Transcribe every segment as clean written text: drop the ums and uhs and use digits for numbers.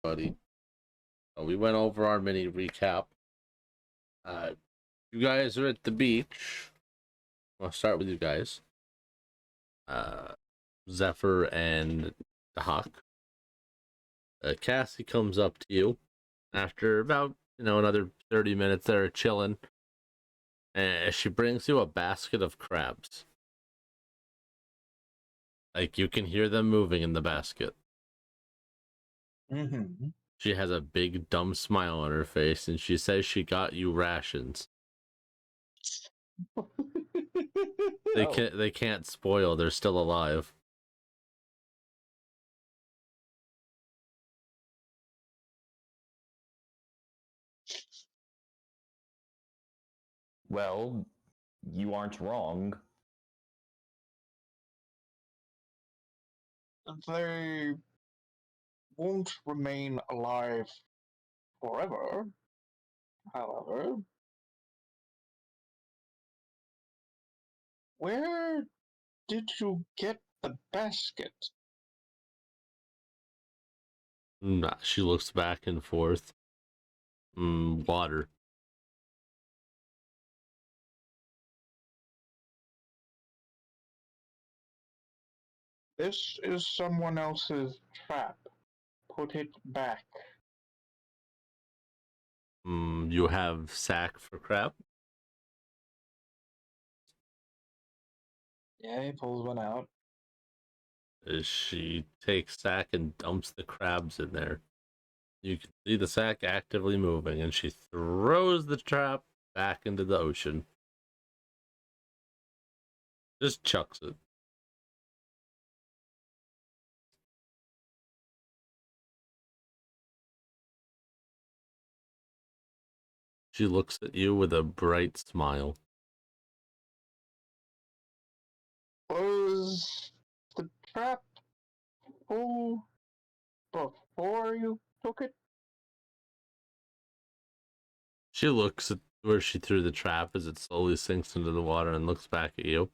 buddy. We went over our mini recap. Uh, you guys are at the beach. I'll start with you guys. Zephyr and the Hawk. Cassie comes up to you after about another 30 minutes there chilling, and she brings you a basket of crabs. Like you can hear them moving in the basket. Mm-hmm. She has a big dumb smile on her face, and she says she got you rations. They can't spoil. They're still alive. Well, you aren't wrong. They won't remain alive forever, however. Where did you get the basket? Nah, she looks back and forth. Water. This is someone else's trap. Put it back. You have sack for crab? Yeah, he pulls one out. She takes sack and dumps the crabs in there. You can see the sack actively moving, and she throws the trap back into the ocean. Just chucks it. She looks at you with a bright smile. Was the trap full before you took it? She looks at where she threw the trap as it slowly sinks into the water and looks back at you.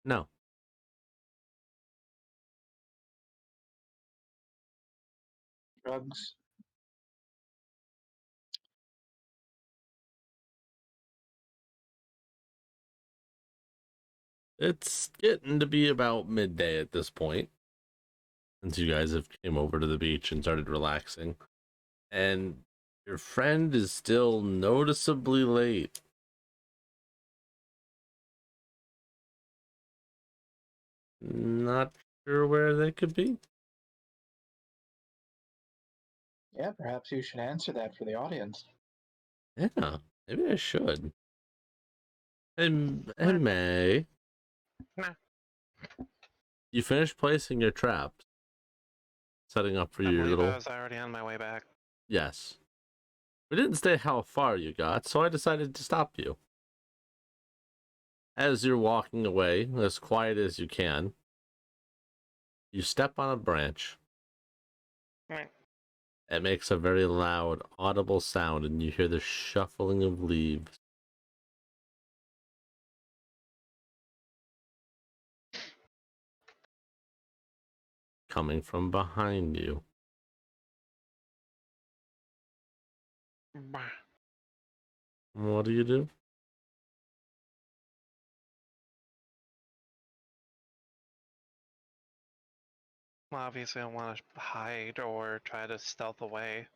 No. Drugs. It's getting to be about midday at this point, since you guys have came over to the beach and started relaxing. And your friend is still noticeably late. Not sure where they could be. Yeah, perhaps you should answer that for the audience. Yeah, maybe I should. And May, you finished placing your traps, setting up for I your believe little. I was already on my way back. Yes. We didn't say how far you got, so I decided to stop you. As you're walking away, as quiet as you can, you step on a branch. Right. It makes a very loud, audible sound, and you hear the shuffling of leaves. Coming from behind you. Bah. What do you do? Well, obviously, I want to hide or try to stealth away.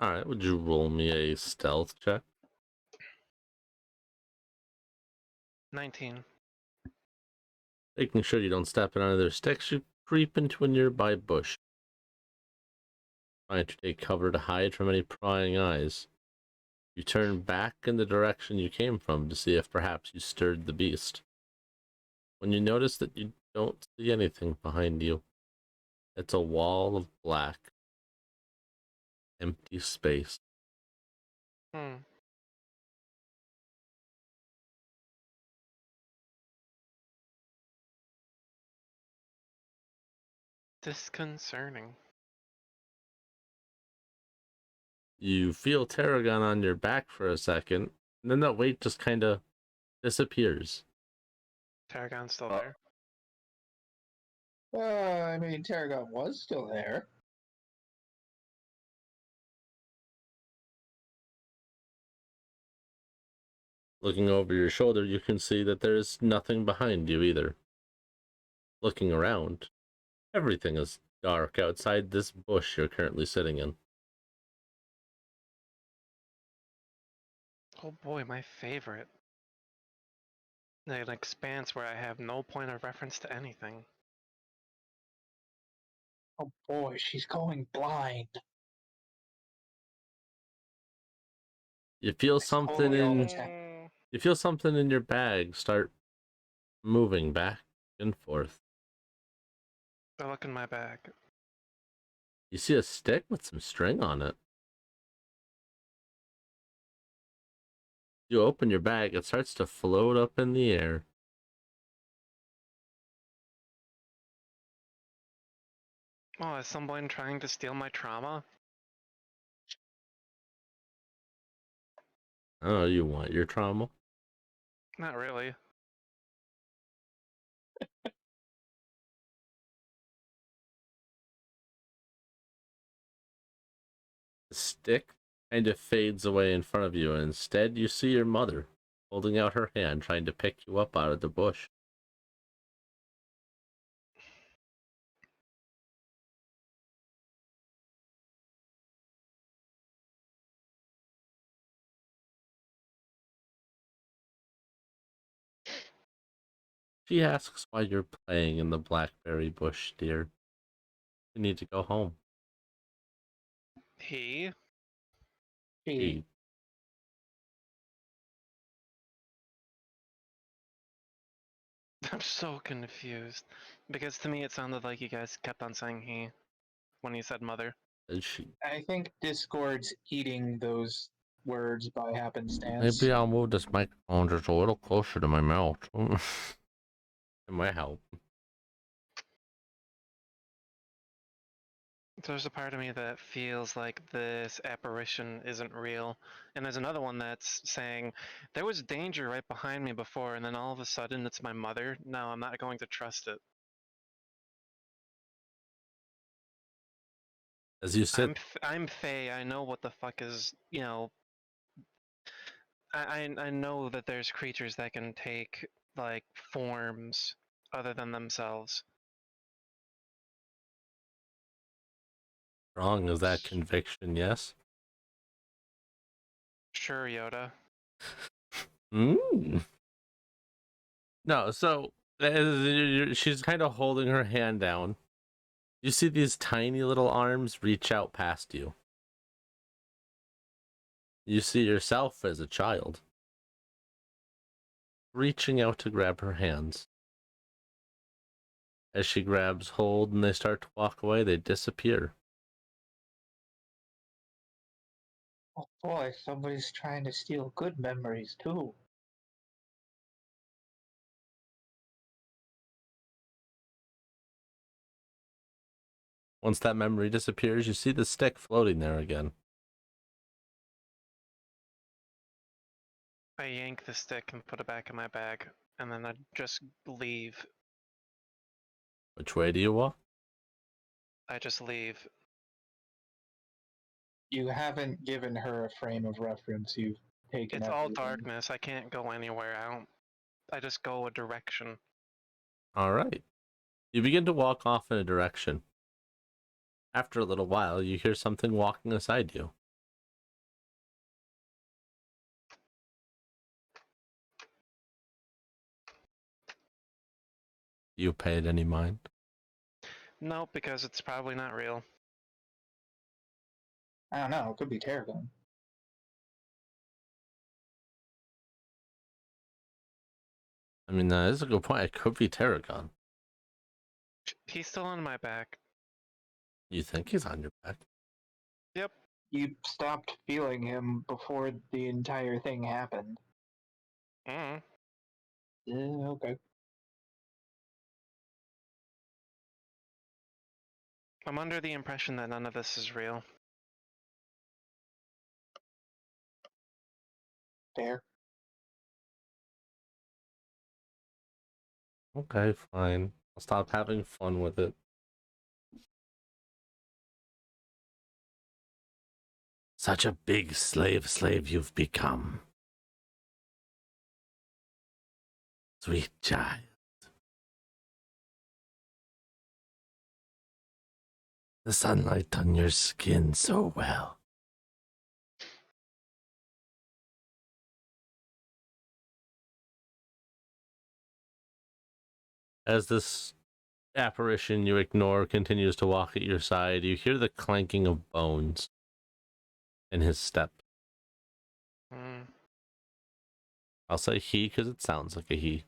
Alright, would you roll me a stealth check? 19. Making sure you don't step in any of their sticks, you creep into a nearby bush, trying to take cover to hide from any prying eyes. You turn back in the direction you came from to see if perhaps you stirred the beast. When you notice that you don't see anything behind you, it's a wall of black, empty space. Disconcerting. You feel Tarragon on your back for a second, and then that weight just kind of disappears. Tarragon's still there. I mean, Tarragon was still there. Looking over your shoulder, you can see that there is nothing behind you either. Looking around, everything is dark outside this bush you're currently sitting in. Oh boy, my favorite. An expanse where I have no point of reference to anything. Oh boy, she's going blind. You feel It's something totally all in that's happening. you feel something in your bag start moving back and forth. I look in my bag. You see a stick with some string on it. You open your bag, it starts to float up in the air. Oh, is someone trying to steal my trauma? Oh, you want your trauma? Not really. The stick kind of fades away in front of you, and instead you see your mother holding out her hand trying to pick you up out of the bush. She asks why you're playing in the blackberry bush, dear. You need to go home. He? He, I'm so confused. Because to me it sounded like you guys kept on saying he when you said mother. and she, I think Discord's eating those words by happenstance. maybe I'll move this microphone just a little closer to my mouth. It might help. There's a part of me that feels like this apparition isn't real. And there's another one that's saying, there was danger right behind me before, and then all of a sudden it's my mother. No, I'm not going to trust it. As you sit, I'm Faye. I know what the fuck is, you know. I know that there's creatures that can take like forms other than themselves. strong as that conviction, yes? Sure, Yoda. Mm. No, so she's kind of holding her hand down. You see these tiny little arms reach out past you. You see yourself as a child reaching out to grab her hands. As she grabs hold and they start to walk away, they disappear. Oh boy, somebody's trying to steal good memories too. Once that memory disappears, you see the stick floating there again. I yank the stick and put it back in my bag, and then I just leave. Which way do you walk? I just leave. You haven't given her a frame of reference. You've taken It's all everything. darkness. I can't go anywhere. I just go a direction. All right. You begin to walk off in a direction. After a little while, you hear something walking beside you. You paid any mind? Nope, because it's probably not real. I don't know. It could be Tarragon. I mean, that is a good point. It could be Tarragon. He's still on my back. You think he's on your back? Yep. You stopped feeling him before the entire thing happened. Mm. Yeah, okay. I'm under the impression that none of this is real. Fair. Okay, fine. I'll stop having fun with it. Such a big slave you've become. Sweet child. The sunlight on your skin so well. As this apparition you ignore continues to walk at your side, you hear the clanking of bones in his step. Hmm. I'll say he because it sounds like a he.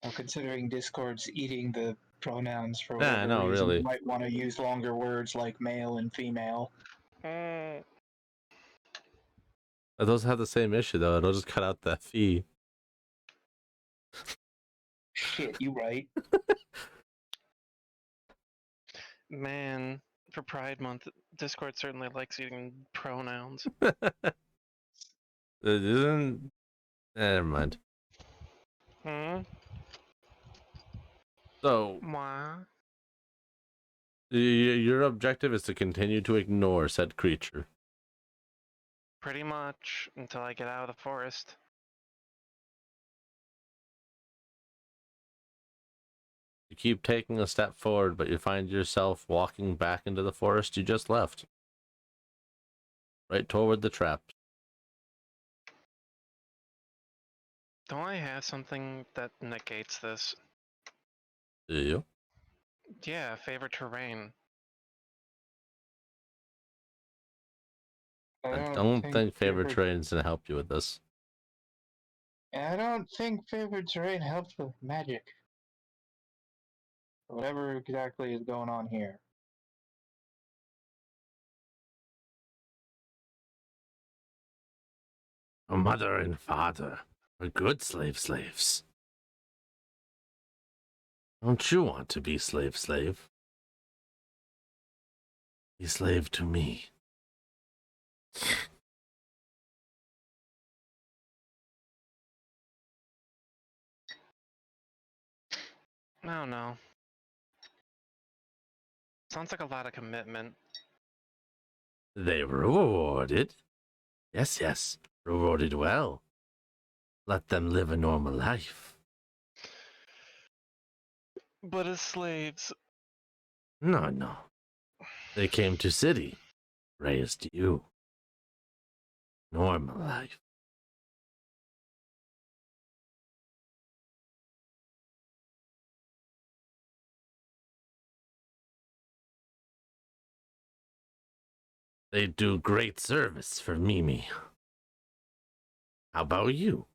Well, considering Discord's eating the pronouns for Nah, whatever no, reason, you really. might want to use longer words like male and female. Those have the same issue though. It'll just cut out the fee. Shit, you right. Man, for Pride Month, Discord certainly likes using pronouns. It isn't. Never mind. Hmm? So, Mwah. your objective is to continue to ignore said creature. Pretty much until I get out of the forest. You keep taking a step forward, but you find yourself walking back into the forest you just left. Right toward the trap. Don't I have something that negates this? Do you? Yeah, favorite terrain. I I don't think favorite terrain's gonna help you with this. I don't think favorite terrain helps with magic. Whatever exactly is going on here. A mother and father are good slaves. Don't you want to be slave? Be slave to me. No, no. Sounds like a lot of commitment. They were rewarded. Yes, rewarded well. Let them live a normal life. But as slaves. No. They came to city, raised you. Normal life. They do great service for Mimi. How about you?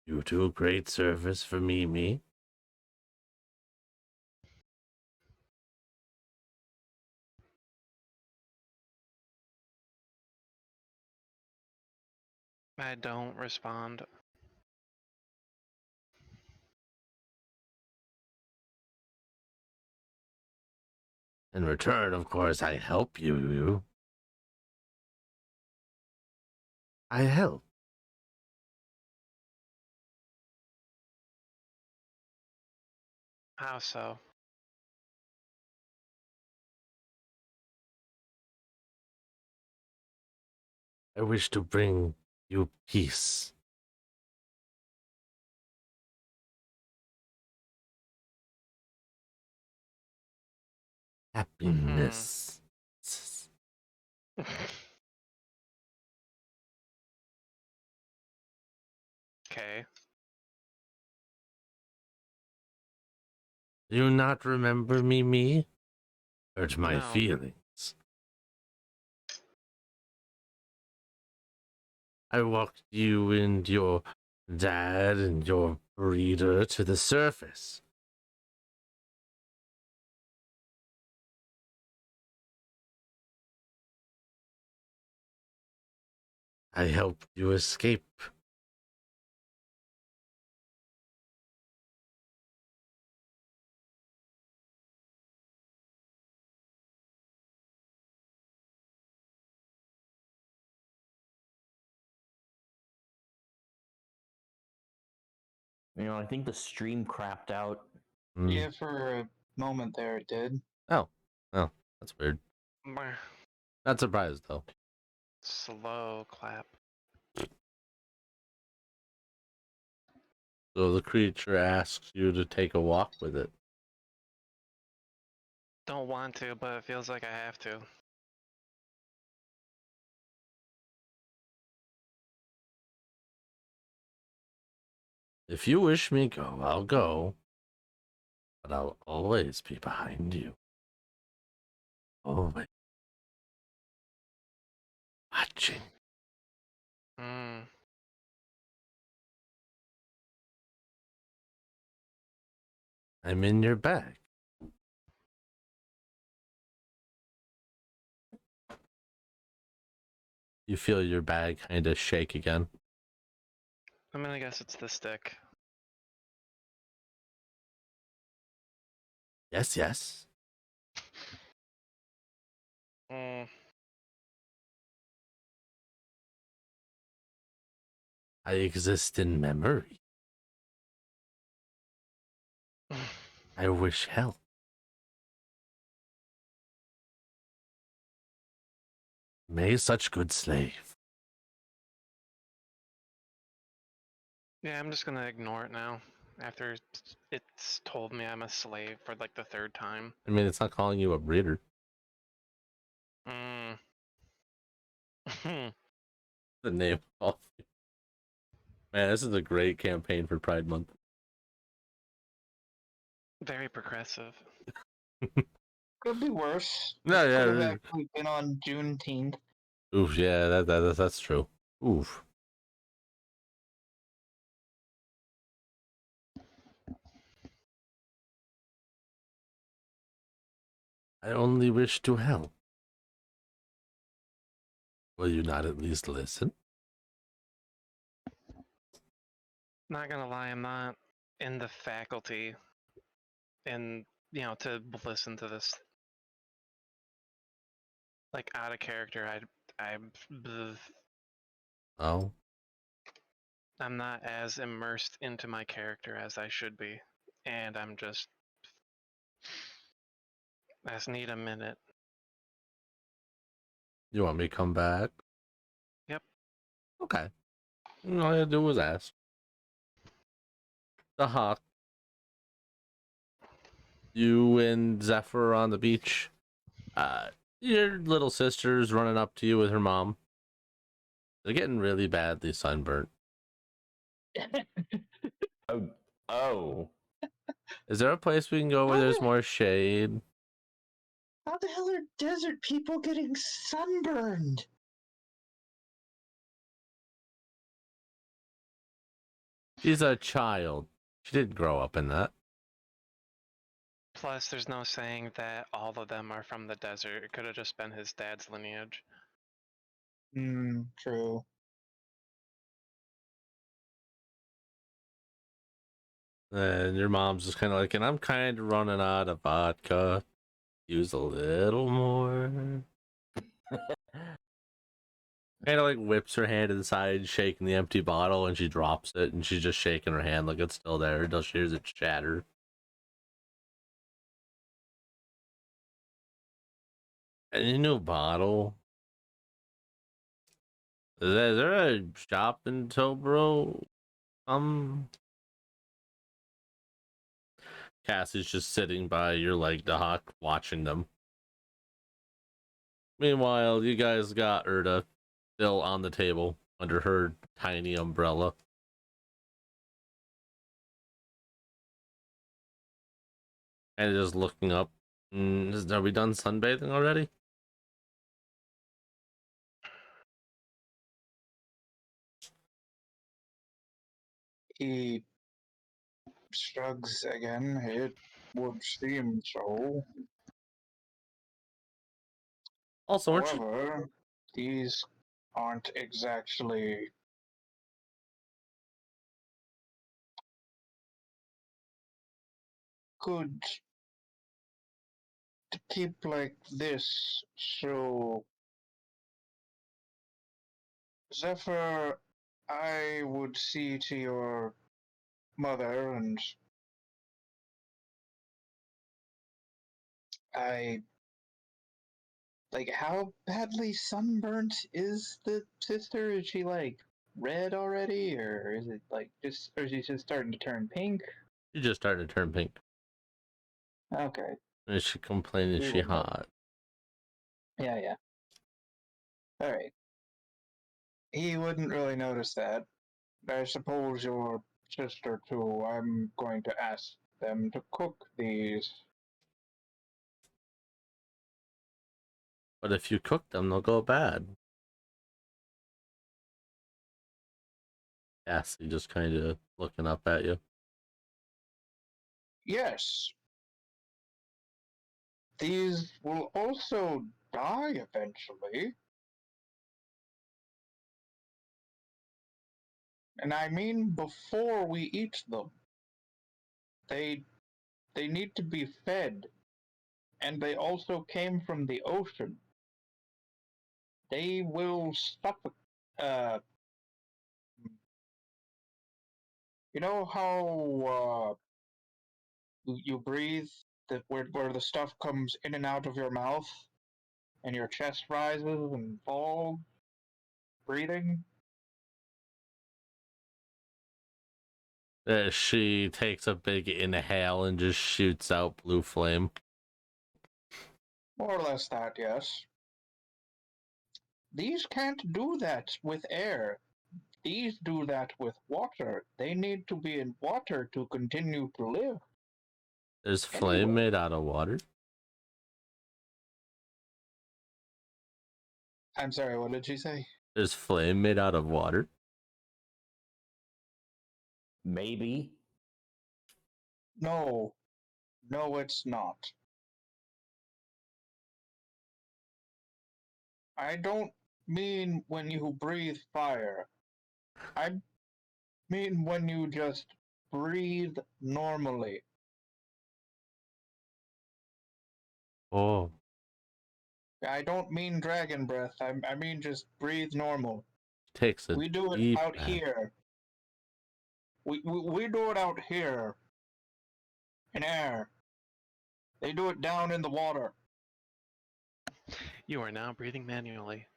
You do great service for Mimi. I don't respond. In return, of course, I help you. I help. How so? I wish to bring you peace. Happiness. Okay. Do you not remember Mimi? Hurt my No. feelings. I walked you and your dad and your breeder to the surface. I helped you escape. I think the stream crapped out. Yeah, for a moment there it did. Oh, that's weird. Meh. Not surprised though. Slow clap. So the creature asks you to take a walk with it. Don't want to, but it feels like I have to. If you wish me go, I'll go. But I'll always be behind you. Always. Watching. Hmm. I'm in your bag. You feel your bag kind of shake again. I mean, I guess it's the stick. Yes, yes. Hmm. I exist in memory. I wish help. May such good slave. Yeah, I'm just gonna ignore it now. After it's told me I'm a slave for like the third time. I mean, it's not calling you a breeder. Hmm. The name. Oh, man, this is a great campaign for Pride Month. Very progressive. Could be worse. No, It could have yeah. actually been on Juneteenth. Oof, yeah, that's true. Oof. I only wish to help. Will you not at least listen? Not gonna lie, I'm not in the faculty and to listen to this like out of character. Bleh. Oh, I'm not as immersed into my character as I should be, and I just need a minute. you want me to come back? Yep. Okay. All I had to do was ask. The hawk. You and Zephyr on the beach. Your little sister's running up to you with her mom. They're getting really badly sunburnt. Oh. Is there a place we can go where there's more shade? How the hell are desert people getting sunburned? She's a child. She didn't grow up in that. Plus, there's no saying that all of them are from the desert. It could have just been his dad's lineage. True. And your mom's just kind of like, and I'm kind of running out of vodka. Use a little more. Kind of like whips her hand to the side, shaking the empty bottle, and she drops it, and she's just shaking her hand like it's still there until she hears it shatter. Any new bottle? Is there a shop in Tobro? Cassie's just sitting by your leg, the hawk, watching them. Meanwhile, you guys got Erda still on the table under her tiny umbrella. And just looking up. Are we done sunbathing already? He shrugs again. It would seem so. Also, weren't you... However, these aren't exactly good to keep like this. So, Zephyr, I would see to your mother, and I like how badly sunburnt is the sister? Is she like red already, or is it like just, or is she just starting to turn pink? She just started to turn pink. Okay, And she complaining we she will know. hot. Yeah. All right. He wouldn't really notice that. I suppose your sister too. I'm going to ask them to cook these. But if you cook them, they'll go bad. Cassie just kind of looking up at you. Yes, these will also die eventually. And I mean before we eat them. They they need to be fed, and they also came from the ocean. They will suffocate. You know how you breathe, that where the stuff comes in and out of your mouth, and your chest rises and falls, breathing. She takes a big inhale and just shoots out blue flame. More or less that, yes. These can't do that with air. These do that with water. They need to be in water to continue to live. Is flame Anyway, made out of water? I'm sorry, what did she say? Is flame made out of water? Maybe. No, no, it's not. I don't mean when you breathe fire. I mean when you just breathe normally. Oh, I don't mean dragon breath. I mean just breathe normal. takes a We do it deep out breath. here. We do it out here in air. They do it down in the water. You are now breathing manually.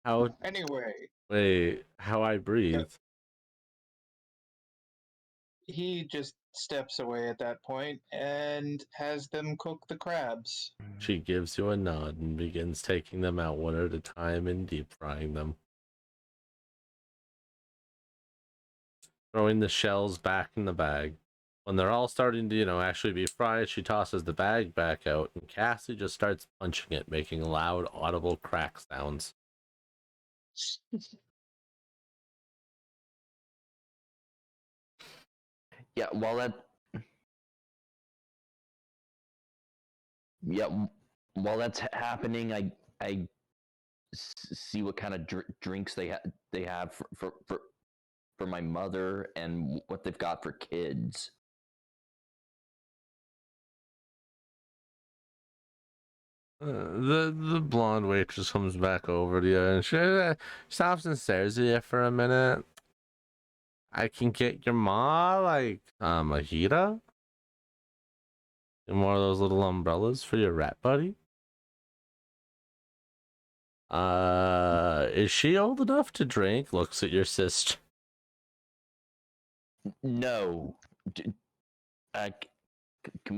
How? Anyway, Wait, how I breathe? he just steps away at that point and has them cook the crabs. She gives you a nod and begins taking them out one at a time and deep frying them. Throwing the shells back in the bag. When they're all starting to, actually be fried, she tosses the bag back out, and Cassie just starts punching it, making loud, audible crack sounds. Yeah, while that's happening, I see what kind of drinks they have for my mother and what they've got for kids. The blonde waitress comes back over to you and she stops and stares at you for a minute. I can get your ma like a mojito and more of those little umbrellas for your rat buddy. Is she old enough to drink? Looks at your sister. No, can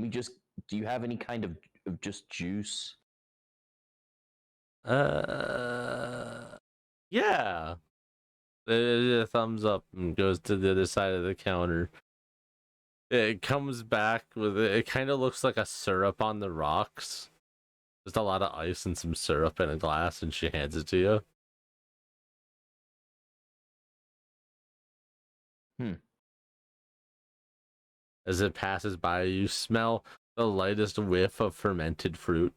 we just? Do you have any kind of just juice? Yeah. The thumbs up and goes to the other side of the counter. It comes back with it kind of looks like a syrup on the rocks. Just a lot of ice and some syrup in a glass, and she hands it to you. As it passes by, you smell the lightest whiff of fermented fruit.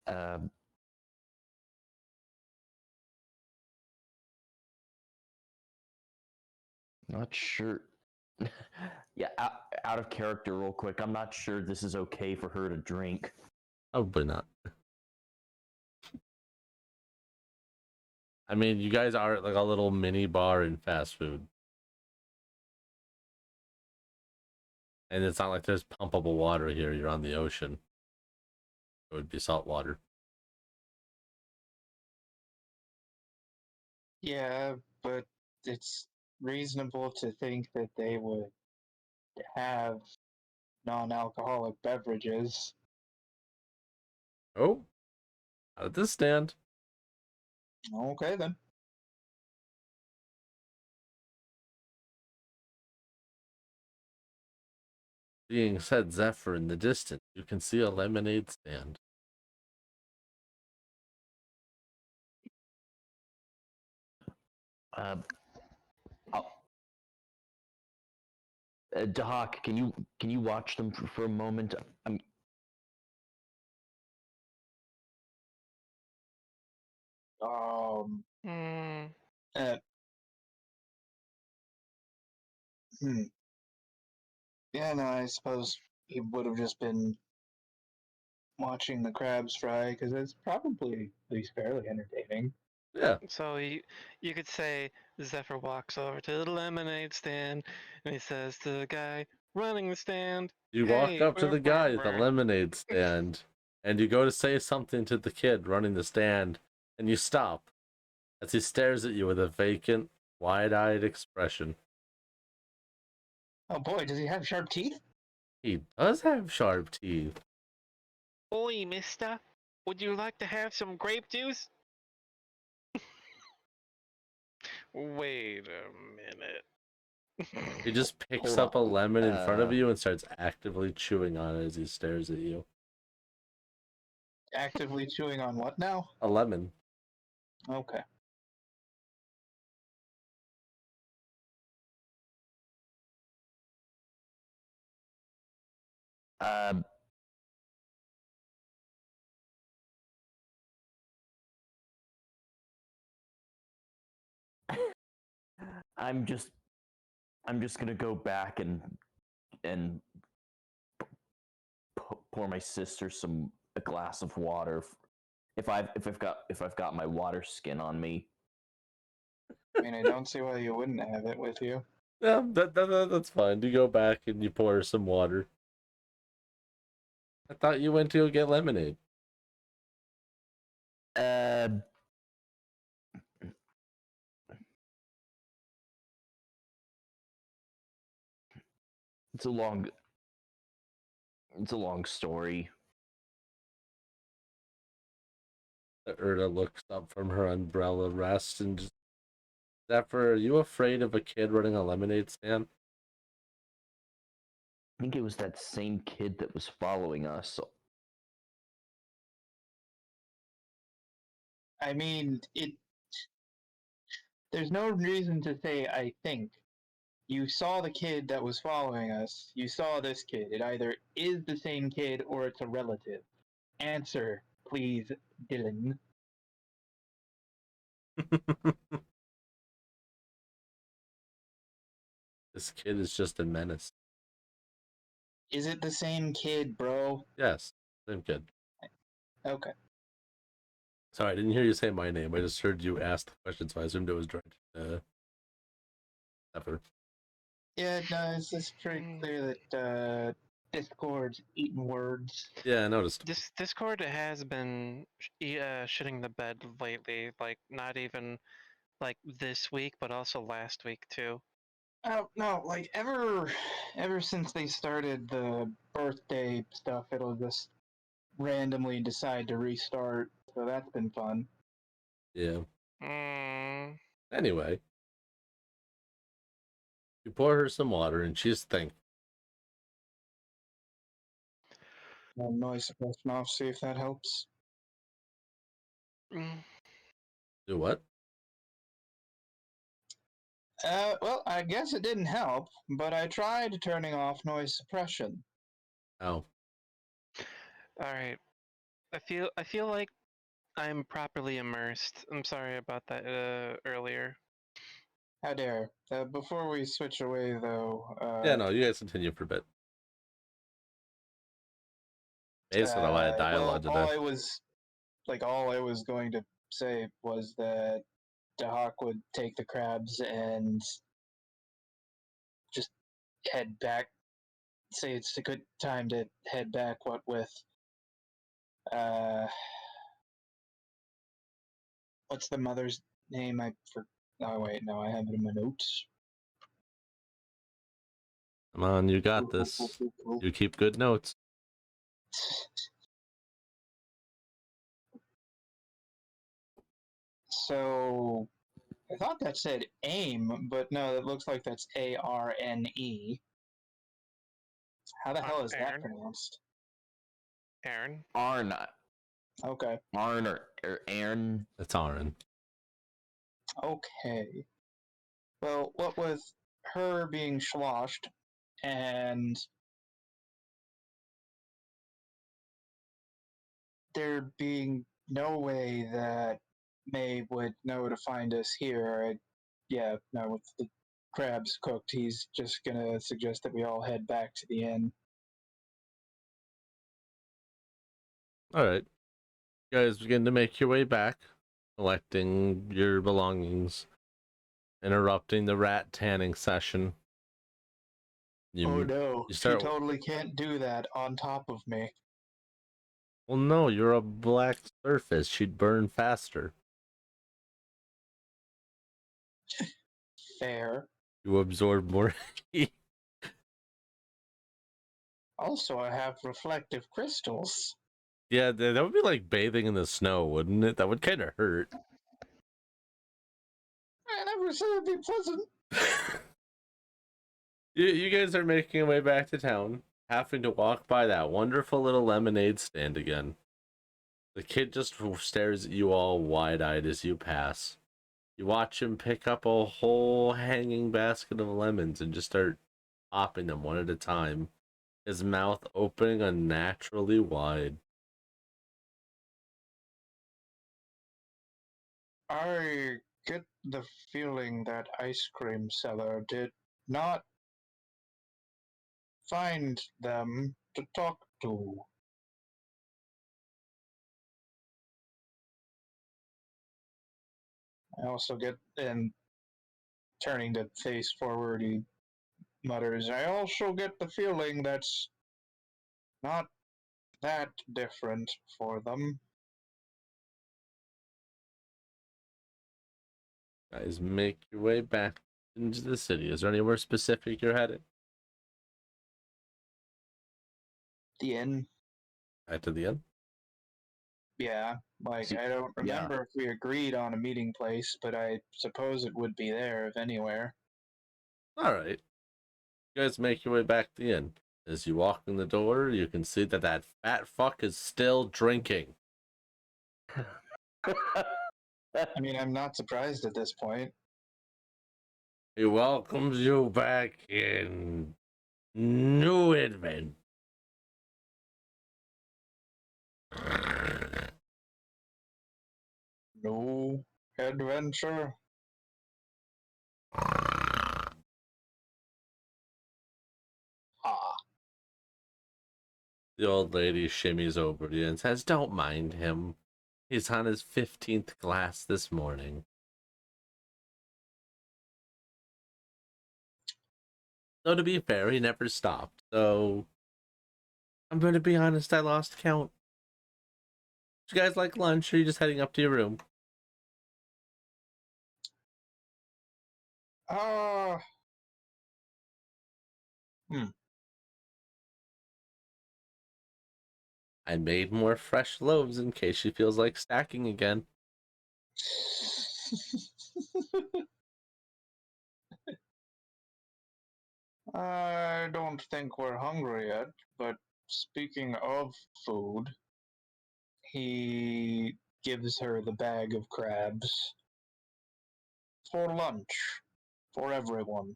Uh, Not sure. Yeah, out of character real quick. I'm not sure this is okay for her to drink. Probably not. I mean, you guys are like a little mini bar in fast food. And it's not like there's pumpable water here. You're on the ocean. It would be salt water. Yeah, but it's reasonable to think that they would have non-alcoholic beverages. Oh, how did this stand? Okay, then. Being said, Zephyr, in the distance, you can see a lemonade stand. Uh, Dahak, can you watch them for a moment? Hmm. Uh, hmm. Yeah, no, I suppose he would have just been watching the crabs fry because it's probably at least fairly entertaining. Yeah, So you could say Zephyr walks over to the lemonade stand and he says to the guy running the stand, you walk "Hey, up to the guy at the lemonade stand, and you go to say something to the kid running the stand, and you stop as he stares at you with a vacant, wide-eyed expression. Oh boy, does he have sharp teeth? He does have sharp teeth. Oi, mister, would you like to have some grape juice?" Wait a minute. He just picks Hold up a on. lemon in front of you and starts actively chewing on it as he stares at you. Actively chewing on what now? A lemon. Okay. Uh, I'm just gonna go back and pour my sister a glass of water if I've got my water skin on me. I mean, I don't see why you wouldn't have it with you. Yeah, that's fine. You go back and you pour some water. I thought you went to go get lemonade. Uh, it's a long story. Erda looks up from her umbrella rest and just, Zephyr, are you afraid of a kid running a lemonade stand? I think it was that same kid that was following us. I mean, there's no reason to say I think. You saw the kid that was following us. You saw this kid. It either is the same kid or it's a relative. Answer, please, Dylan. This kid is just a menace. Is it the same kid, bro? Yes, same kid. Okay. Sorry, I didn't hear you say my name. I just heard you ask the question, so I assumed it was directed to Zephyr. Yeah, no, it's pretty clear that Discord's eating words. Yeah, I noticed. This Discord has been shitting the bed lately. Like not even like this week, but also last week too. Oh no, like ever since they started the birthday stuff, it'll just randomly decide to restart. So that's been fun. Yeah. Mm. Anyway, you pour her some water and she's thankful. Noise suppression off, see if that helps. Mm. Do what? Well, I guess it didn't help, but I tried turning off noise suppression. Oh. All right. I feel like I'm properly immersed. I'm sorry about that earlier. How dare. Before we switch away, though, Yeah, no, you guys continue for a bit. Basically, a lot of dialogue all today. I was going to say was that Dahak would take the crabs and just head back. Say it's a good time to head back. What with uh, what's the mother's name? Oh wait, no, I have it in my notes. Come on, you got this. You keep good notes. So I thought that said AIM, but no, it looks like that's ARNE. How the hell is that Aaron? pronounced? Aaron? Arn, Okay. Arn or Aaron. It's Aaron. Okay. Well, what with her being sloshed and there being no way that May would know to find us here, yeah, no, with the crabs cooked, he's just gonna suggest that we all head back to the inn. All right. You guys begin to make your way back, collecting your belongings, interrupting the rat tanning session. Oh You, no, you she start. totally can't do that on top of me. Well, no, you're a black surface. She'd burn faster. Fair. You absorb more heat. Also, I have reflective crystals. Yeah, that would be like bathing in the snow, wouldn't it? That would kind of hurt. I never said it'd be pleasant. You guys are making your way back to town, having to walk by that wonderful little lemonade stand again. The kid just stares at you all wide-eyed as you pass. You watch him pick up a whole hanging basket of lemons and just start popping them one at a time, his mouth opening unnaturally wide. I get the feeling that ice cream seller did not find them to talk to. I also get, and turning to face forward, he mutters, I also get the feeling that's not that different for them. Guys, make your way back into the city. Is there anywhere specific you're headed? The inn? Back to the inn? Yeah, like, I don't Yeah. remember if we agreed on a meeting place, but I suppose it would be there if anywhere. All right. You guys make your way back to the inn. As you walk in the door, you can see that that fat fuck is still drinking. I mean, I'm not surprised at this point. He welcomes you back in new advent. No adventure? Ah. The old lady shimmies over to you and says, don't mind him. He's on his 15th glass this morning. Though to be fair, he never stopped, so I'm going to be honest, I lost count. Do you guys like lunch, or are you just heading up to your room? Ah. I made more fresh loaves in case she feels like stacking again. I don't think we're hungry yet, but speaking of food, he gives her the bag of crabs for lunch for everyone.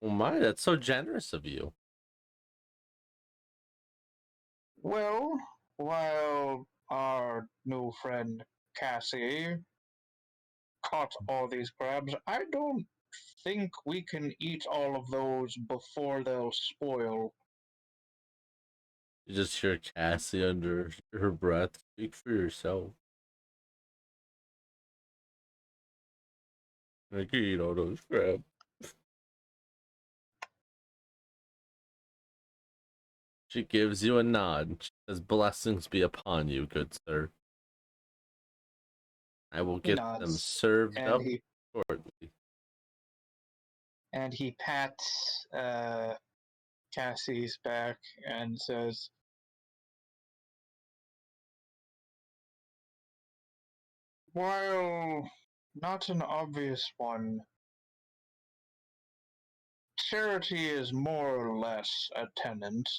Oh my, that's so generous of you. Well, while our new friend Cassie caught all these crabs. I don't think we can eat all of those before they'll spoil. You just hear Cassie under her breath. Speak for yourself. I can eat all those crabs. She gives you a nod. She says, "Blessings be upon you, good sir. I will He get them nods, served and up he shortly." and he pats Cassie's back and says, "While not an obvious one, charity is more or less a tenant.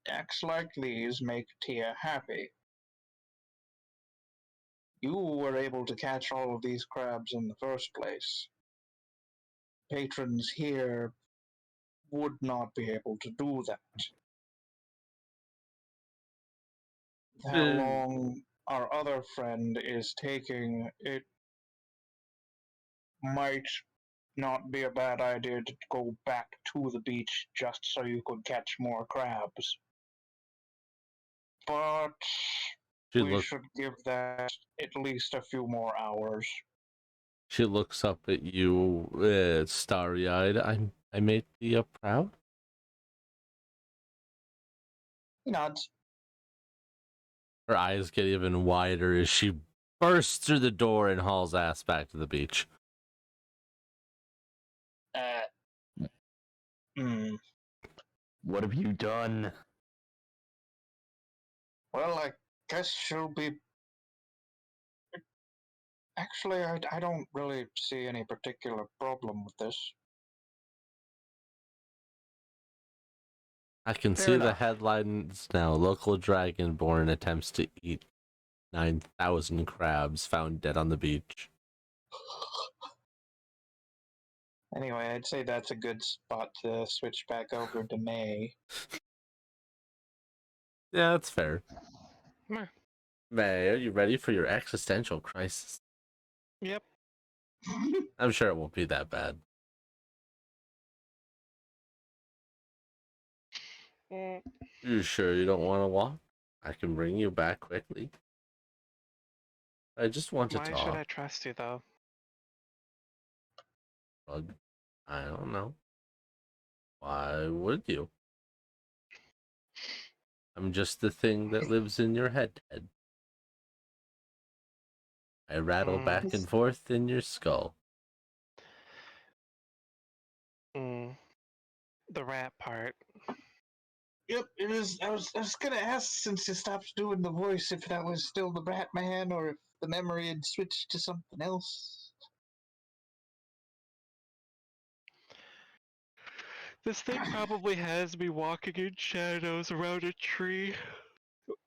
Acts like these make Tia happy. You were able to catch all of these crabs in the first place. Patrons here would not be able to do that. How long our other friend is taking, it might not be a bad idea to go back to the beach just so you could catch more crabs. But She we look. should give that at least a few more hours." She looks up at you, starry-eyed. I made Thea proud. He nods. Her eyes get even wider as she bursts through the door and hauls ass back to the beach. Hmm. What have you done? Well, I guess she'll be. Actually, I don't really see any particular problem with this. I can Fair see the enough. headlines now. Local dragonborn attempts to eat 9,000 crabs found dead on the beach. Anyway, I'd say that's a good spot to switch back over to May. Yeah, that's fair. Meh. May, are you ready for your existential crisis? Yep. I'm sure it won't be that bad. Mm, You sure you don't want to walk? I can bring you back quickly. I just want to why should talk. I trust you, though? Bug. I don't know. Why would you? I'm just the thing that lives in your head. I rattle Mm, back and forth in your skull. mm, the rat part. Yep, it is. I was gonna ask, since you stopped doing the voice, if that was still the Batman or if the memory had switched to something else. This thing probably has me walking in shadows around a tree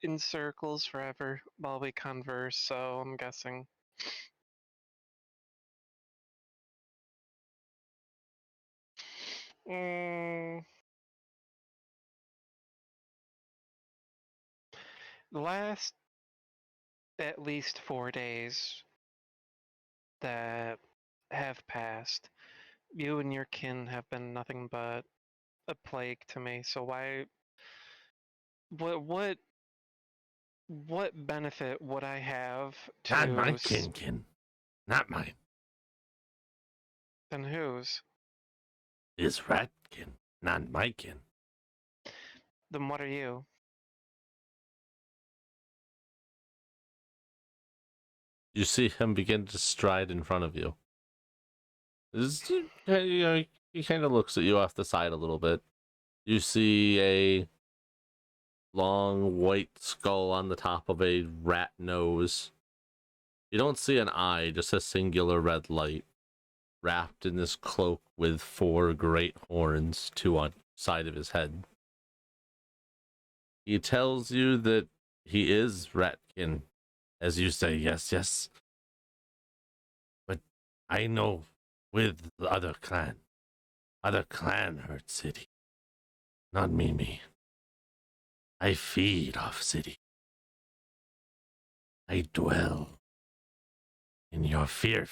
in circles forever while we converse, so I'm guessing. Mm, the last at least 4 days that have passed, you and your kin have been nothing but a plague to me. So why? What? What benefit would I have Not my to? kin. Not mine. Then whose? Is Ratkin. Not my kin. Then what are you? You see him begin to stride in front of you. He kind of looks at you off the side a little bit. You see a long white skull on the top of a rat nose. You don't see an eye, just a singular red light, wrapped in this cloak with 4 great horns, 2 on each side of his head. He tells you that he is Ratkin, as you say, yes. But I know with the other clan hurt city, not me. I feed off city. I dwell in your fear.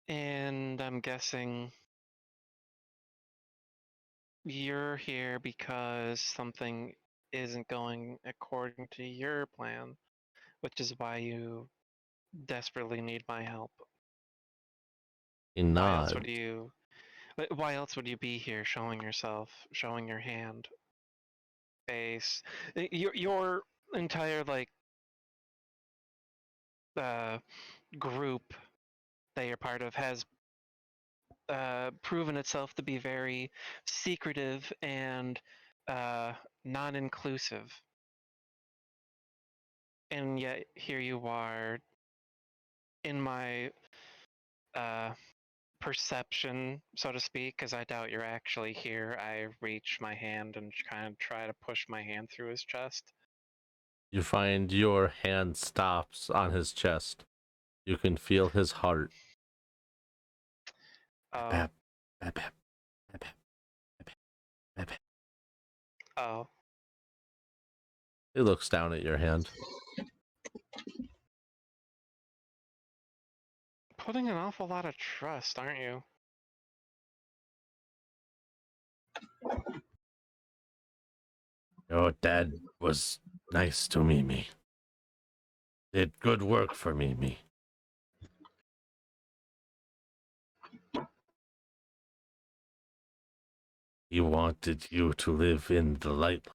And I'm guessing you're here because something isn't going according to your plan, which is why you desperately need my help. He Why else would nods. you? Why else would you be here, showing yourself, showing your hand, face, your entire like uh, group that you're part of has proven itself to be very secretive and non-inclusive, and yet here you are in my uh, perception, so to speak, because I doubt you're actually here. I reach my hand and kind of try to push my hand through his chest. You find your hand stops on his chest. You can feel his heart. Oh, Bap, bap, bap, bap, bap, bap, bap, bap. oh, He looks down at your hand. putting an awful lot of trust, aren't you? Your dad was nice to Mimi. Did good work for Mimi. He wanted you to live in the light.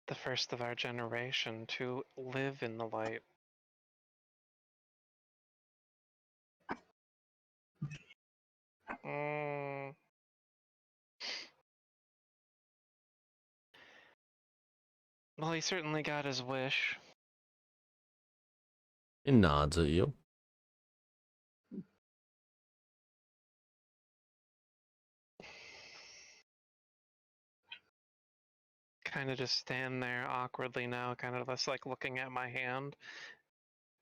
The first of our generation to live in the light. Mm, well, he certainly got his wish. He nods at you. Kind of just stand there awkwardly now, kind of just like looking at my hand.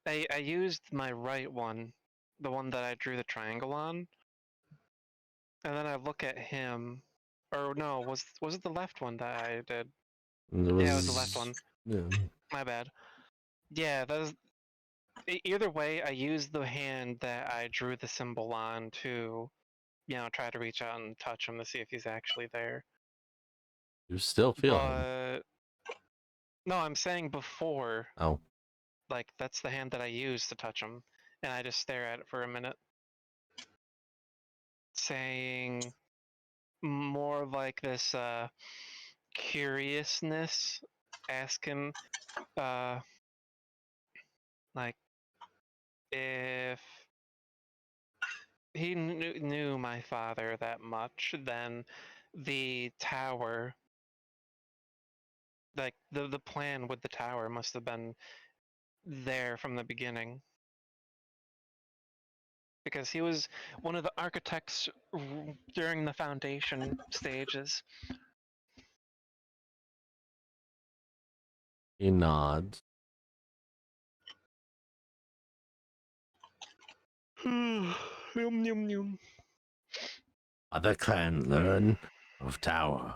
I used my right one, the one that I drew the triangle on, and then I look at him, or no, was it the left one that I did? Yeah, it was the left one. Yeah. My bad. Yeah, that was. Either way, I used the hand that I drew the symbol on to, try to reach out and touch him to see if he's actually there. You still feel him. But no, I'm saying before, Oh, like that's the hand that I used to touch him, and I just stare at it for a minute, saying more like this curiousness, ask him like if he knew my father that much, then the tower, like the plan with the tower must have been there from the beginning, because he was one of the architects during the foundation stages. he nods. Yum, yum, yum. Other clan learn of tower.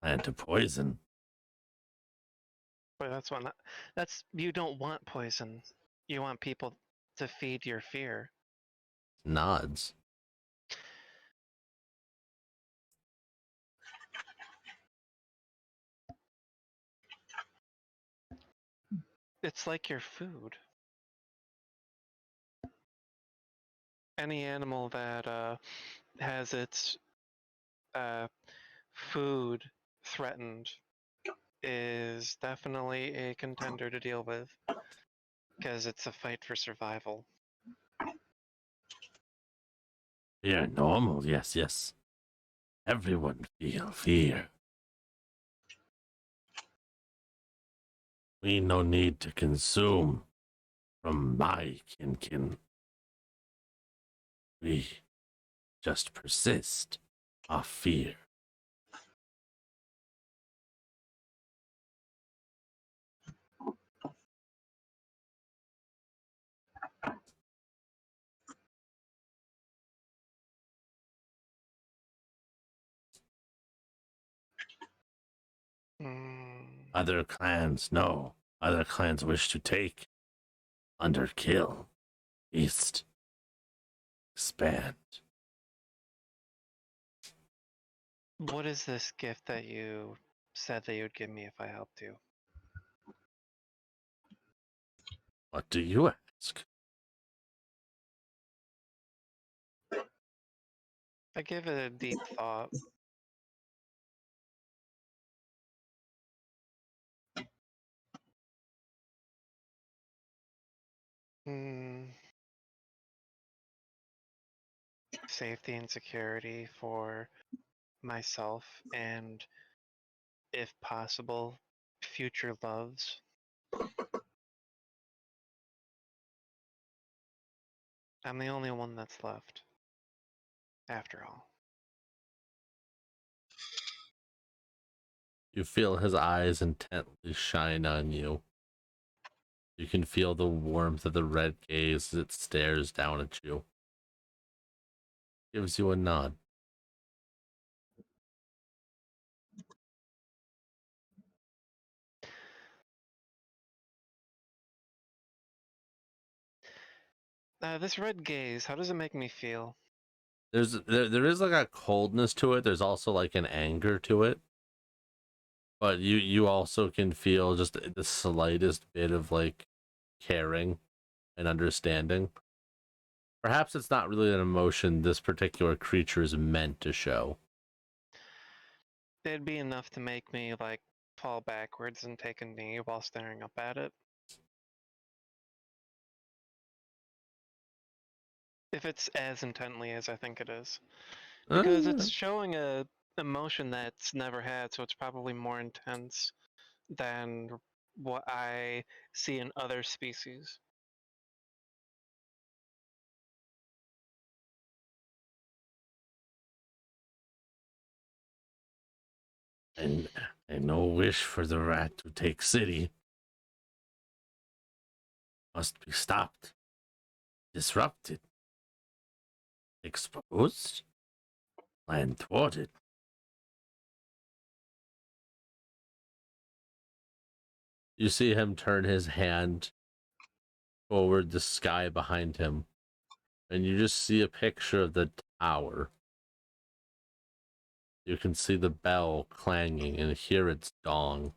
Plan to poison. But that's one. That's you don't want poison. You want people to feed your fear. Nods. It's like your food. Any animal that has its uh, food threatened is definitely a contender to deal with, because it's a fight for survival. Fear normal. Yes, yes. Everyone feel fear. We no need to consume from my kin. We just persist our fear. Mm, Other clans, no. Other clans wish to take, underkill, east, expand. what is this gift that you said that you would give me if I helped you? What do you ask? I give it a deep thought. Hmm. Safety and security for myself and, if possible, future loves. I'm the only one that's left, after all. You feel his eyes intently shine on you. You can feel the warmth of the red gaze as it stares down at you. Gives you a nod. This red gaze, how does it make me feel? There is like a coldness to it. There's also like an anger to it. But you also can feel just the slightest bit of like caring and understanding. Perhaps it's not really an emotion this particular creature is meant to show. It'd be enough to make me, like, fall backwards and take a knee while staring up at it. If it's as intently as I think it is. Because it's showing a emotion that's never had, so it's probably more intense than what I see in other species. And no wish for the rat to take city. Must be stopped, disrupted, exposed, and thwarted. You see him turn his hand toward the sky behind him, and you just see a picture of the tower. You can see the bell clanging and hear its gong.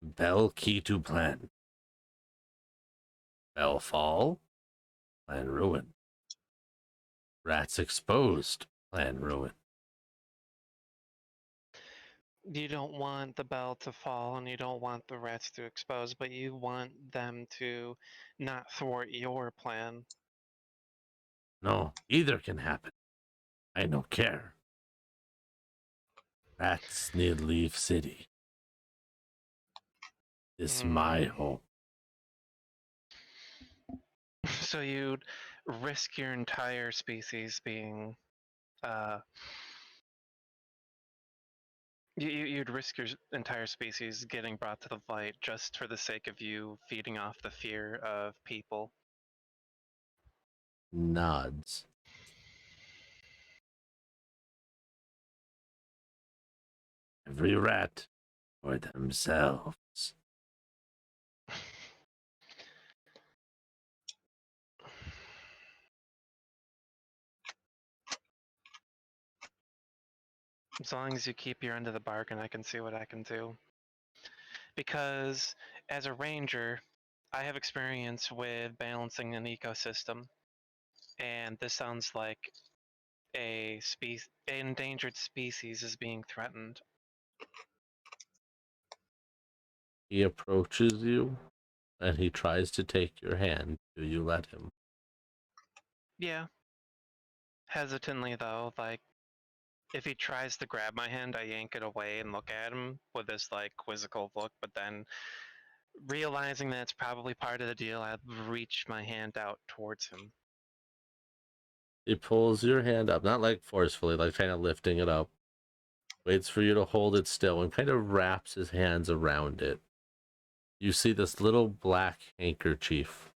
Bell key to plan. Bell fall, plan ruin. Rats exposed, plan ruin. You don't want the bell to fall and you don't want the rats to expose, but you want them to not thwart your plan. No, either can happen. I no care. Rats need leave city. This my home. So you'd risk your entire species being uh, you'd risk your entire species getting brought to the light just for the sake of you feeding off the fear of people. Nods. Every rat for themselves. As long as you keep your end of the bargain, I can see what I can do. Because as a ranger, I have experience with balancing an ecosystem, and this sounds like an endangered species is being threatened. He approaches you and he tries to take your hand. Do you let him? Yeah, hesitantly though, like if he tries to grab my hand, I yank it away and look at him with this like quizzical look, but then realizing that it's probably part of the deal, I reach my hand out towards him. He pulls your hand up, not like forcefully, like kind of lifting it up. Waits for you to hold it still and kind of wraps his hands around it. You see this little black handkerchief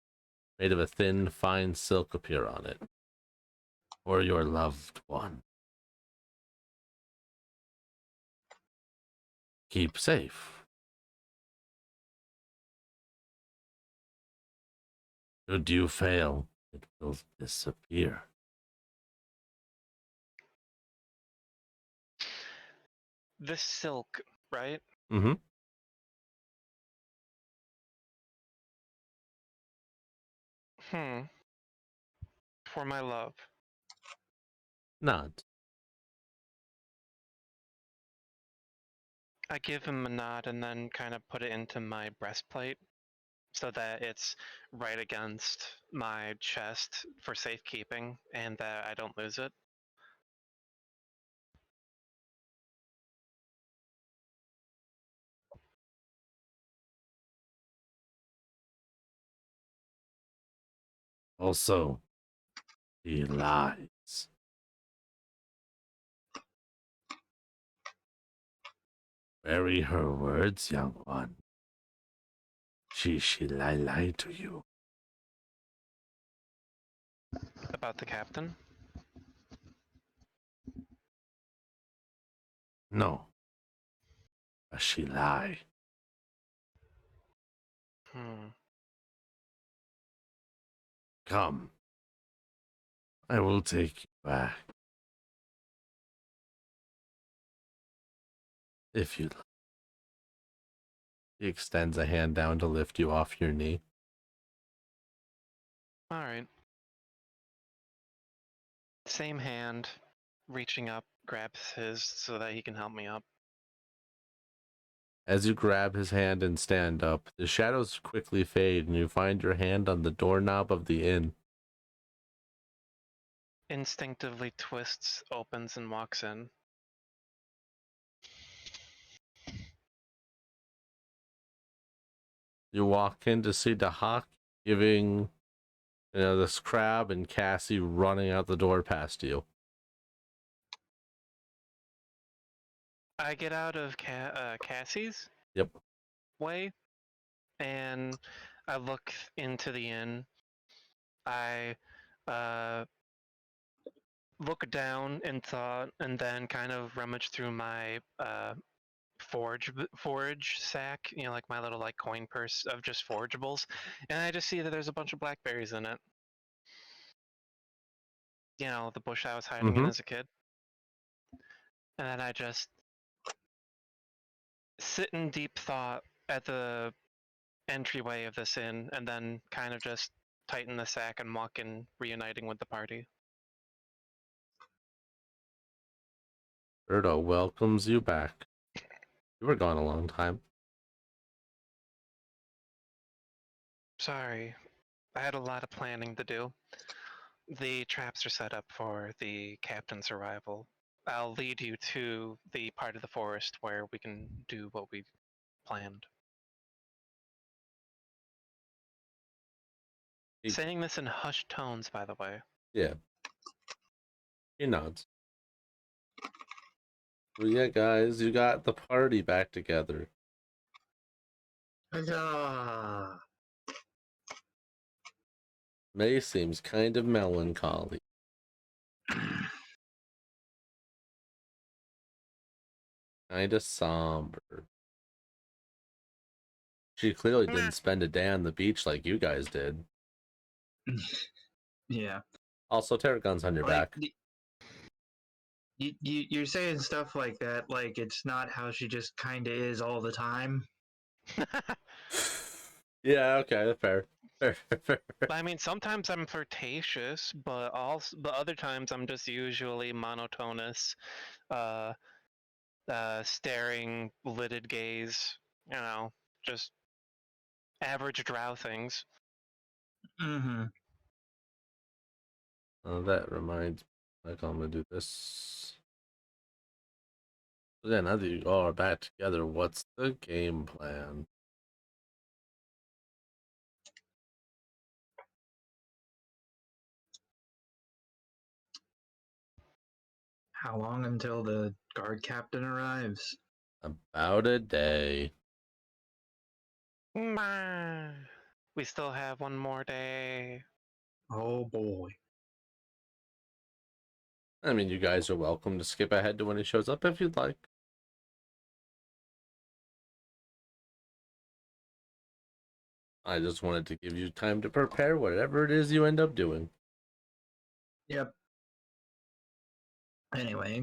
made of a thin, fine silk appear on it. For your loved one. Keep safe. Should you fail, it will disappear. This silk, right? Mm-hmm. For my love. Nod. I give him a nod and then kind of put it into my breastplate so that it's right against my chest for safekeeping and that I don't lose it. Also, he lies. Bury her words, young one. She lie to you. About the captain? No. She lie. Come. I will take you back. If you like. He extends a hand down to lift you off your knee. Alright. Same hand, reaching up, grabs his so that he can help me up. As you grab his hand and stand up, the shadows quickly fade and you find your hand on the doorknob of the inn. Instinctively twists, opens, and walks in. You walk in to see the hawk giving, this crab and Cassie running out the door past you. I get out of Cassie's Yep. way and I look into the inn. I look down in thought and then kind of rummage through my forage sack, like my little like coin purse of just forageables, and I just see that there's a bunch of blackberries in it. The bush I was hiding in Mm-hmm. as a kid. And then I just sit in deep thought at the entryway of this inn, and then kind of just tighten the sack and walk in, reuniting with the party. Birdo welcomes you back. You were gone a long time. Sorry, I had a lot of planning to do. The traps are set up for the captain's arrival. I'll lead you to the part of the forest where we can do what we planned. Saying this in hushed tones, by the way. Yeah. He nods. Well, yeah, guys, you got the party back together. Huzzah! May seems kind of melancholy. Kind of somber. She clearly didn't spend a day on the beach like you guys did. Yeah. Also, Tarragon's on your Like, back. you're saying stuff like that, like it's not how she just kind of is all the time. Yeah, okay, fair. Fair. I mean, sometimes I'm flirtatious, but other times I'm just usually monotonous, uh, staring, lidded gaze. Just average drow things. Mm-hmm. That reminds me, like, I'm gonna do this. So then, now that you all are back together, what's the game plan? How long until the guard captain arrives? About a day. We still have one more day. Oh boy. I mean, you guys are welcome to skip ahead to when he shows up if you'd like. I just wanted to give you time to prepare whatever it is you end up doing. Yep. Anyway,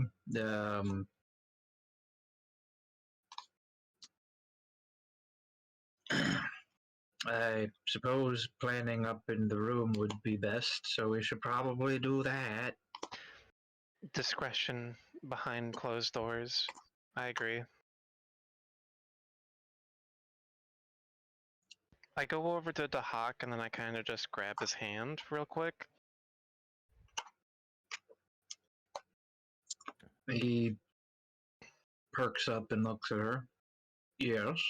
I suppose planning up in the room would be best, so we should probably do that. Discretion behind closed doors. I agree. I go over to Dahak and then I kind of just grab his hand real quick. He perks up and looks at her. Yes.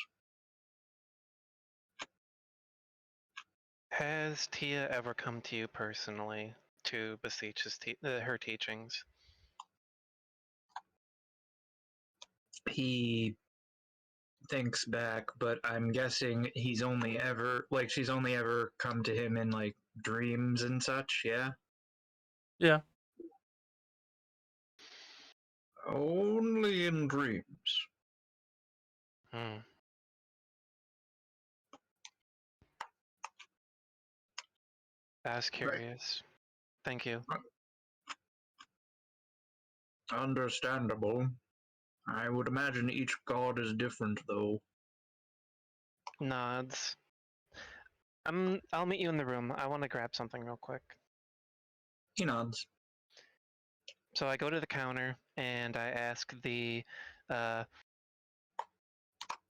Has Tia ever come to you personally to beseech her teachings? He thinks back, but I'm guessing she's only ever come to him in like dreams and such, yeah? Yeah. Only in dreams. Hmm. I was curious. Thank you. Understandable. I would imagine each god is different, though. Nods. I'll meet you in the room. I want to grab something real quick. He nods. So I go to the counter and I ask the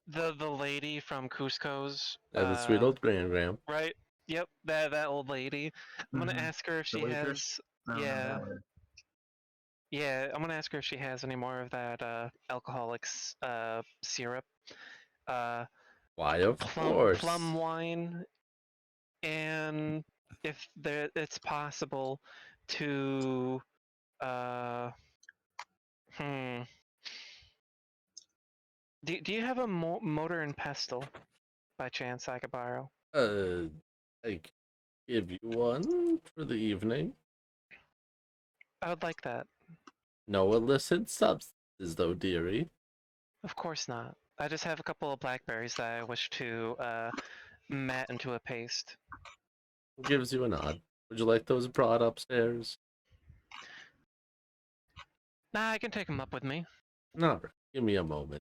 lady from Cusco's. The sweet old Gram. Right. Yep. That old lady. I'm gonna ask her if The she waitress? has. No, Yeah. not that way. Yeah. I'm gonna ask her if she has any more of that alcoholic syrup. Why, of course. Plum wine, and if it's possible to hmm. Do you have a mortar and pestle by chance I could borrow? I can give you one for the evening. I would like that. No illicit substances, though, dearie. Of course not. I just have a couple of blackberries that I wish to mat into a paste. Gives you a nod. Would you like those brought upstairs? Nah, I can take them up with me. No, give me a moment.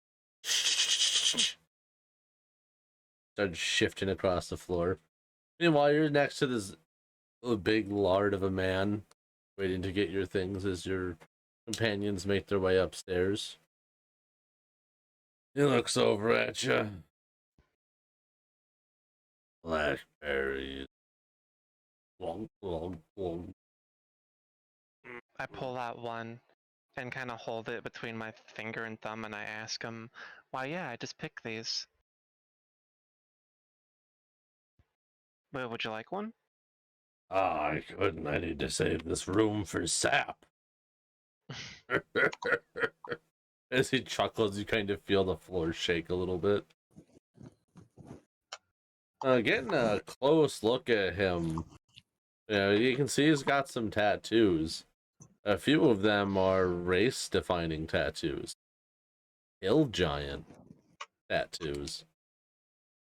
Started shifting across the floor. Meanwhile, you're next to this big lard of a man, waiting to get your things as your companions make their way upstairs. He looks over at you. Blackberries. Long, long, long. I pull out one and kind of hold it between my finger and thumb, and I ask him, "Why, yeah, I just picked these. But would you like one?" I couldn't. I need to save this room for sap. As he chuckles, you kind of feel the floor shake a little bit. Getting a close look at him, you can see he's got some tattoos. A few of them are race-defining tattoos. Hill giant tattoos.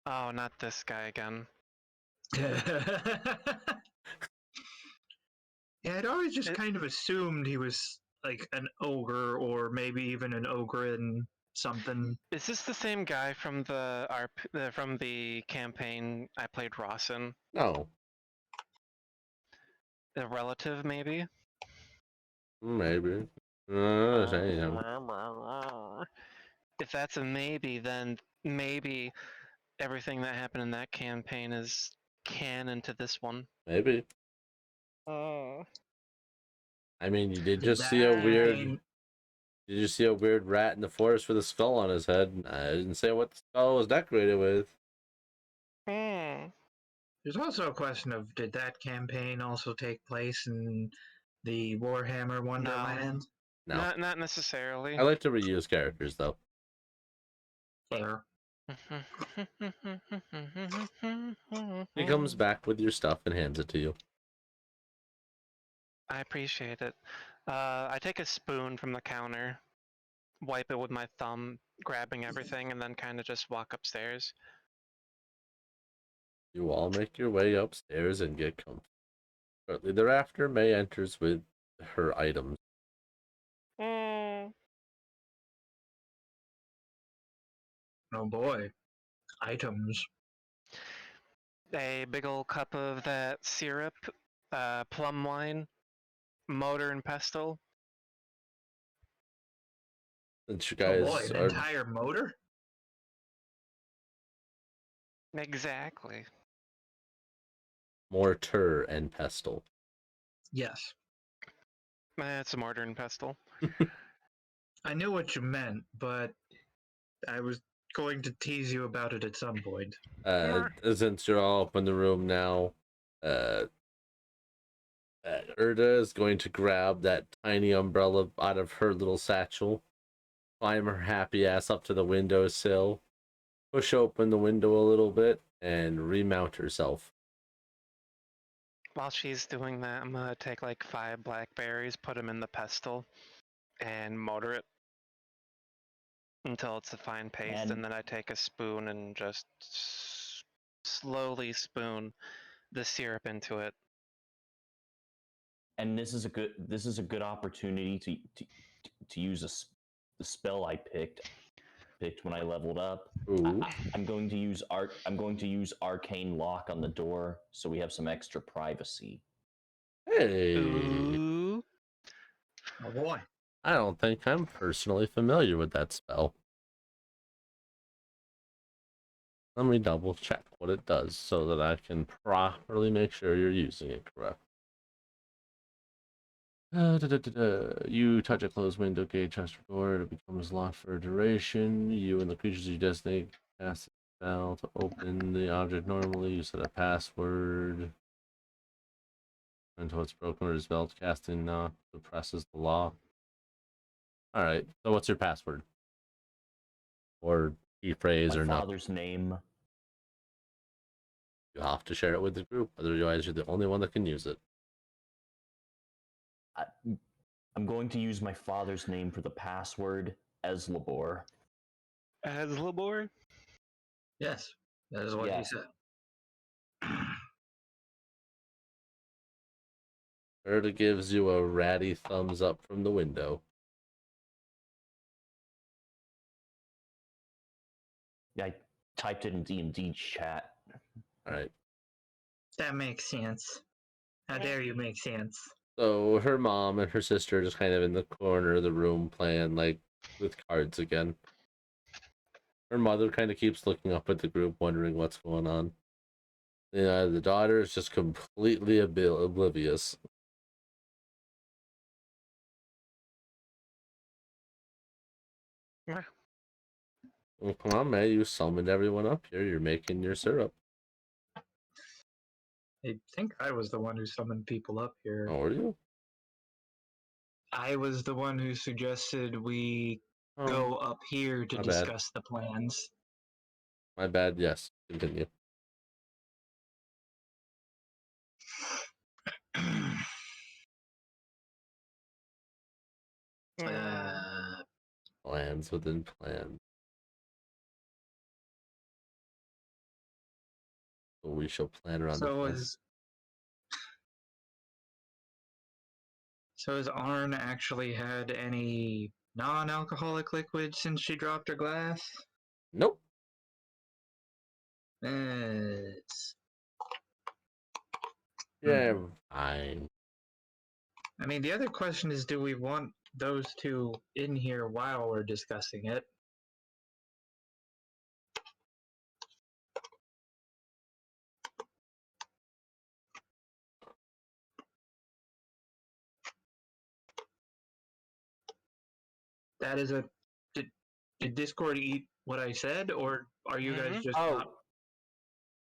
Oh, not this guy again. Yeah, I'd always just kind of assumed he was like an ogre or maybe even an ogre in something. Is this the same guy from from the campaign I played Ross in? No, A relative, maybe? maybe. Saying. If that's a maybe, then maybe everything that happened in that campaign is canon to this one. Maybe. Oh. I mean, you did just see a That weird. ain't- Did you see a weird rat in the forest with a skull on his head? I didn't say what the skull was decorated with. There's also a question of did that campaign also take place in the Warhammer Wonderland? No. Not necessarily. I like to reuse characters, though. Fair. He comes back with your stuff and hands it to you. I appreciate it. I take a spoon from the counter, wipe it with my thumb, grabbing everything, and then kind of just walk upstairs. You all make your way upstairs and get comfy. Shortly thereafter, May enters with her items. Mm. Oh boy, items. A big old cup of that syrup, plum wine, mortar and pestle. Since you Oh boy, guys an are entire motor? Exactly. mortar and pestle. Yes. It's a mortar and pestle. I knew what you meant, but I was going to tease you about it at some point. Since you're all up in the room now, uh, Erda is going to grab that tiny umbrella out of her little satchel, climb her happy ass up to the windowsill, push open the window a little bit, and remount herself. While she's doing that, I'm gonna take like 5 blackberries, put them in the pestle, and motor it until it's a fine paste, and then I take a spoon and just slowly spoon the syrup into it. And this is a good opportunity to use the spell I picked when I leveled up. Ooh. I'm going to use arcane lock on the door, so we have some extra privacy. Hey, Ooh. Oh boy. I don't think I'm personally familiar with that spell. Let me double check what it does so that I can properly make sure you're using it correct. You touch a closed window, gate, chest, or door, it becomes locked for a duration. You and the creatures you designate cast a spell to open the object normally. You set a password until it's broken or dispelled. Casting suppresses the lock. Alright, so what's your password? Or key phrase My or nothing? father's name. You have to share it with the group, otherwise you're the only one that can use it. I'm going to use my father's name for the password, Eslabor. Eslabor? Yes, that is what he said. Erda gives you a ratty thumbs up from the window. Yeah, I typed it in D&D chat. Alright. That makes sense. How dare you make sense? So her mom and her sister are just kind of in the corner of the room playing like with cards again. Her mother kind of keeps looking up at the group, wondering what's going on. The daughter is just completely oblivious. Yeah. Well, come on, May, you summoned everyone up here. You're making your syrup. I think I was the one who summoned people up here. Oh, are you? I was the one who suggested we go up here to my bad. discuss the plans. My bad, yes. Continue. uh, Plans within plans. So we shall plan around the so plans. has Arn actually had any non-alcoholic liquid since she dropped her glass? Nope. It's... Yeah, fine. I mean, the other question is, do we want those two in here while we're discussing it? That is a... Did Discord eat what I said, or are you guys just not...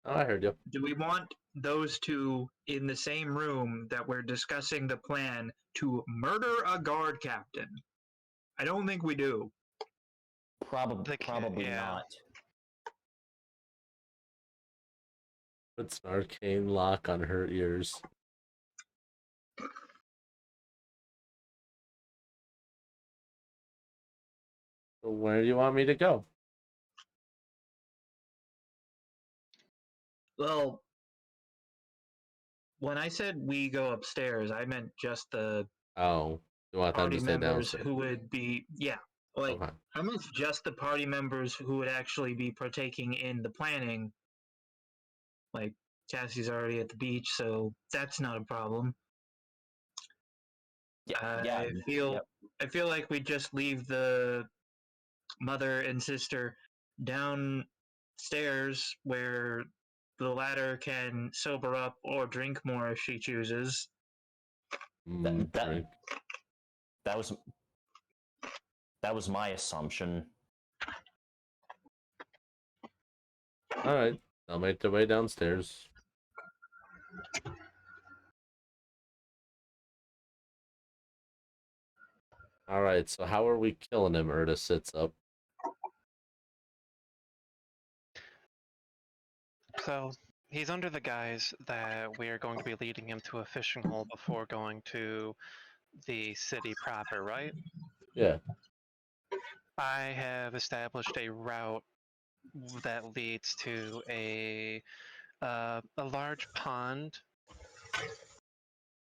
Oh, I heard you. Do we want those two in the same room that we're discussing the plan to murder a guard captain? I don't think we do. Probably yeah. not. Puts an arcane lock on her ears. So where do you want me to go? Well, when I said we go upstairs, I meant just the Oh, you want them party to stay members downstairs? who would be, yeah, like, Okay. I meant just the party members who would actually be partaking in the planning. Like, Cassie's already at the beach, so that's not a problem. Yeah, I feel yep. I feel like we just leave the mother and sister downstairs where the latter can sober up or drink more if she chooses. That that Drink. that was that was my assumption. All right. They'll make their way downstairs. All right. So how are we killing him? Erda sits up. So he's under the guise that we are going to be leading him to a fishing hole before going to the city proper, right? Yeah. I have established a route that leads to a large pond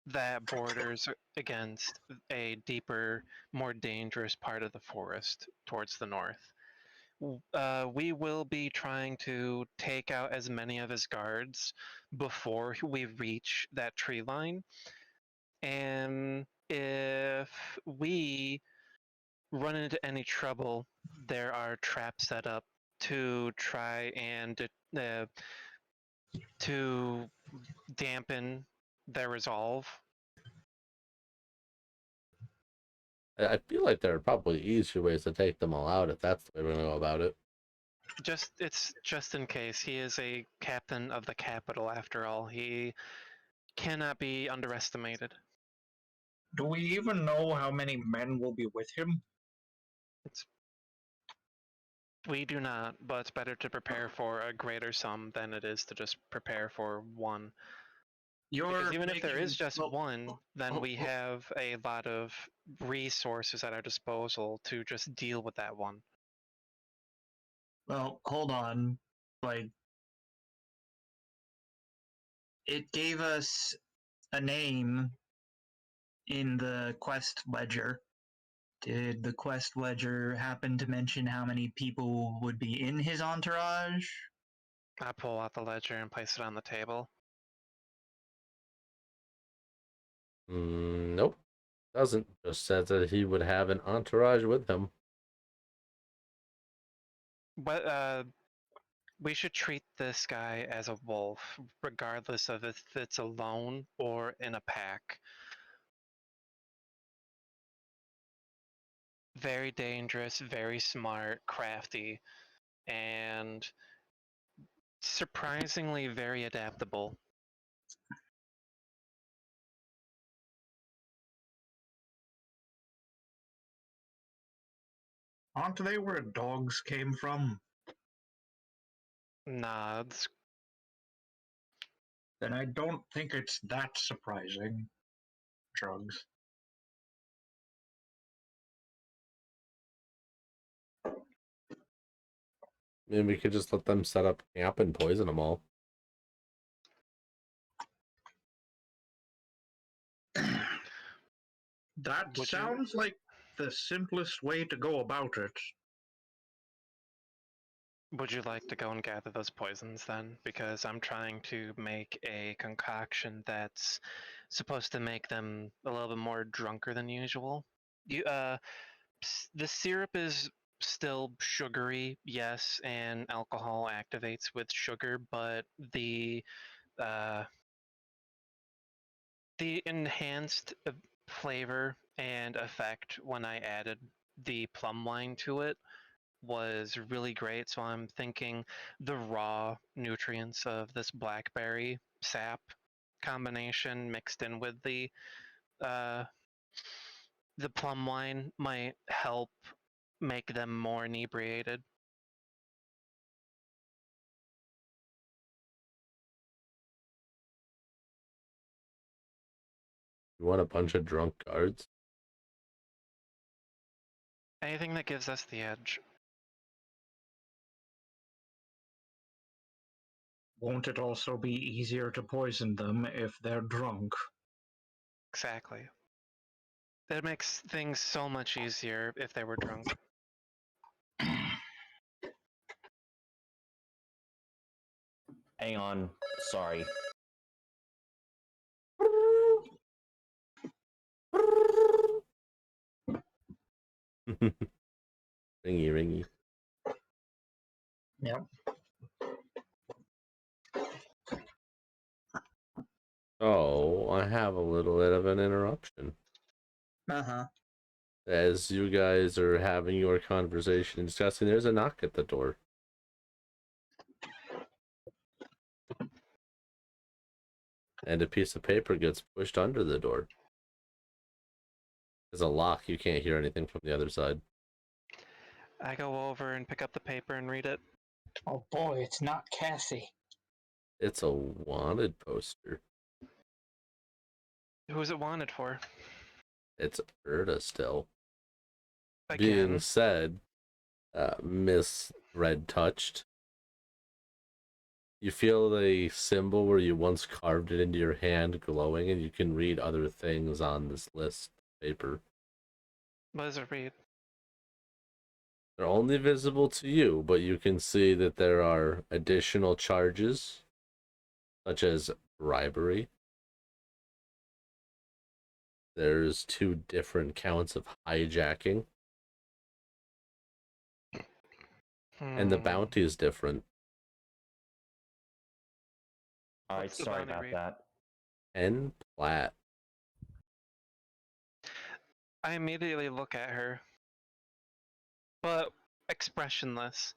that borders against a deeper, more dangerous part of the forest towards the north. We will be trying to take out as many of his guards before we reach that tree line. And if we run into any trouble, there are traps set up to try and to dampen their resolve. I feel like there are probably easier ways to take them all out if that's the way we're gonna go about it. It's just in case. He is a captain of the capital after all. He cannot be underestimated. Do we even know how many men will be with him? We do not, but it's better to prepare for a greater sum than it is to just prepare for one. Because You're even if there is making just one, then we oh, have a lot of resources at our disposal to just deal with that one. well, hold on. Like, it gave us a name in the quest ledger. Did the quest ledger happen to mention how many people would be in his entourage? I pull out the ledger and place it on the table. Nope. Doesn't. Just says that he would have an entourage with him. But we should treat this guy as a wolf, regardless of if it's alone or in a pack. Very dangerous, very smart, crafty, and surprisingly very adaptable. Aren't they where dogs came from? Nods. Then I don't think it's that surprising. Drugs. Maybe we could just let them set up camp and poison them all. That Would you sounds like the simplest way to go about it. would you like to go and gather those poisons then? Because I'm trying to make a concoction that's supposed to make them a little bit more drunker than usual. You the syrup is still sugary, yes, and alcohol activates with sugar, but uh, the enhanced flavor and effect when I added the plum wine to it was really great. So I'm thinking the raw nutrients of this blackberry sap combination mixed in with uh, the plum wine might help make them more inebriated. You want a bunch of drunk guards? Anything that gives us the edge. Won't it also be easier to poison them if they're drunk? Exactly. That makes things so much easier if they were drunk. Hang on. Sorry. Ringy, ringy. Yep. Oh, I have a little bit of an interruption. Uh-huh. As you guys are having your conversation and discussing, there's a knock at the door. And a piece of paper gets pushed under the door. There's a lock, you can't hear anything from the other side. I go over and pick up the paper and read it. Oh boy, it's not Cassie. It's a wanted poster. Who's it wanted for? It's Erda still. Again? Being said, Miss Red Touched, you feel the symbol where you once carved it into your hand glowing, and you can read other things on this list of paper. What does it read? They're only visible to you, but you can see that there are additional charges, such as bribery. There's 2 different counts of hijacking, and the bounty is different. Alright, What's the sorry bounty about read? that. 10 plat. I immediately look at her, but expressionless.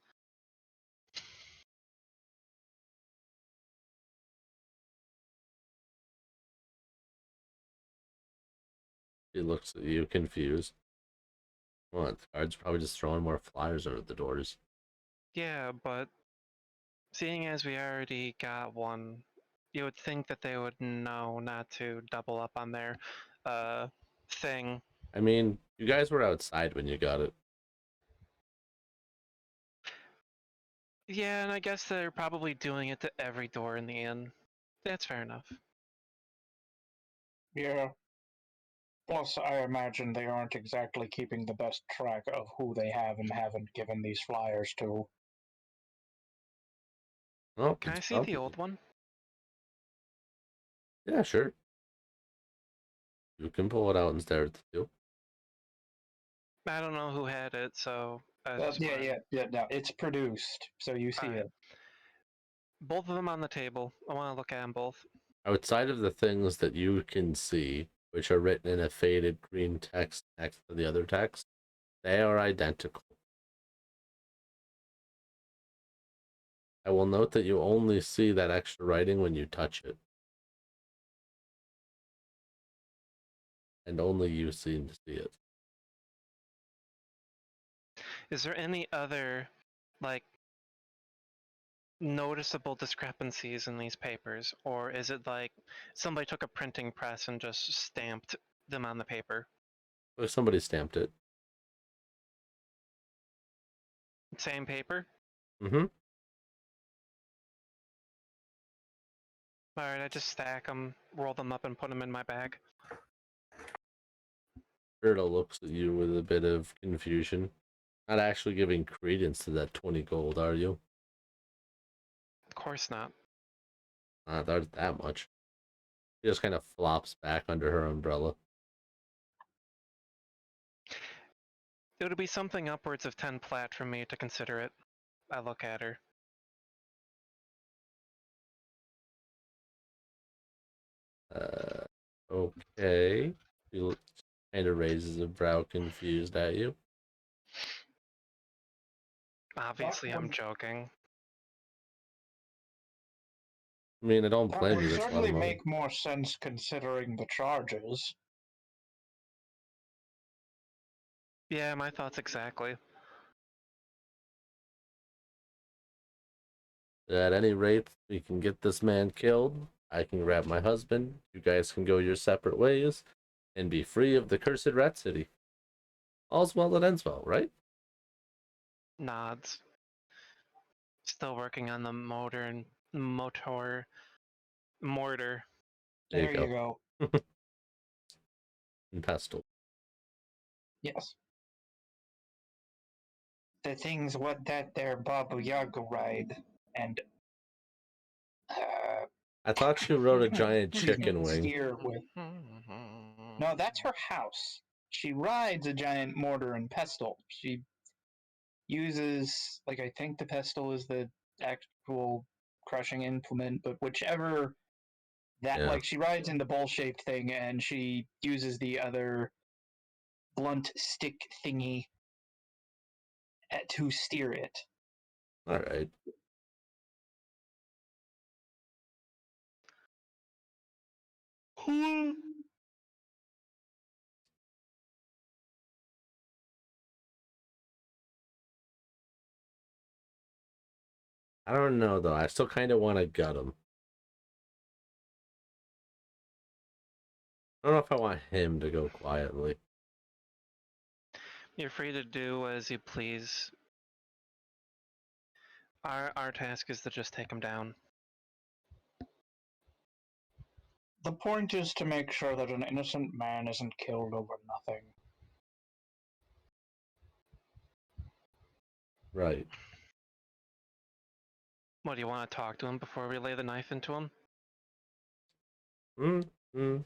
She looks at you confused. Well, the guard's probably just throwing more flyers over the doors. Yeah, but seeing as we already got one, you would think that they would know not to double up on their thing. I mean, you guys were outside when you got it. Yeah, and I guess they're probably doing it to every door in the inn. That's fair enough. Yeah. Plus, I imagine they aren't exactly keeping the best track of who they have and haven't given these flyers to. Oh, Can I it's see the probably... old one? Yeah, sure. You can pull it out and stare at the 2. I don't know who had it, so I just Yeah. No, it's produced, so you see Alright. it. Both of them on the table. I want to look at them both. Outside of the things that you can see, which are written in a faded green text next to the other text, they are identical. I will note that you only see that extra writing when you touch it. And only you seem to see it. Is there any other, like, noticeable discrepancies in these papers? Or is it like somebody took a printing press and just stamped them on the paper? If somebody stamped it. Same paper? Mm-hmm. Alright, I just stack them, roll them up, and put them in my bag. Erda looks at you with a bit of confusion. Not actually giving credence to that 20 gold, are you? Of course not. Not that much. She just kind of flops back under her umbrella. It would be something upwards of 10 plat for me to consider it. I look at her. Okay. She kind of raises a brow confused at you. Obviously, That I'm would- joking. I mean, I don't That blame would you. That's a lot certainly of money. make more sense considering the charges. Yeah, my thoughts exactly. At any rate, we can get this man killed. I can grab my husband. You guys can go your separate ways and be free of the cursed rat city. All's well that ends well, right? Nods. Still working on the motor and mortar. There There you you go. And pestle. Yes. The things what that there Baba Yaga ride, and I thought you rode a giant excuse me, chicken wing. steer with. No, that's her house. She rides a giant mortar and pestle. She uses, like, I think the pestle is the actual crushing implement, but whichever that, Yeah. like, she rides in the bowl-shaped thing, and she uses the other blunt stick thingy to steer it. All right. I don't know though. I still kind of want to gut him. I don't know if I want him to go quietly. You're free to do as you please. Our task is to just take him down. The point is to make sure that an innocent man isn't killed over nothing. Right. What, do you want to talk to him before we lay the knife into him? Mm.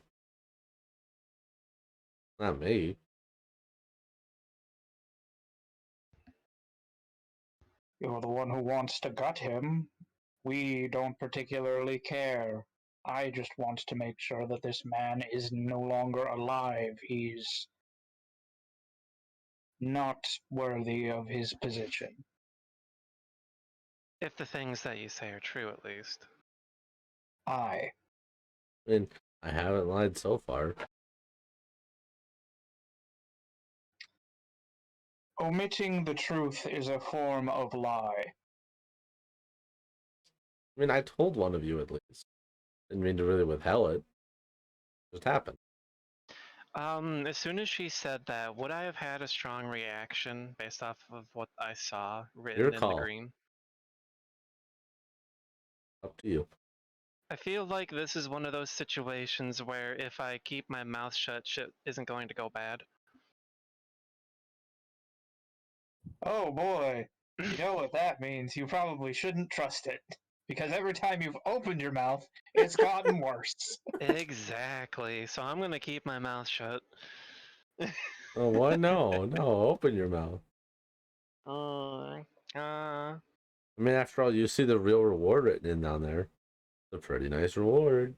Not me. You're the one who wants to gut him. We don't particularly care. I just want to make sure that this man is no longer alive. He's not worthy of his position. If the things that you say are true, at least. I. I mean, I haven't lied so far. Omitting the truth is a form of lie. I mean, I told one of you at least. Didn't mean to really withhold it. Just happened. As soon as she said that, would I have had a strong reaction based off of what I saw written Your in the call. green? Up to you. I feel like this is one of those situations where if I keep my mouth shut, shit isn't going to go bad. Oh boy. You know what that means. You probably shouldn't trust it. Because every time you've opened your mouth, it's gotten worse. Exactly. So I'm gonna keep my mouth shut. Oh, what? No, open your mouth. I mean, after all, you see the real reward written in down there. It's a pretty nice reward.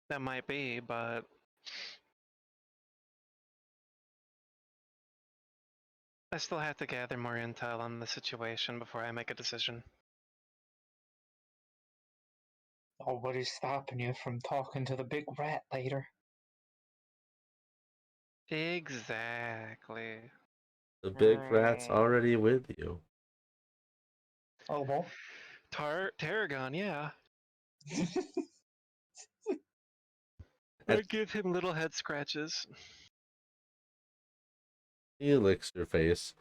That might be, but I still have to gather more intel on the situation before I make a decision. Nobody's stopping you from talking to the big rat later. Exactly. The big rat's already with you. Oh well. Tarragon, yeah. I And give him little head scratches. he licks your face.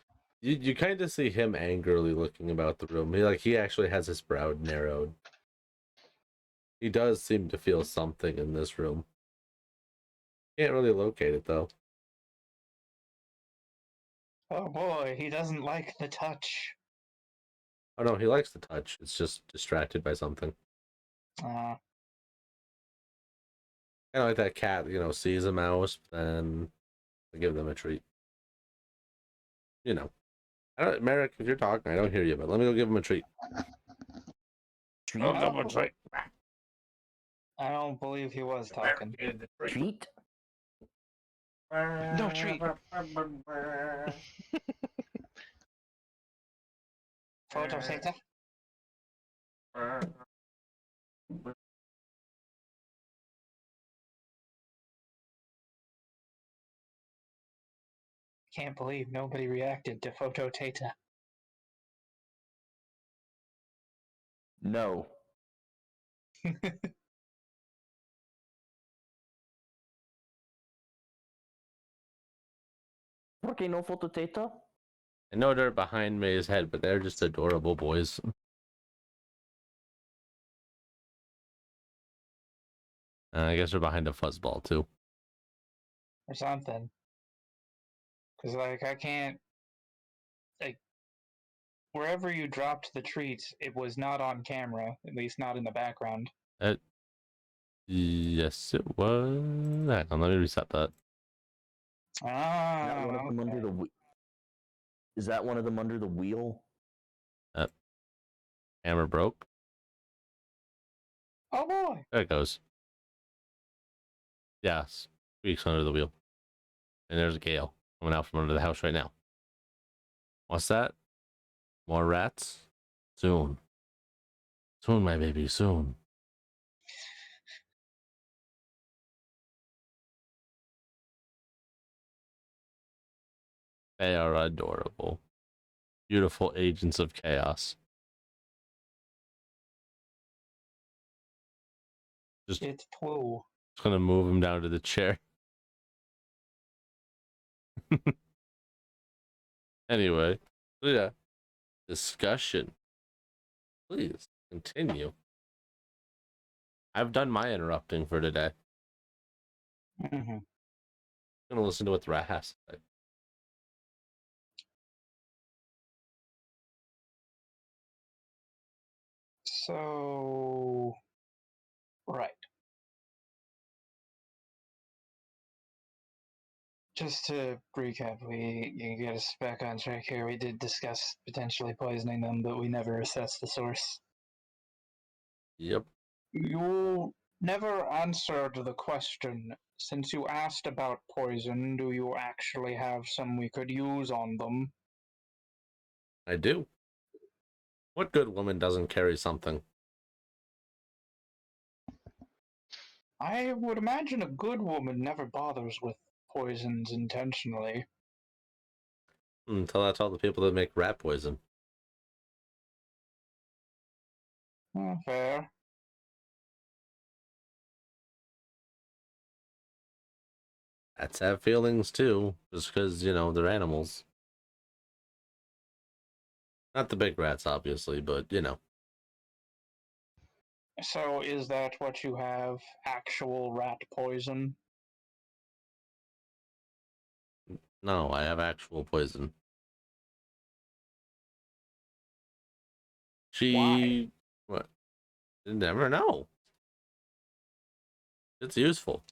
You kind of see him angrily looking about the room. He actually has his brow narrowed. He does seem to feel something in this room. Can't really locate it though. Oh boy, he doesn't like the touch. Oh no, he likes the touch. It's just distracted by something. Uh, Kind of like that cat, sees a mouse, then I give them a treat. Merrick, if you're talking, I don't hear you, but let me go give him a treat. Treat? I'll give him a treat. I don't believe he was talking. Treat? No treat. Photosynthesis? Can't believe nobody reacted to Phototata. No. ¿Por qué no fototeta? I know they're behind May's head, but they're just adorable boys. I guess they're behind a fuzzball too. or something. Because, like, I can't. Like, wherever you dropped the treats, it was not on camera, at least not in the background. Yes, it was. Hang on, let me reset that. Is that one of them Okay. under the? Is that one of them under the wheel? Hammer broke. Oh boy! There it goes. Yes, squeaks under the wheel. And there's a gale coming out from under the house right now. What's that? More rats? Soon. Soon, my baby, soon. They are adorable. Beautiful agents of chaos. Just It's Pooh. gonna move him down to the chair. Anyway, so yeah. Discussion. Please continue. I've done my interrupting for today. Mm-hmm. I'm gonna listen to what the rat has to say. So, right. Just to recap, you get us back on track here. We did discuss potentially poisoning them, but we never assessed the source. Yep. You never answered the question. Since you asked about poison, do you actually have some we could use on them? I do. What good woman doesn't carry something? I would imagine a good woman never bothers with poisons intentionally. Tell that to all the people that make rat poison. Fair. Rats have feelings too, just because, they're animals. Not the big rats, obviously, but, So is that what you have? Actual rat poison? No, I have actual poison. Why? What? You never know. It's useful.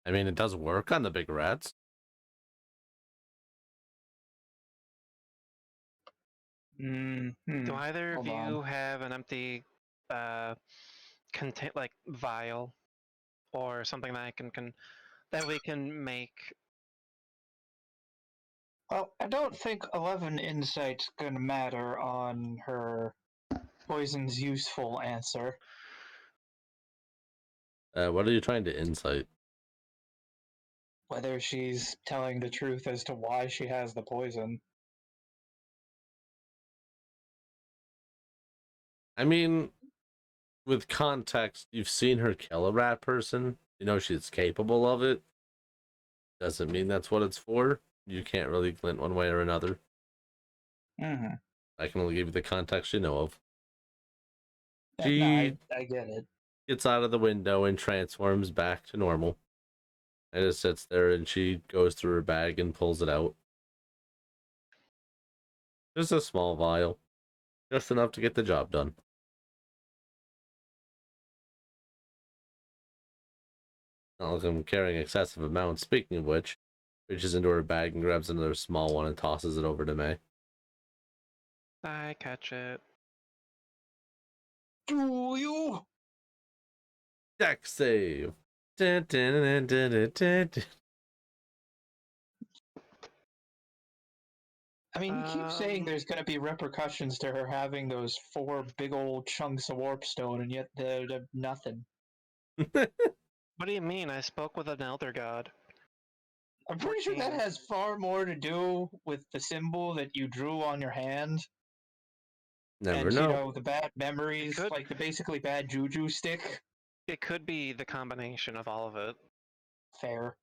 I mean, it does work on the big rats. Mm-hmm. Do either of Hold on. you have an empty contain like vial or something that that we can make? Well, I don't think 11 insight's gonna matter on her poison's useful answer. What are you trying to insight? Whether she's telling the truth as to why she has the poison. I mean, with context, you've seen her kill a rat person. You know she's capable of it. Doesn't mean that's what it's for. You can't really glint one way or another. Mm-hmm. I can only give you the context you know of. No, She I get it. gets out of the window and transforms back to normal. And just sits there and she goes through her bag and pulls it out. Just a small vial. Just enough to get the job done. Not like I'm carrying excessive amounts. Speaking of which, reaches into her bag and grabs another small one and tosses it over to May. I catch it. Do you? Dex save. Dun, dun, dun, dun, dun, dun, dun. I mean, you keep saying there's going to be repercussions to her having those 4 big old chunks of warp stone, and yet they're nothing. What do you mean? I spoke with an elder god. I'm pretty sure that 14. has far more to do with the symbol that you drew on your hand, Never and know. the bad memories, could- like the basically bad juju stick. It could be the combination of all of it. Fair.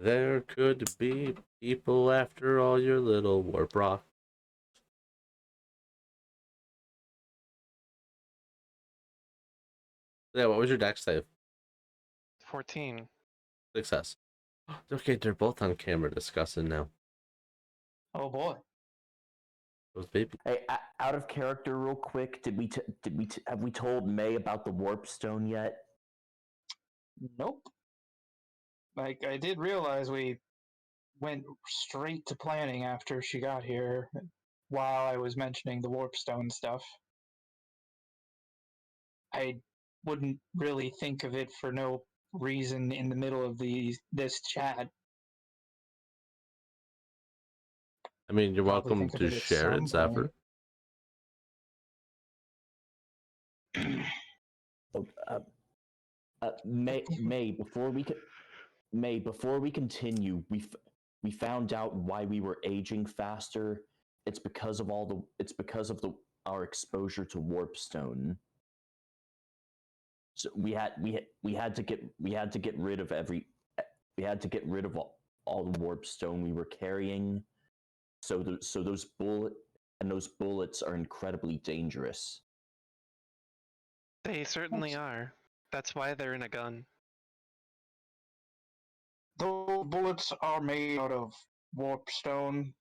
There could be people after all your little warp rock. Yeah, what was your dex save? 14. Success. Okay, they're both on camera discussing now. Oh boy. Those baby. Hey, out of character, real quick, have we told May about the warp stone yet? Nope. Like, I did realize we went straight to planning after she got here while I was mentioning the warpstone stuff. I wouldn't really think of it for no reason in the middle of this chat. I mean, you're Probably welcome think of to it at share it, some Zephyr. point. May, before we continue, we found out why we were aging faster. It's because of our exposure to warpstone. So we had to get rid of all the warpstone we were carrying. So those bullets are incredibly dangerous. They certainly are. That's why they're in a gun. Those bullets are made out of warpstone.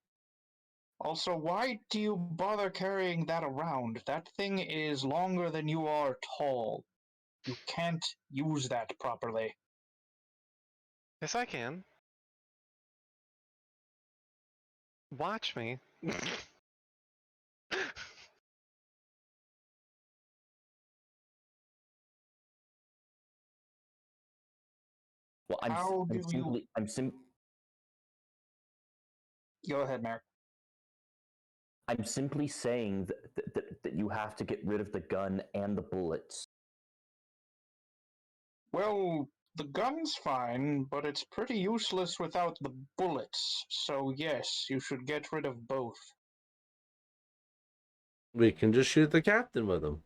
Also, why do you bother carrying that around? That thing is longer than you are tall. You can't use that properly. Yes, I can. Watch me. Well, How do you... Go ahead, Merrick. I'm simply saying that you have to get rid of the gun and the bullets. Well, the gun's fine, but it's pretty useless without the bullets. So yes, you should get rid of both. We can just shoot the captain with them.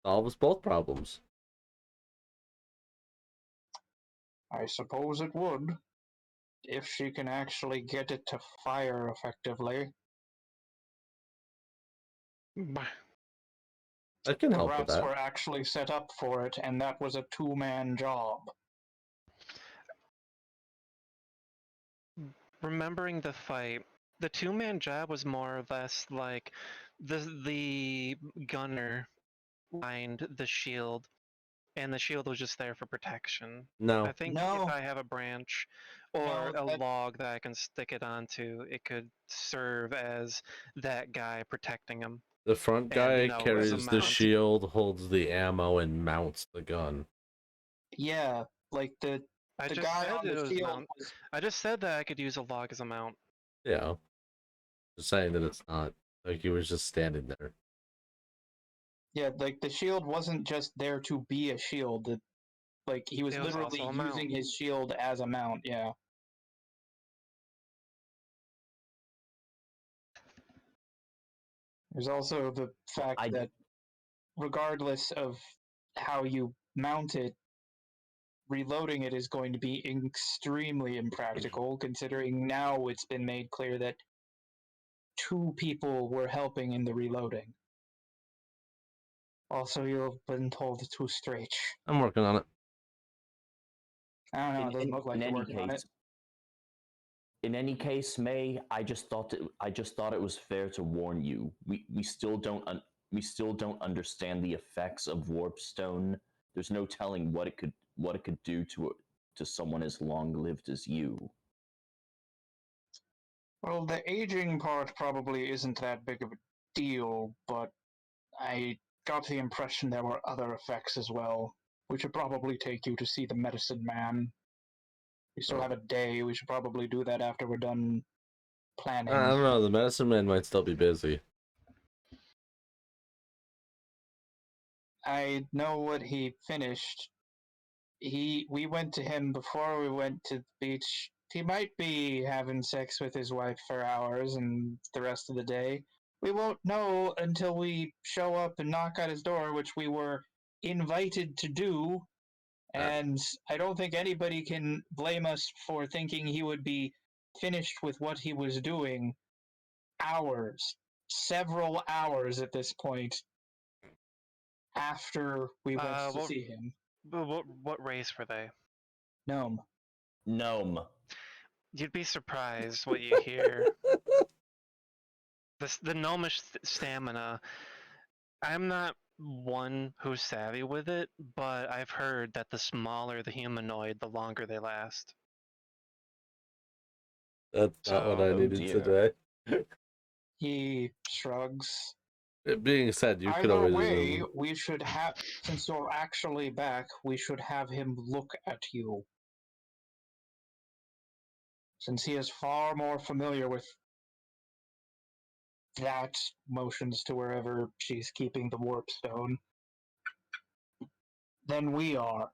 Solves both problems. I suppose it would, if she can actually get it to fire effectively. I can The help with rats that. were actually set up for it, and that was a two-man job. Remembering the fight, the two-man job was more or less like the gunner lined the shield, and the shield was just there for protection. I No. think if No, I have a branch or no, a that log that I can stick it onto, it could serve as that guy protecting him. The front And, guy as a carries the mount. shield, holds the ammo, and mounts the gun. yeah, like the I just guy said on it the was field mount. was I just said that I could use a log as a mount. Yeah. Just saying that it's not like he was just standing there. yeah, like the shield wasn't just there to be a shield. Like he was It was literally also a mount. using his shield as a mount. Yeah. There's also the fact that regardless of how you mount it, reloading it is going to be extremely impractical, considering now it's been made clear that two people were helping in the reloading. Also, you've been told to stretch. I'm working on it. I don't know. It doesn't look like you're working on it. In any case, May, I just thought it was fair to warn you. We still don't understand the effects of warpstone. There's no telling what it could do to someone as long-lived as you. Well, the aging part probably isn't that big of a deal, but I got the impression there were other effects as well. We should probably take you to see the medicine man. We still have a day. We should probably do that after we're done planning. I don't know. The medicine man might still be busy. I know what he finished. We went to him before we went to the beach. He might be having sex with his wife for hours and the rest of the day. We won't know until we show up and knock at his door, which we were invited to do. And I don't think anybody can blame us for thinking he would be finished with what he was doing. Hours, several hours at this point, after we went to Well, see him. What race were they? Gnome. Gnome. You'd be surprised what you hear. The gnomish stamina. I'm not one who's savvy with it, but I've heard that the smaller the humanoid, the longer they last. That's not what So, I Oh needed dear. today. He shrugs. It being said, you could Either always way, we should have, since you're actually back, we should have him look at you. Since he is far more familiar with that, motions to wherever she's keeping the warp stone, than we are.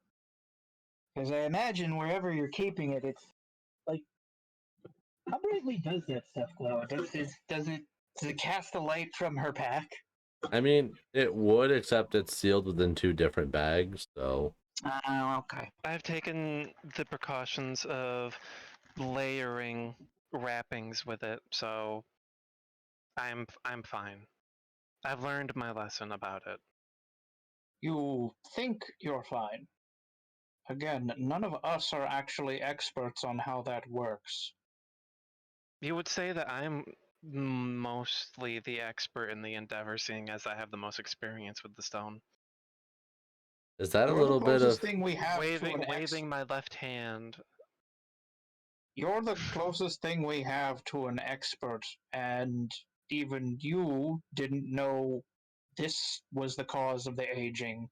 Because I imagine wherever you're keeping it, it's like, how brightly does that stuff glow? Does it cast a light from her pack? I mean, it would, except it's sealed within 2 different bags, so Oh, okay. I've taken the precautions of layering wrappings with it, so I'm fine. I've learned my lesson about it. You think you're fine. Again, none of us are actually experts on how that works. You would say that I'm mostly the expert in the endeavor, seeing as I have the most experience with the stone. is that a You're the little bit closest of thing we have to an Waving my left hand. You're the closest thing we have to an expert, and even you didn't know this was the cause of the aging.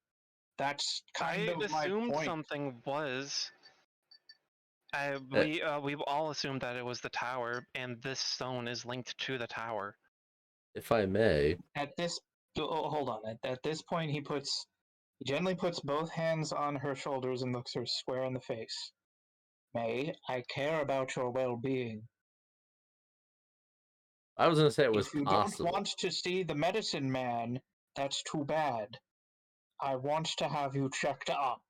That's kind I of my assumed point. something was. uh, We all assumed that it was the tower, and this stone is linked to the tower. if I may, At this, hold on. At this point, he gently puts both hands on her shoulders and looks her square in the face. May, I care about your well-being. I was gonna say it was If you don't possible. want to see the medicine man, that's too bad. I want to have you checked up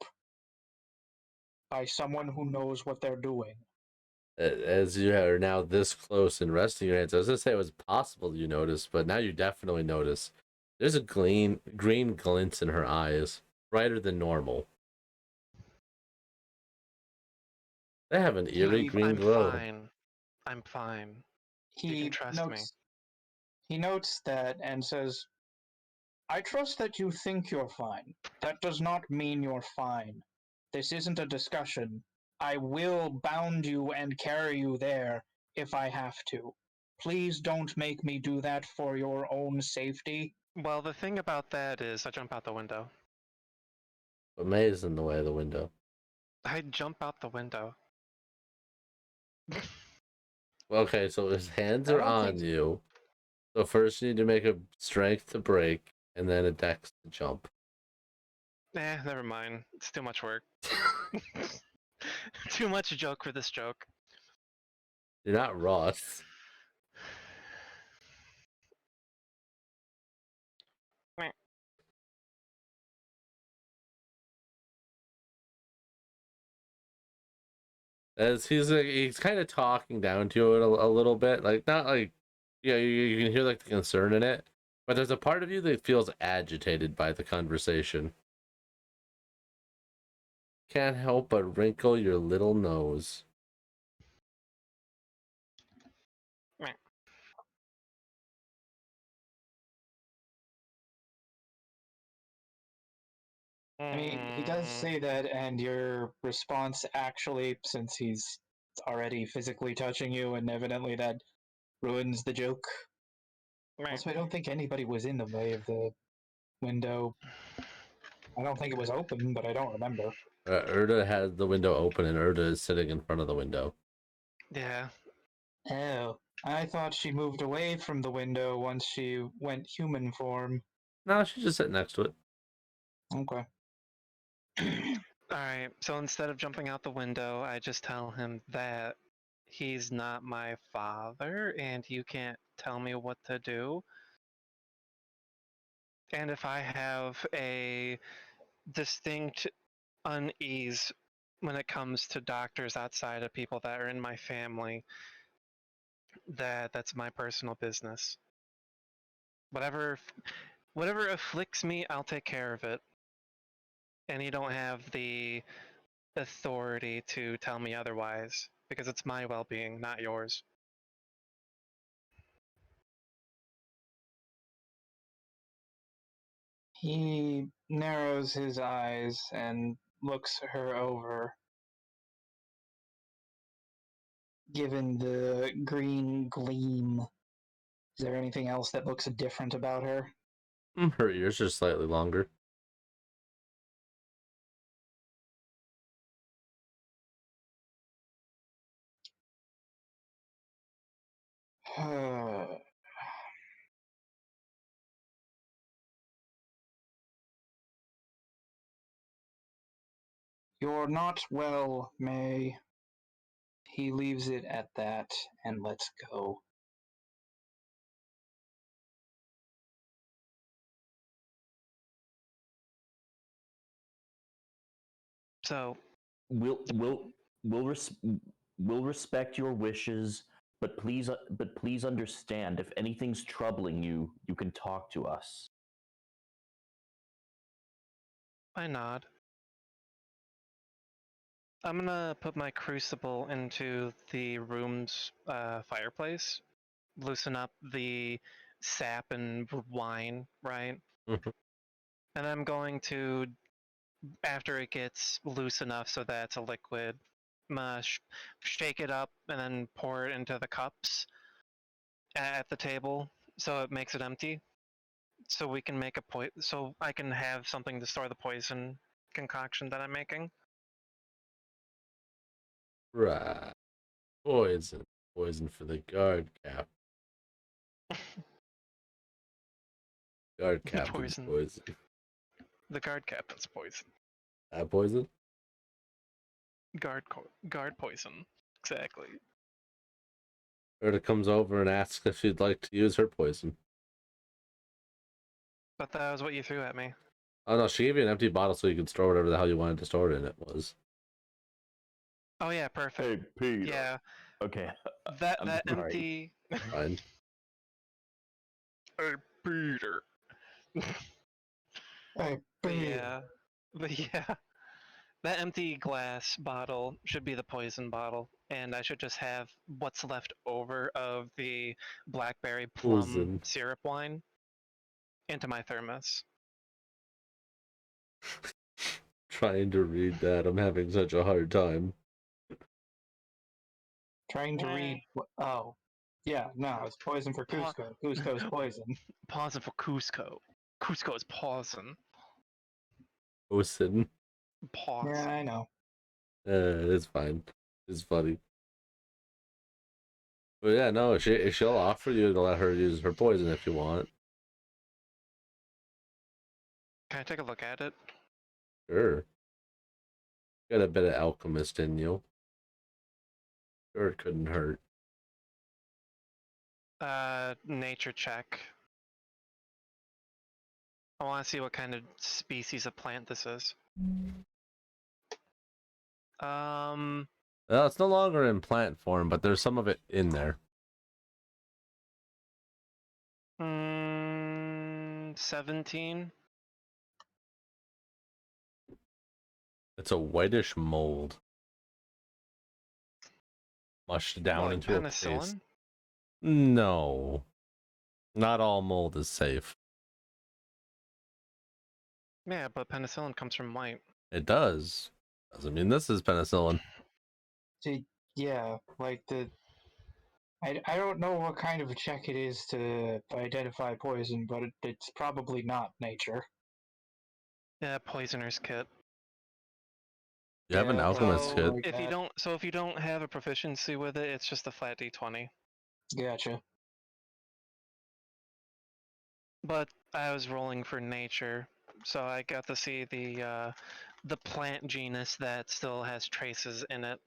by someone who knows what they're doing. As you are now this close and resting your hands, I was gonna say it was possible you noticed, but now you definitely notice. There's a green glint in her eyes, brighter than normal. They have an eerie He green I'm glow. fine. I'm fine. You can he trust me. notes that and says, I trust that you think you're fine. That does not mean you're fine. This isn't a discussion. I will bound you and carry you there if I have to. Please don't make me do that for your own safety. Well, the thing about that is I jump out the window. But May's in the way of the window. I jump out the window. Okay, so his hands I are don't think on you. So first you need to make a strength to break, and then a dex to jump. Never mind. It's too much work. Too much joke for this joke. You're not Ross. As he's kind of talking down to it a little bit, like not like yeah, you can hear like the concern in it, but there's a part of you that feels agitated by the conversation. Can't help but wrinkle your little nose. I mean, he does say that, and your response actually, since he's already physically touching you, and evidently that ruins the joke. Also, I don't think anybody was in the way of the window. I don't think it was open, but I don't remember. Urda has the window open, and Urda is sitting in front of the window. Yeah. Oh, I thought she moved away from the window once she went human form. No, she's just sitting next to it. Okay. Alright, so instead of jumping out the window, I just tell him that he's not my father and you can't tell me what to do. And if I have a distinct unease when it comes to doctors outside of people that are in my family, that's my personal business. Whatever afflicts me, I'll take care of it. and you don't have the authority to tell me otherwise, because it's my well-being, not yours. He narrows his eyes and looks her over. Given the green gleam, is there anything else that looks different about her? Her ears are slightly longer. You're not well, May. He leaves it at that and lets go. So, We'll we'll res- we'll respect your wishes, but please understand, if anything's troubling you, you can talk to us. I nod. I'm gonna put my crucible into the room's fireplace, loosen up the sap and wine, right? Mhm. And I'm going to, after it gets loose enough so that it's a liquid, I'm gonna shake it up and then pour it into the cups at the table so it makes it empty. So we can make so I can have something to store the poison concoction that I'm making. Right. Poison. Poison for the guard cap. Guard captain's Poison. poison. The guard captain's poison. That poison? Guard poison. Exactly. Erda comes over and asks if she'd like to use her poison. But that was what you threw at me. Oh no, she gave you an empty bottle so you could store whatever the hell you wanted to store it in. It was. Oh yeah, perfect. Peter. Yeah, Okay. that I'm that sorry. empty. Fine. Hey, Peter. Hey, But yeah, that empty glass bottle should be the poison bottle, and I should just have what's left over of the blackberry plum Poison. syrup wine into my thermos. Trying to read that. I'm having such a hard time. trying to read. Oh, yeah, no, it's poison for Pa- Cusco. Cusco's poison. Poison for Cusco. Cusco is poison. Poison. Poison. Yeah, I know. It's fine. It's funny. But yeah, no, she'll offer you to let her use her poison if you want. Can I take a look at it? Sure. Got a bit of alchemist in you. Sure, it couldn't hurt. Nature check. I want to see what kind of species of plant this is. Well, it's no longer in plant form, but there's some of it in there. 17. It's a whitish mold. Mushed down Like into a paste. penicillin? No. Not all mold is safe. Yeah, but penicillin comes from white. It does. Doesn't mean this is penicillin. See, yeah, like I don't know what kind of a check it is to identify poison, but it's probably not nature. Yeah, poisoner's kit. You have an Yeah, alchemist probably kit. like that. If you don't have a proficiency with it, it's just a flat d20. Gotcha. But I was rolling for nature, so I got to see the plant genus that still has traces in it.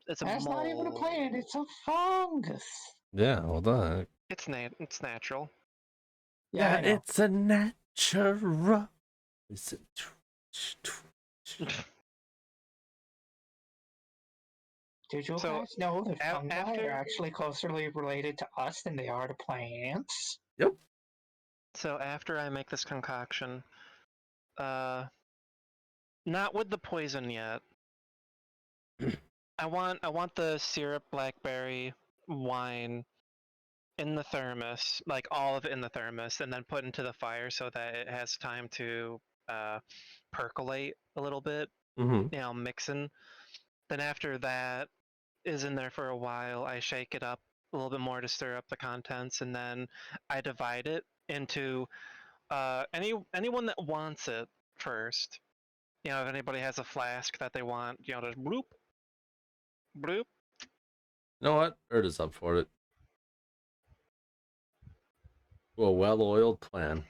It's a That's not even a mold. plant, it's a fungus. Yeah, well done. It's natural. Yeah, I know. It's a natural. It's a... Did you So, guys know that fungi after- are actually closely related to us than they are to plants? Yep. So after I make this concoction, Not with the poison yet. I want the syrup blackberry wine in the thermos, like all of it in the thermos, and then put into the fire so that it has time to percolate a little bit, Mm-hmm. mixing. Then after that is in there for a while, I shake it up a little bit more to stir up the contents, and then I divide it into anyone that wants it first. If anybody has a flask that they want, just bloop, bloop. You know what? Erda's up for it. A well-oiled plan.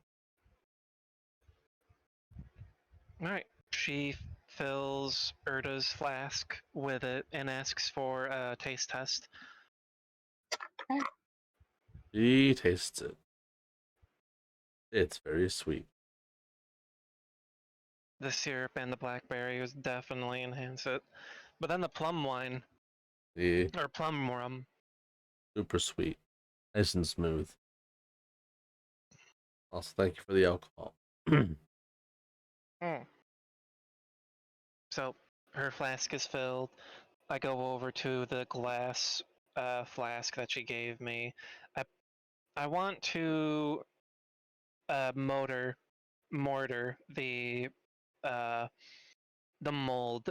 All right. She fills Erda's flask with it and asks for a taste test. He tastes it. It's very sweet. The syrup and the blackberry was definitely enhance it. But then the plum wine, The or plum rum, super sweet. Nice and smooth. Also, thank you for the alcohol. mm. So her flask is filled. I go over to the glass flask that she gave me. I want to mortar uh, the mold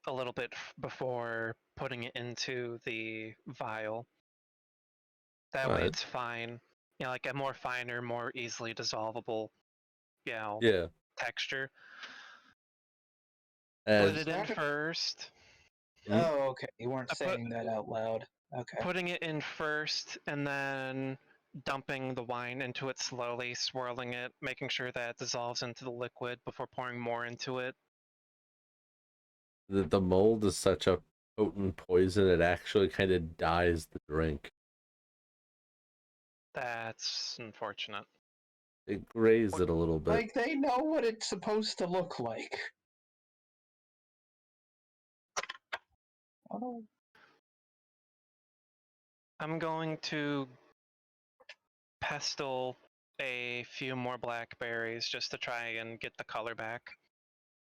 a little bit before putting it into the vial. That way Alright. it's fine. Like a more finer, more easily dissolvable, Yeah. texture. Put As it in That- first. Oh, okay. You weren't I put saying that out loud. Okay. putting it in first and then dumping the wine into it slowly, swirling it, making sure that it dissolves into the liquid before pouring more into it. the mold is such a potent poison, it actually kind of dyes the drink. That's unfortunate. It grazed it a little bit. Like, they know what it's supposed to look like. Oh, I'm going to pestle a few more blackberries just to try and get the color back.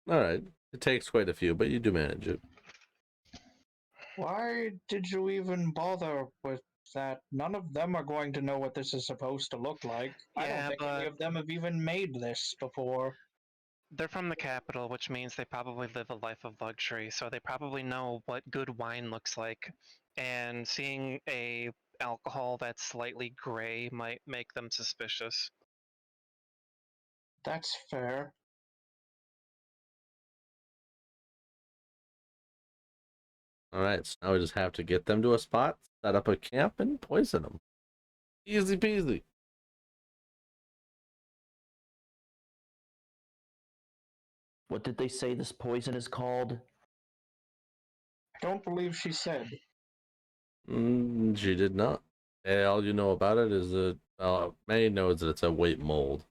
Alright. It takes quite a few, but you do manage it. why did you even bother with that? None of them are going to know what this is supposed to look like. I don't Yeah, think any but of them have even made this before. they're from the capital, which means they probably live a life of luxury, so they probably know what good wine looks like. And seeing a alcohol that's slightly gray might make them suspicious. That's fair. Alright, so now we just have to get them to a spot, set up a camp, and poison them. Easy peasy. What did they say this poison is called? I don't believe she said. She did not. All you know about it is that May knows that it's a weight mold.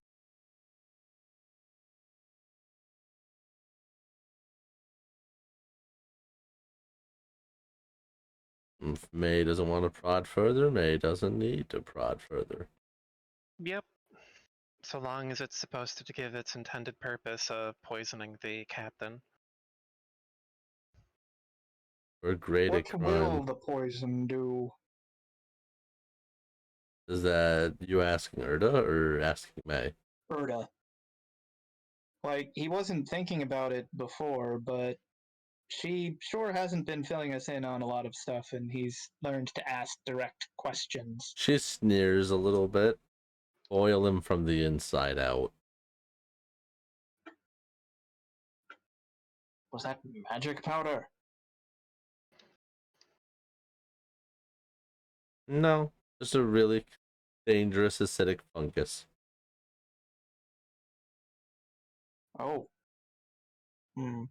If May doesn't want to prod further, May doesn't need to prod further. Yep. So long as it's supposed to give its intended purpose of poisoning the captain. We're great at What will crime. the poison do? Is that you asking Erda or asking May? Erda. Like, he wasn't thinking about it before, but she sure hasn't been filling us in on a lot of stuff, and he's learned to ask direct questions. She sneers a little bit. Boil him from the inside out. Was that magic powder? No, just a really dangerous acidic fungus. Oh. Hmm.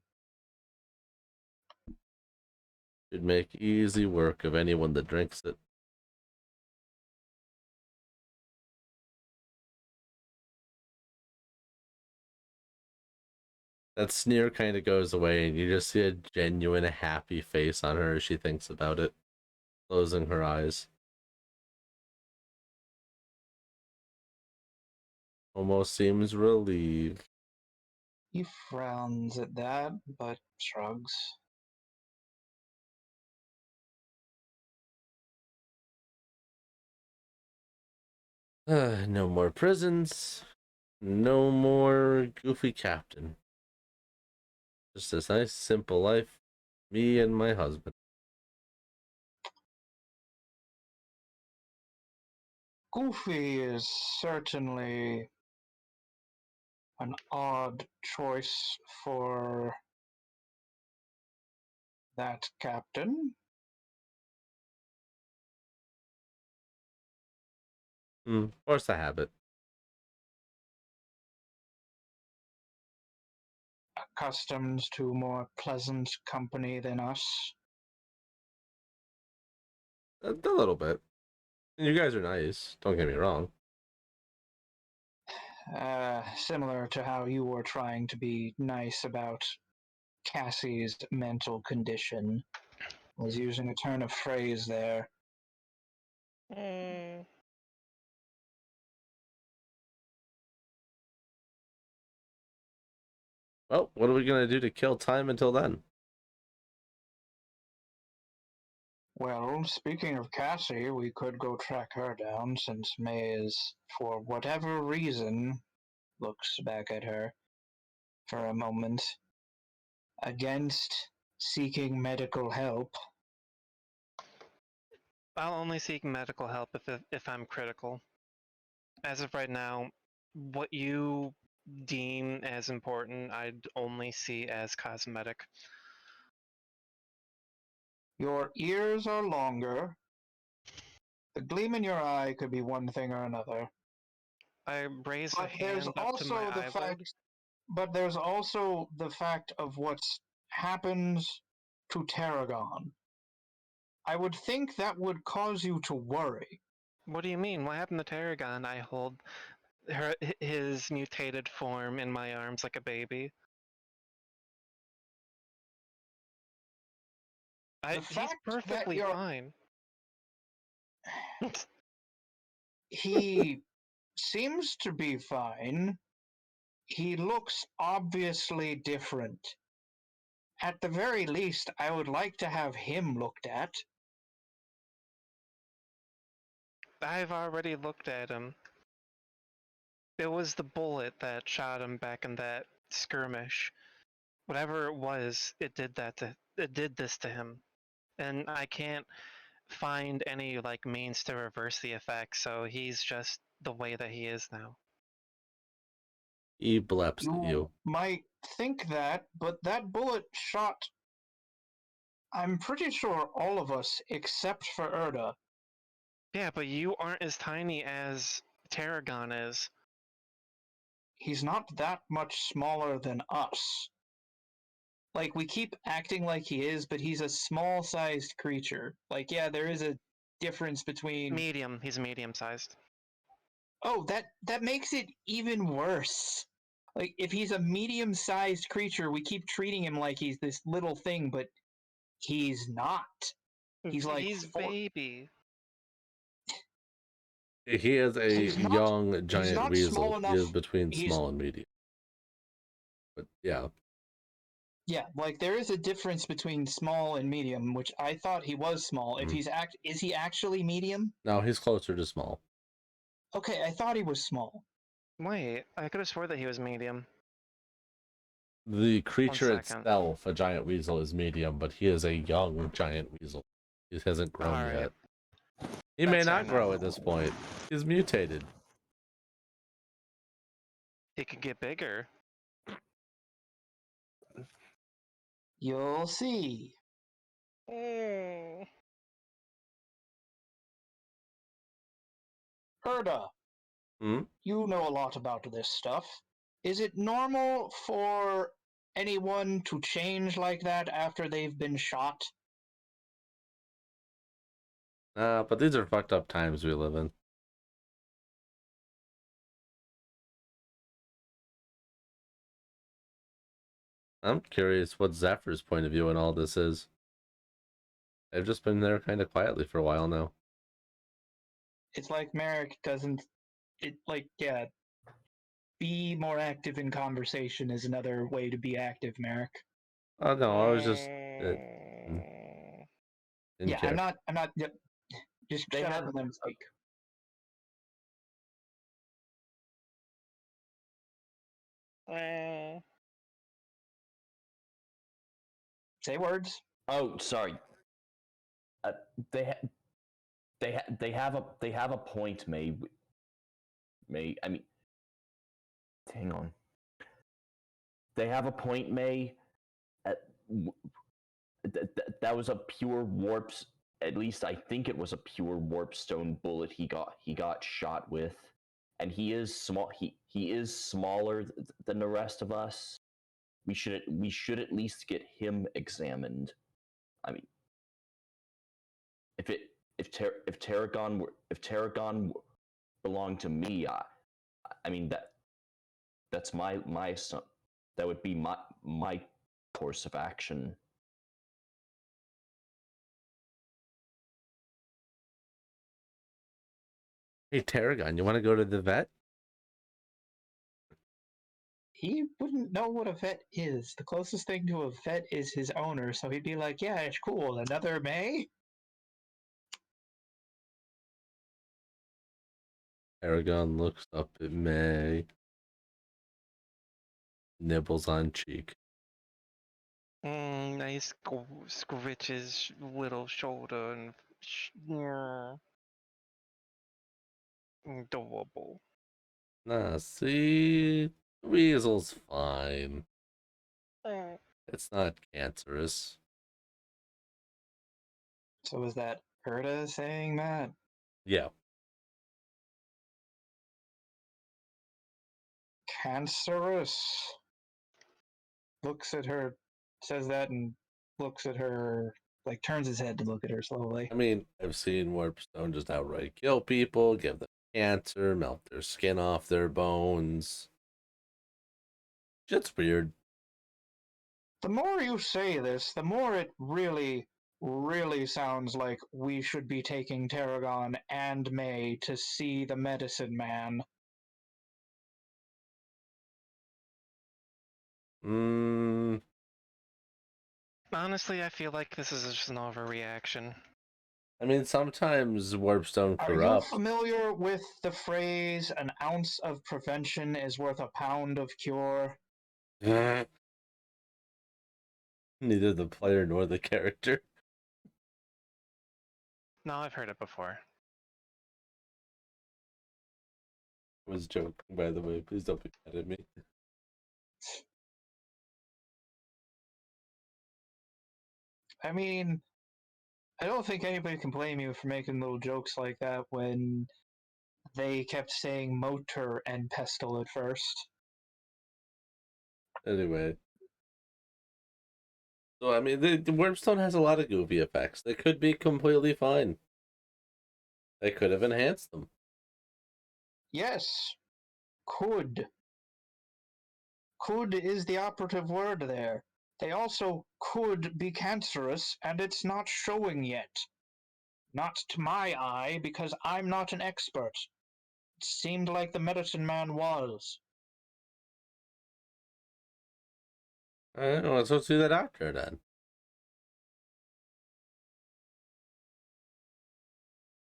Should make easy work of anyone that drinks it. That sneer kind of goes away, and you just see a genuine happy face on her as she thinks about it, closing her eyes. Almost seems relieved. He frowns at that, but shrugs. No more prisons. No more goofy captain. Just this nice, simple life. Me and my husband. Goofy is certainly an odd choice for that captain. Force a habit. Accustomed to more pleasant company than us. A little bit. You guys are nice. Don't get me wrong. Similar to how you were trying to be nice about Cassie's mental condition. Was using a turn of phrase there. Mm. Well, what are we gonna do to kill time until then? Well, speaking of Cassie, we could go track her down since May is, for whatever reason, looks back at her for a moment, against seeking medical help. I'll only seek medical help if I'm critical. As of right now, what you deem as important, I'd only see as cosmetic. Your ears are longer. The gleam in your eye could be one thing or another. I raise a But there's hand up to my also the eyelid. fact but there's also the fact of what's happens to Tarragon. I would think that would cause you to worry. What do you mean? What happened to Tarragon? I hold his mutated form in my arms like a baby. The He's fact that perfectly fine. he seems to be fine. He looks obviously different. At the very least, I would like to have him looked at. I've already looked at him. It was the bullet that shot him back in that skirmish. Whatever it was, it did this to him. And I can't find any like means to reverse the effect, so he's just the way that he is now. He bleps at You you. might think that, but that bullet shot, I'm pretty sure, all of us except for Erda. Yeah, but you aren't as tiny as Tarragon is. He's not that much smaller than us. Like, we keep acting like he is, but he's a small-sized creature. Like, yeah, there is a difference between... Medium. He's medium sized. Oh, that makes it even worse. Like, if he's a medium-sized creature, we keep treating him like he's this little thing, but he's not. He's like He's baby. He is a he's young giant not weasel. small He is enough. between He's small and medium. But yeah, yeah, like there is a difference between small and medium, which I thought he was small. If he's is he actually medium? now he's closer to small. Okay, I thought he was small. Wait, I could have swore that he was medium. The 1 creature second. itself, a giant weasel, is medium, but he is a young giant weasel. He hasn't grown All right. yet. He may That's not fine grow then. at this point. He's mutated. He could get bigger. You'll see. Mm. Erda, Hmm? you know a lot about this stuff. Is it normal for anyone to change like that after they've been shot? But these are fucked up times we live in. I'm curious what Zephyr's point of view in all this is. I've just been there kind of quietly for a while now. It's like Merrick doesn't. It like yeah. be more active in conversation is another way to be active, Merrick. Oh no, I was just in Yeah, character. I'm not. Yep. Just They shut have- up and let him speak. Say words. Oh, sorry. They ha- they have a point, May. May, I mean, hang on. They have a point, May. That was a pure warps. At least I think it was a pure warpstone bullet he got shot with, and he is small. He is smaller than the rest of us. We should at least get him examined. I mean, if Tarragon belonged to me, I mean that's my son. That would be my course of action. Hey, Tarragon, you want to go to the vet? He wouldn't know what a vet is. The closest thing to a vet is his owner, so he'd be like, "Yeah, it's cool. Another May." Tarragon looks up at May, nibbles on cheek. Nice scritches little shoulder and adorable. Nah, see, weasel's fine. It's not cancerous. So is that Herta saying that? Yeah. Cancerous. Looks at her, says that, and looks at her, like turns his head to look at her slowly. I mean, I've seen Warpstone just outright kill people, give them cancer, melt their skin off their bones. Shit's weird. The more you say this, the more it really, really sounds like we should be taking Tarragon and May to see the medicine man. Mm, Honestly, I feel like this is just an overreaction. I mean, sometimes Warpstone Are you corrupts. familiar with the phrase, an ounce of prevention is worth a pound of cure? Neither the player nor the character. No, I've heard it before. I was joking, by the way. Please don't be mad at me. I mean, I don't think anybody can blame you for making little jokes like that when they kept saying motor and pestle at first. Anyway. So, I mean, the Warpstone has a lot of goofy effects. They could be completely fine. They could have enhanced them. Yes, could. Could is the operative word there. They also could be cancerous, and it's not showing yet. Not to my eye, because I'm not an expert. It seemed like the medicine man was. Alright, well, let's go see the doctor then.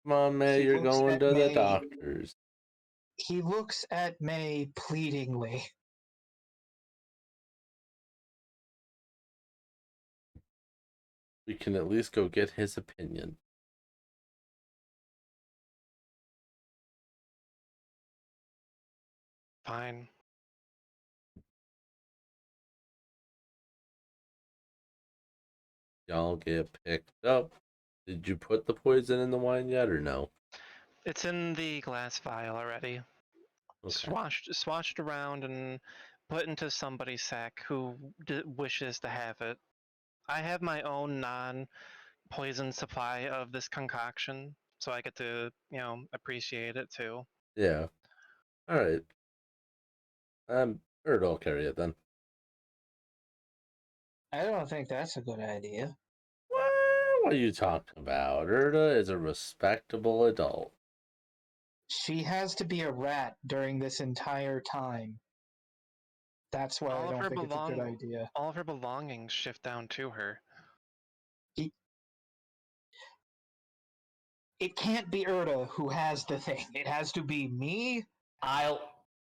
Come on, May, He you're looks going at to the May. doctors. He looks at May pleadingly. We can at least go get his opinion. Fine. Y'all get picked up. Did you put the poison in the wine yet or no? It's in the glass vial already. Okay. Swatched around and put into somebody's sack who wishes to have it. I have my own non-poison supply of this concoction, so I get to, appreciate it too. Yeah. Alright. Or I'll carry it then. I don't think that's a good idea. What are you talking about? Erda is a respectable adult. She has to be a rat during this entire time. That's why I All of don't her think it's a good idea. all of her belongings shift down to her. It can't be Erda who has the thing. It has to be me I'll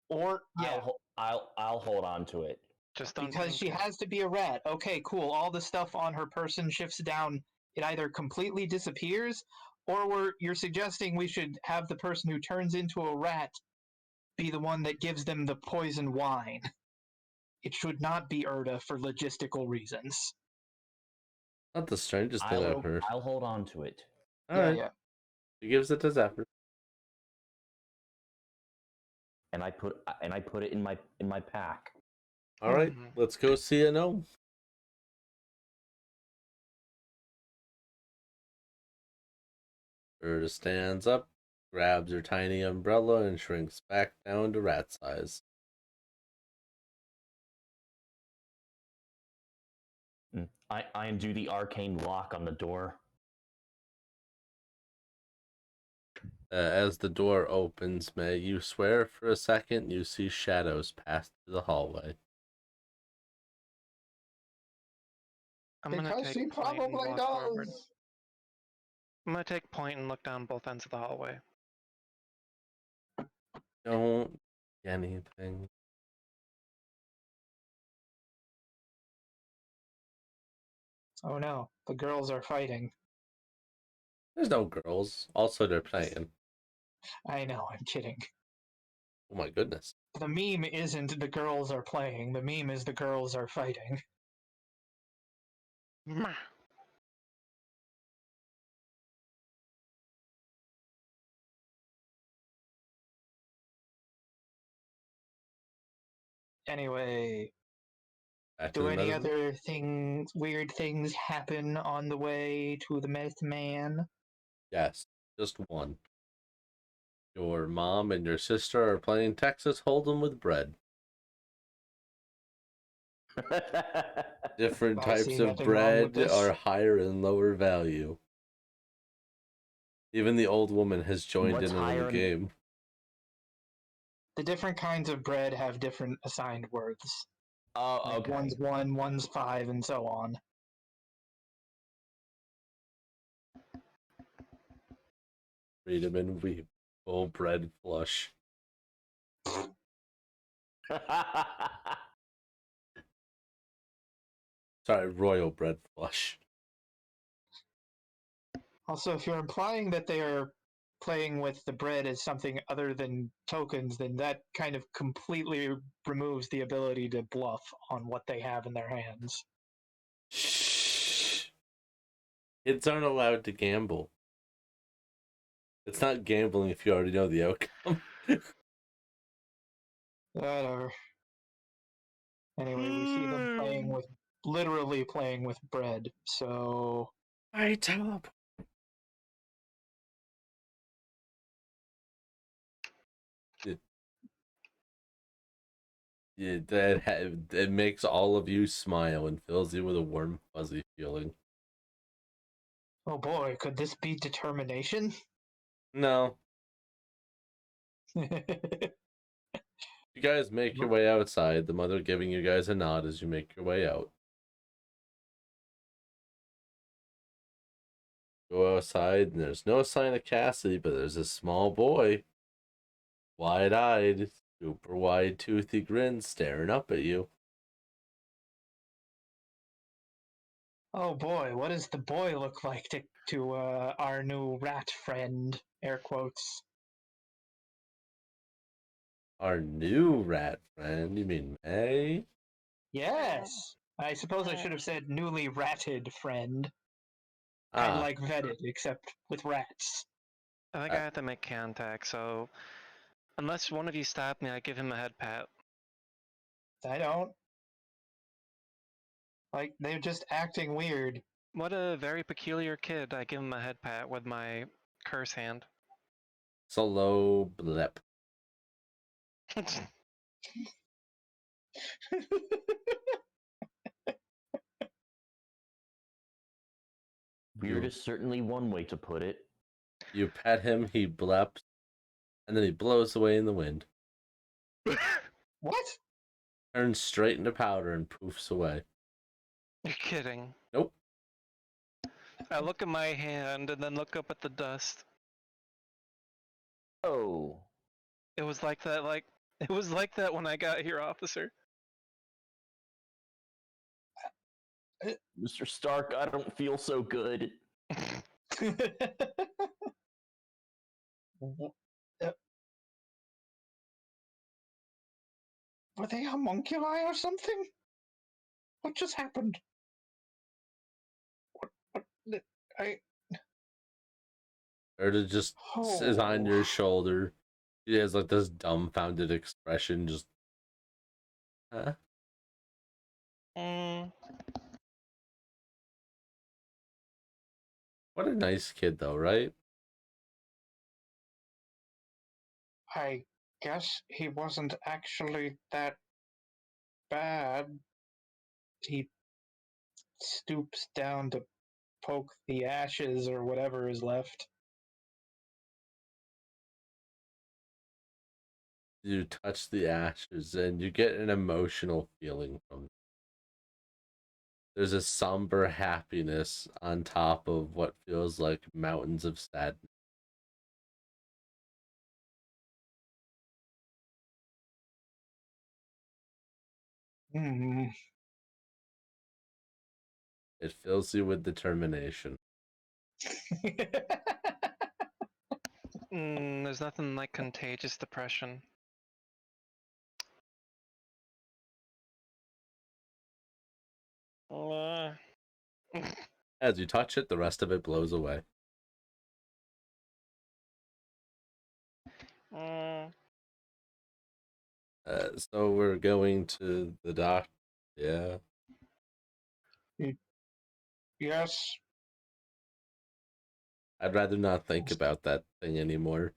or yeah, I'll hold on to it. Just don't because taint she it. has to be a rat. Okay, cool. All the stuff on her person shifts down. It either completely disappears, or you're suggesting we should have the person who turns into a rat be the one that gives them the poison wine. It should not be Erda for logistical reasons. Not the strangest thing I've heard. I'll hold on to it. All Yeah, right. yeah. He gives it to Zephyr. And I put it in my pack. All right, let's go see a gnome. Erda stands up, grabs her tiny umbrella, and shrinks back down to rat size. I undo the arcane lock on the door. As the door opens, May, you swear for a second you see shadows pass through the hallway. I'm gonna Because take she point and probably walk forward. does. I'm gonna take point and look down both ends of the hallway. Don't see anything. Oh no, the girls are fighting. There's no girls. Also, they're playing. I know, I'm kidding. Oh my goodness. The meme isn't the girls are playing, the meme is the girls are fighting. Anyway, Back to do the any medicine? other weird things happen on the way to the Myth Man? Yes, just one. Your mom and your sister are playing Texas Hold'em with bread. Different I see types of nothing wrong with bread this. are higher and lower value. Even the old woman has joined What's in on the higher? game. The different kinds of bread have different assigned words. Oh, Like okay. one's 1, one's 5, and so on. Freedom and weep. Full bread flush. Sorry, royal bread flush. Also, if you're implying that they are playing with the bread as something other than tokens, then that kind of completely removes the ability to bluff on what they have in their hands. Shh. Kids aren't allowed to gamble. It's not gambling if you already know the outcome. Whatever. Anyway, we see them literally playing with bread, so... I teleport. It makes all of you smile and fills you with a warm, fuzzy feeling. Oh boy, could this be determination? No. You guys make your way outside, the mother giving you guys a nod as you make your way out. Go outside, and there's no sign of Cassidy, but there's a small boy. Wide-eyed, super wide, toothy grin staring up at you. Oh boy, what does the boy look like to our new rat friend? Air quotes. Our new rat friend, you mean May? Yes! I suppose I should have said newly ratted friend. Kind of Ah, like vetted, except with rats. I think I have to make contact, so unless one of you stop me, I give him a head pat. I don't. Like, they're just acting weird. What a very peculiar kid. I give him a head pat with my curse hand. it's a low blip. Weird is certainly one way to put it. You pet him, he bleps, and then he blows away in the wind, What? turns straight into powder, and poofs away. You're kidding. Nope. I look at my hand and then look up at the dust. Oh, It was like that, it was like that when I got here, officer. Mr. Stark, I don't feel so good. Were they homunculi or something? What just happened? What? I. Or to just is on Oh. your shoulder. He has like this dumbfounded expression, just huh? Mm, What a nice kid though, right? I guess he wasn't actually that bad. He stoops down to poke the ashes or whatever is left. You touch the ashes and you get an emotional feeling from it. There's a somber happiness on top of what feels like mountains of sadness. Hmm. It fills you with determination. there's nothing like contagious depression. Uh, As you touch it, the rest of it blows away. mm, So we're going to the dock. Yeah. Yes, I'd rather not think about that thing anymore.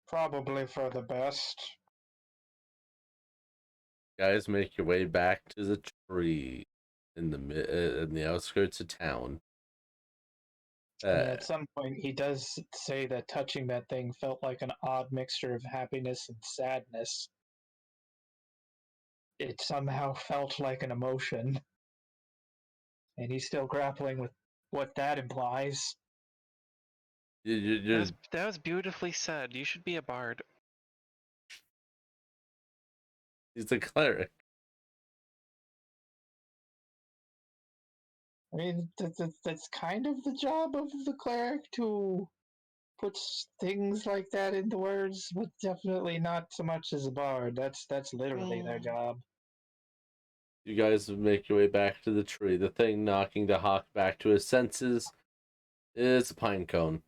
probably for the best. Guys, make your way back to the tree in the outskirts of town. And at some point, he does say that touching that thing felt like an odd mixture of happiness and sadness. It somehow felt like an emotion, and he's still grappling with what that implies. that was beautifully said. You should be a bard. He's a cleric. I mean, that's kind of the job of the cleric to put things like that into words, but definitely not so much as a bard. That's literally their job. You guys make your way back to the tree. The thing knocking the hawk back to his senses is a pine cone,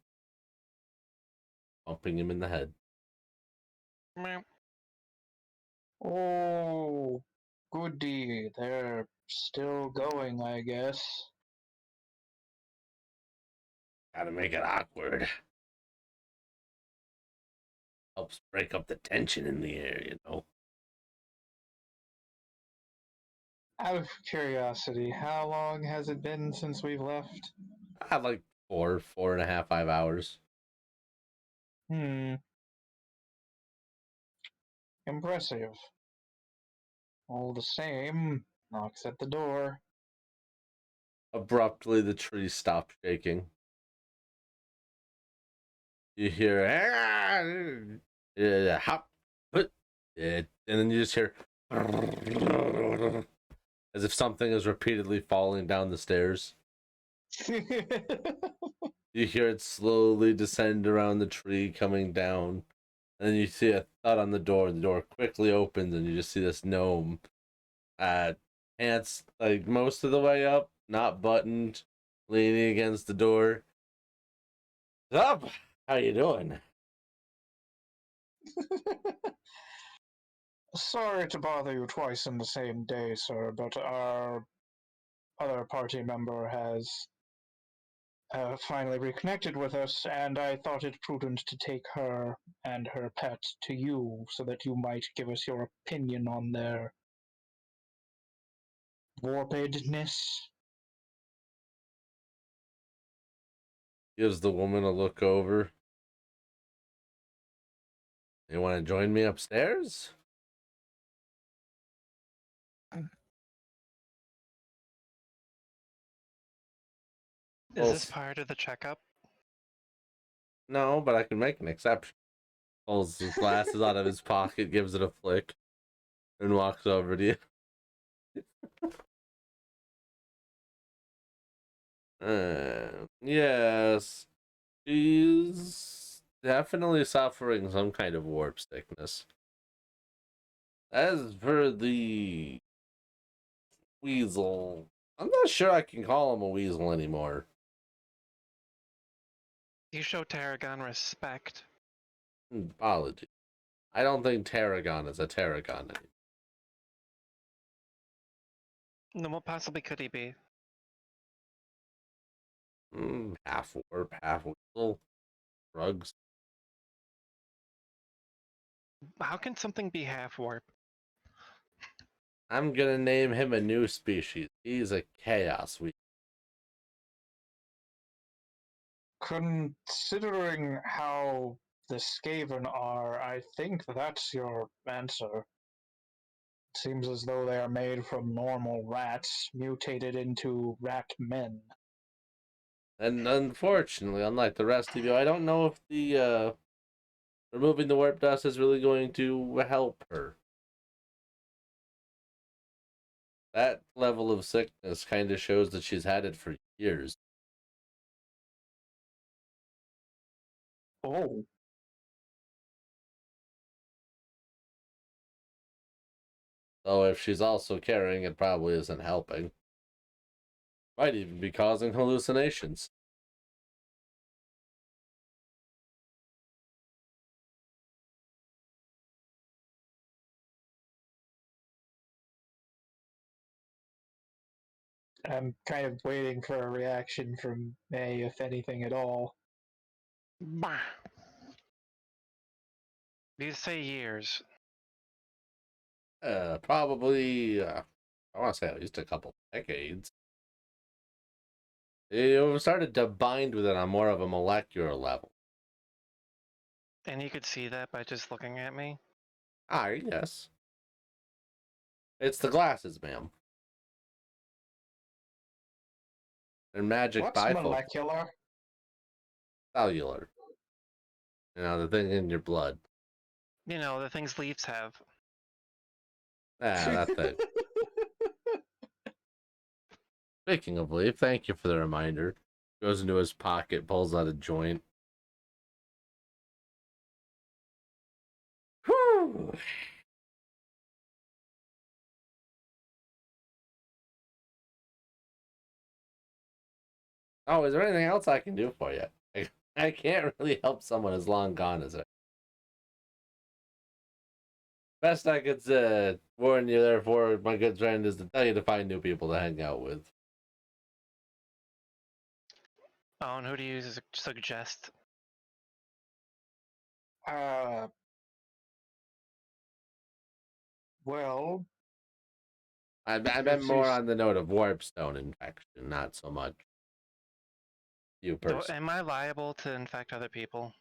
bumping him in the head. Meow. Oh, goody. They're still going, I guess. Gotta make it awkward. Helps break up the tension in the air, you know. Out of curiosity, how long has it been since we've left? I had like 4.5, 5 hours. Impressive. All the same, knocks at the door. Abruptly, the tree stopped shaking. You hear, hop, put it, and then you just hear, as if something is repeatedly falling down the stairs. You hear it slowly descend around the tree, coming down. And then you see a thud on the door. The door quickly opens, and you just see this gnome. Pants like most of the way up, not buttoned, leaning against the door. Up, how you doing? Sorry to bother you twice in the same day, sir, but our other party member has finally reconnected with us, and I thought it prudent to take her and her pet to you so that you might give us your opinion on their warpedness. Gives the woman a look over. You want to join me upstairs? Is this part of the checkup? No, but I can make an exception. Pulls his glasses out of his pocket, gives it a flick, and walks over to you. Yes, she's definitely suffering some kind of warp sickness. As for the weasel, I'm not sure I can call him a weasel anymore. You show Tarragon respect. Apology. I don't think Tarragon is a Tarragon anymore. Then what possibly could he be? Half warp, half weasel. Drugs. How can something be half warp? I'm gonna name him a new species. He's a chaos weasel. Considering how the Skaven are, I think that's your answer. It seems as though they are made from normal rats, mutated into rat men. And unfortunately, unlike the rest of you, I don't know if the removing the warp dust is really going to help her. That level of sickness kind of shows that she's had it for years. Oh, So if she's also carrying, it probably isn't helping. Might even be causing hallucinations. I'm kind of waiting for a reaction from May, if anything at all. Bah. You say years. Probably, I want to say at least a couple decades. You started to bind with it on more of a molecular level. And you could see that by just looking at me? Yes. It's the glasses, ma'am. They're magic What's bifocal. molecular? Cellular. You know, the thing in your blood. You know, the things leaves have. That thing. Speaking of leaf, thank you for the reminder. Goes into his pocket, pulls out a joint. Whew. Oh, is there anything else I can do for you? I can't really help someone as long gone as it. Best I could warn you, therefore, my good friend, is to tell you to find new people to hang out with. Oh, and who do you suggest? uh, well, I meant if you more on the note of warpstone infection, not so much you personally. Am I liable to infect other people?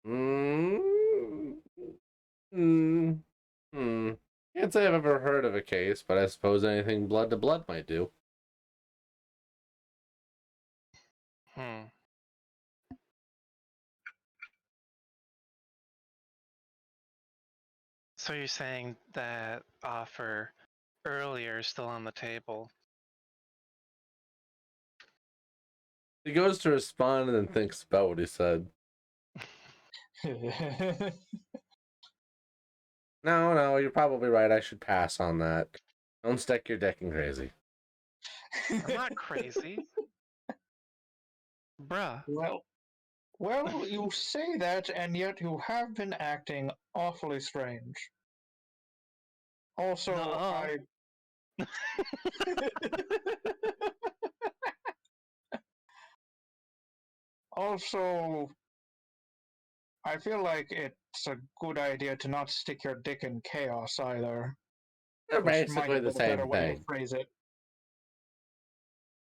Mm, mm, hmm. Can't say I've ever heard of a case, but I suppose anything blood to blood might do. Hmm. So you're saying that offer earlier is still on the table? He goes to respond and then thinks about what he said. No, you're probably right. I should pass on that. Don't stick your dick in crazy. I'm not crazy. Bruh. well, you say that, and yet you have been acting awfully strange. Also, Nuh-uh. also, I feel like it's a good idea to not stick your dick in chaos either, They're which might basically have the been a better same way to thing. phrase it.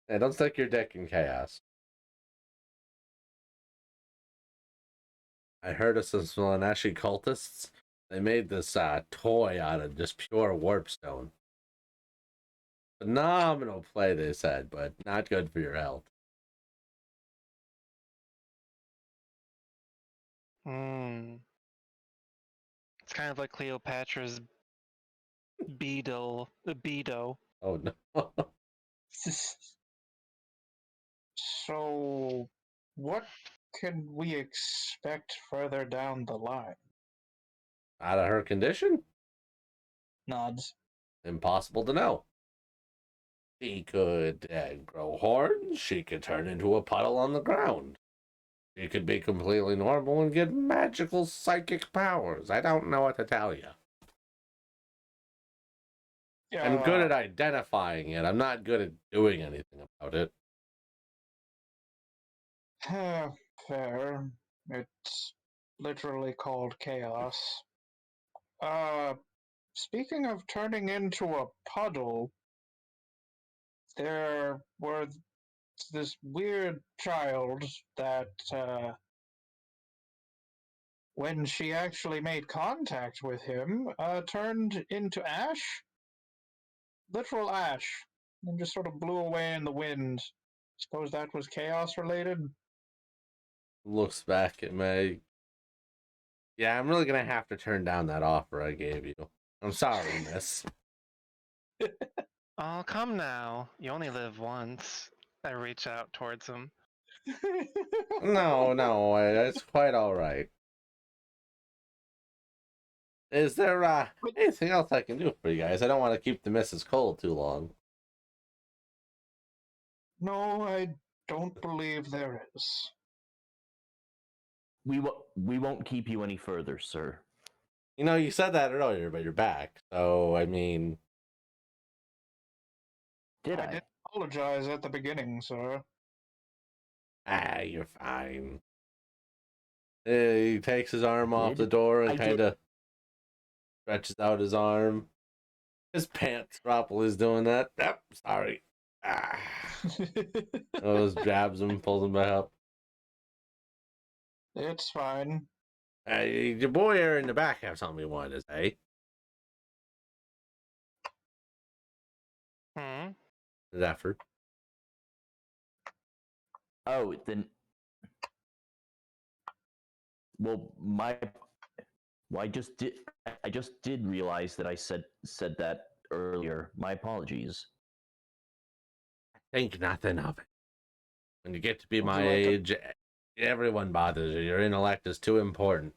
Yeah, don't stick your dick in chaos. I heard of some Slaaneshi cultists. They made this toy out of just pure warpstone. Phenomenal play, they said, but not good for your health. Hmm. It's kind of like Cleopatra's Beedo. Oh no. So, what can we expect further down the line? Out of her condition? Nods. Impossible to know. She could grow horns. She could turn into a puddle on the ground. She could be completely normal and get magical psychic powers. I don't know what to tell you. I'm good at identifying it. I'm not good at doing anything about it. Fair. It's literally called chaos. Speaking of turning into a puddle, there was this weird child that, when she actually made contact with him, turned into ash. Literal ash. And just sort of blew away in the wind. Suppose that was chaos related? Looks back at me. Yeah, I'm really gonna have to turn down that offer I gave you. I'm sorry, miss. Oh, come now. You only live once. I reach out towards him. No, it's quite all right. Is there anything else I can do for you guys? I don't want to keep the missus cold too long. No, I don't believe there is. We won't keep you any further, sir. You know, you said that earlier, but you're back. So, I mean, Did I I? did apologize at the beginning, sir. you're fine. He takes his arm off the Did? door and I kind did. of stretches out his arm. His pants drop while he's doing that. Yep, sorry. Goes, jabs him, pulls him back up. It's fine. Your boy here in the back have something he wanted to say. Hmm? Zephyr. Oh, then. Well, I just did realize that I said that earlier. My apologies. Think nothing of it. When you get to be Would my you like a age, everyone bothers you. Your intellect is too important.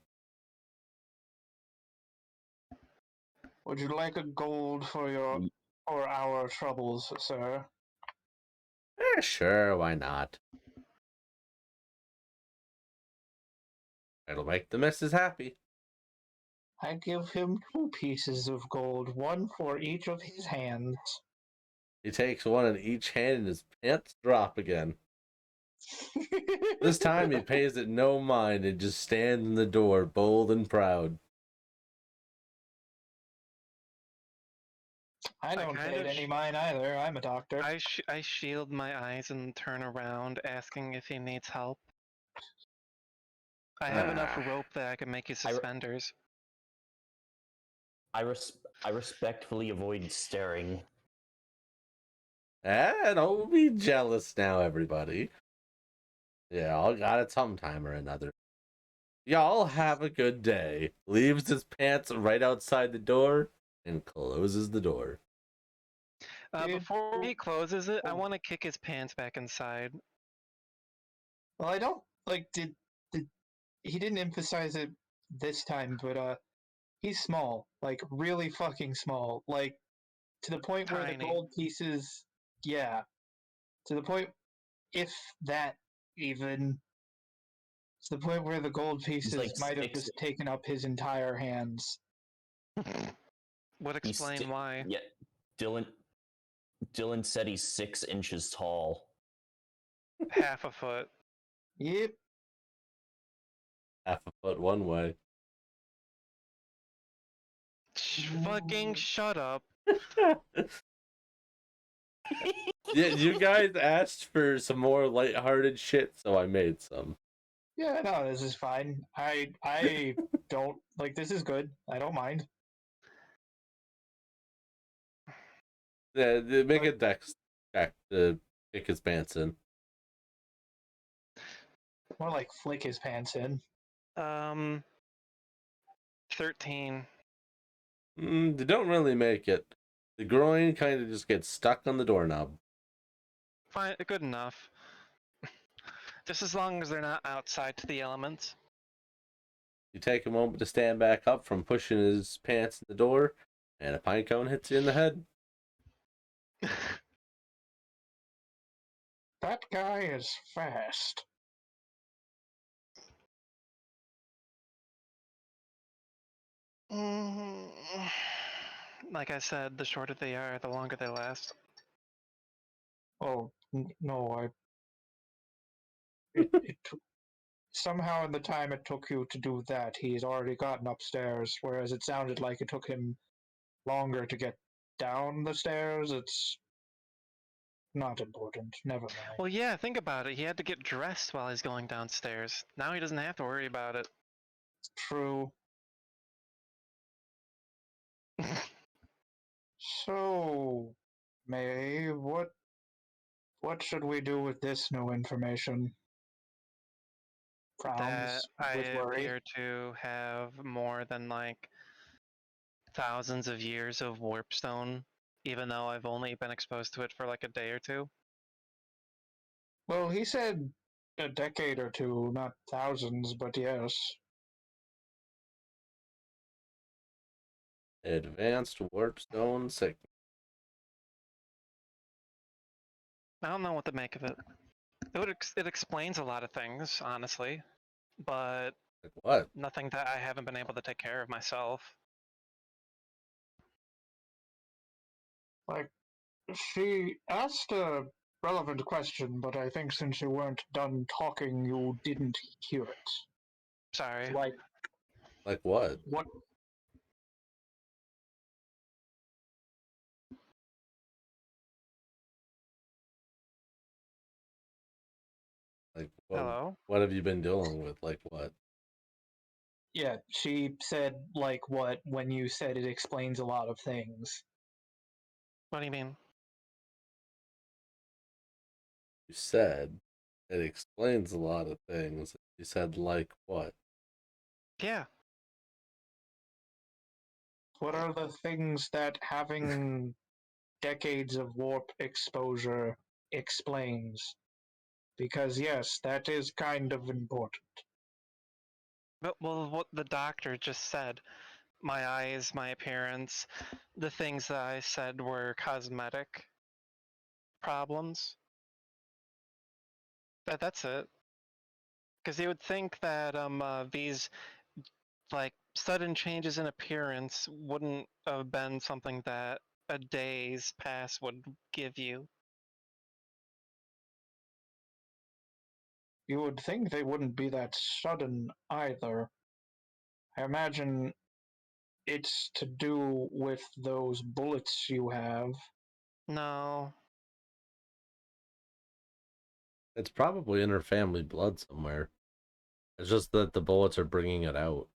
Would you like a gold for our troubles, sir? Sure, why not? It'll make the missus happy. I give him 2 pieces of gold, one for each of his hands. He takes one in each hand and his pants drop again. This time he pays it no mind and just stands in the door, bold and proud. I don't kind pay of any mind either. I'm a doctor. I shield my eyes and turn around, asking if he needs help. I have enough rope that I can make you suspenders. I respectfully avoid staring. Don't be jealous now, everybody. Yeah, all got it sometime or another. Y'all have a good day. Leaves his pants right outside the door and closes the door. Before he closes it, I want to kick his pants back inside. Well, I don't did he didn't emphasize it this time, but he's small, like really fucking small, like to the point where the Tiny. gold pieces, yeah, to the point, if that even, to the point where the gold pieces like might have 6. just taken up his entire hands. Would explain why. Yeah, Dylan said he's 6 inches tall. Half a foot. Yep. Half a foot one way. Fucking shut up. Yeah, you guys asked for some more lighthearted shit, so I made some. Yeah, no, this is fine. I don't like this is good. I don't mind. Yeah, make a But dex check to kick his pants in. more like flick his pants in. 13. They don't really make it. The groin kind of just gets stuck on the doorknob. Fine, good enough. Just as long as they're not outside to the elements. You take a moment to stand back up from pushing his pants in the door, and a pine cone hits you in the head. That guy is fast. Like I said, the shorter they are, the longer they last. Oh no, it took somehow in the time it took you to do that, he's already gotten upstairs. Whereas it sounded like it took him longer to get down the stairs. It's not important. Never mind. Well, yeah, think about it. He had to get dressed while he's going downstairs. Now he doesn't have to worry about it. True. So, May, what should we do with this new information? That Frowns I with worry. appear to have more than like thousands of years of warpstone, even though I've only been exposed to it for like a day or two. Well, he said a decade or two, not thousands, but yes. Advanced warpstone sickness. I don't know what to make of it. It explains a lot of things, honestly, but Like what? nothing that I haven't been able to take care of myself. Like, she asked a relevant question, but I think since you weren't done talking, you didn't hear it. Sorry. Like what? What Like Hello? what have you been dealing with? Like what? Yeah, she said, like, what, when you said it explains a lot of things. What do you mean? You said it explains a lot of things. You said like what? Yeah. What are the things that having decades of warp exposure explains? Because, yes, that is kind of important. But, well, what the doctor just said, my eyes, my appearance, the things that I said were cosmetic problems. That's it. Because you would think that these like sudden changes in appearance wouldn't have been something that a day's pass would give you. You would think they wouldn't be that sudden either. I imagine it's to do with those bullets you have. No. It's probably in her family blood somewhere. It's just that the bullets are bringing it out.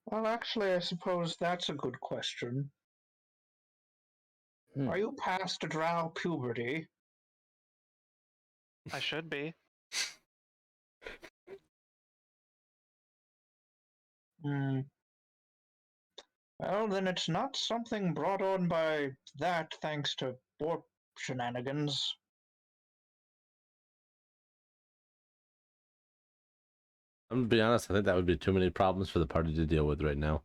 Well, actually, I suppose that's a good question. Are you past drow puberty? I should be. Hmm. Well, then it's not something brought on by that thanks to warp shenanigans. I'm gonna be honest, I think that would be too many problems for the party to deal with right now.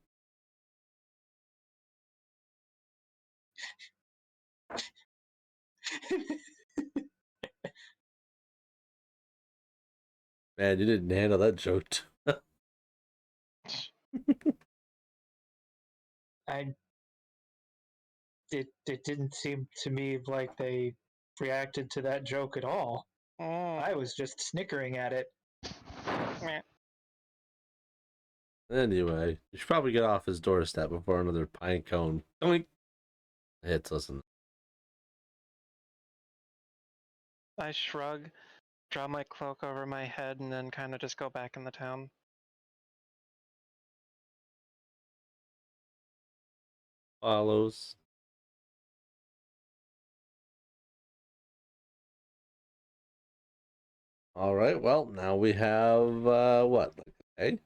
Man, you didn't handle that joke. I it didn't seem to me like they reacted to that joke at all. Mm. I was just snickering at it. Meh. Anyway, you should probably get off his doorstep before another pine cone doink hits us. I shrug, draw my cloak over my head, and then kind of just go back in the town. Follows. All right. Well, now we have what? Like a day?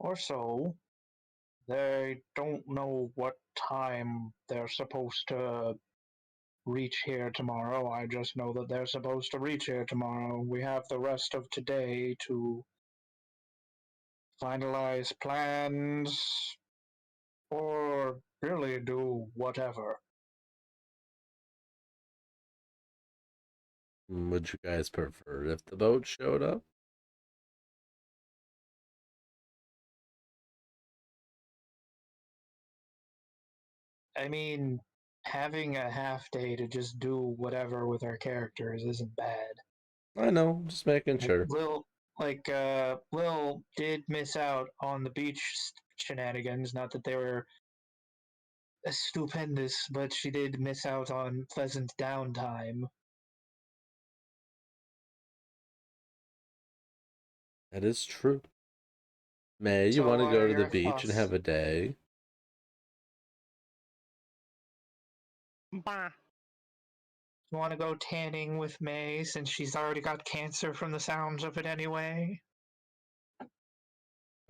Or so. They don't know what time they're supposed to reach here tomorrow. I just know that they're supposed to reach here tomorrow. We have the rest of today to finalize plans or really do whatever. Would you guys prefer if the boat showed up? I mean, having a half day to just do whatever with our characters isn't bad. I know, just making Like sure. Lil did miss out on the beach shenanigans. Not that they were stupendous, but she did miss out on pleasant downtime. That is true. May, you So, want to what go are to the your beach and thoughts? have a day? Bah. You want to go tanning with May since she's already got cancer from the sounds of it anyway?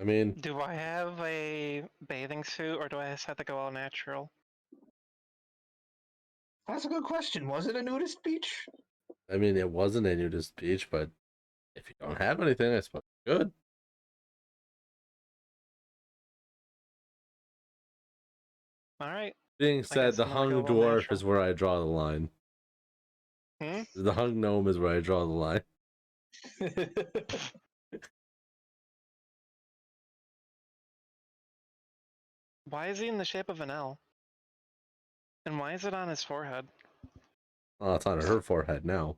I mean, Do I have a bathing suit, or do I just have to go all natural? That's a good question. Was it a nudist beach? it wasn't a nudist beach, but if you don't have anything, I suppose good. All right. Being I said, guess the I'm gonna hung go all dwarf is natural. where I draw the line. Hmm. The hung gnome is where I draw the line. Why is he in the shape of an L? And why is it on his forehead? Oh, it's on her forehead now.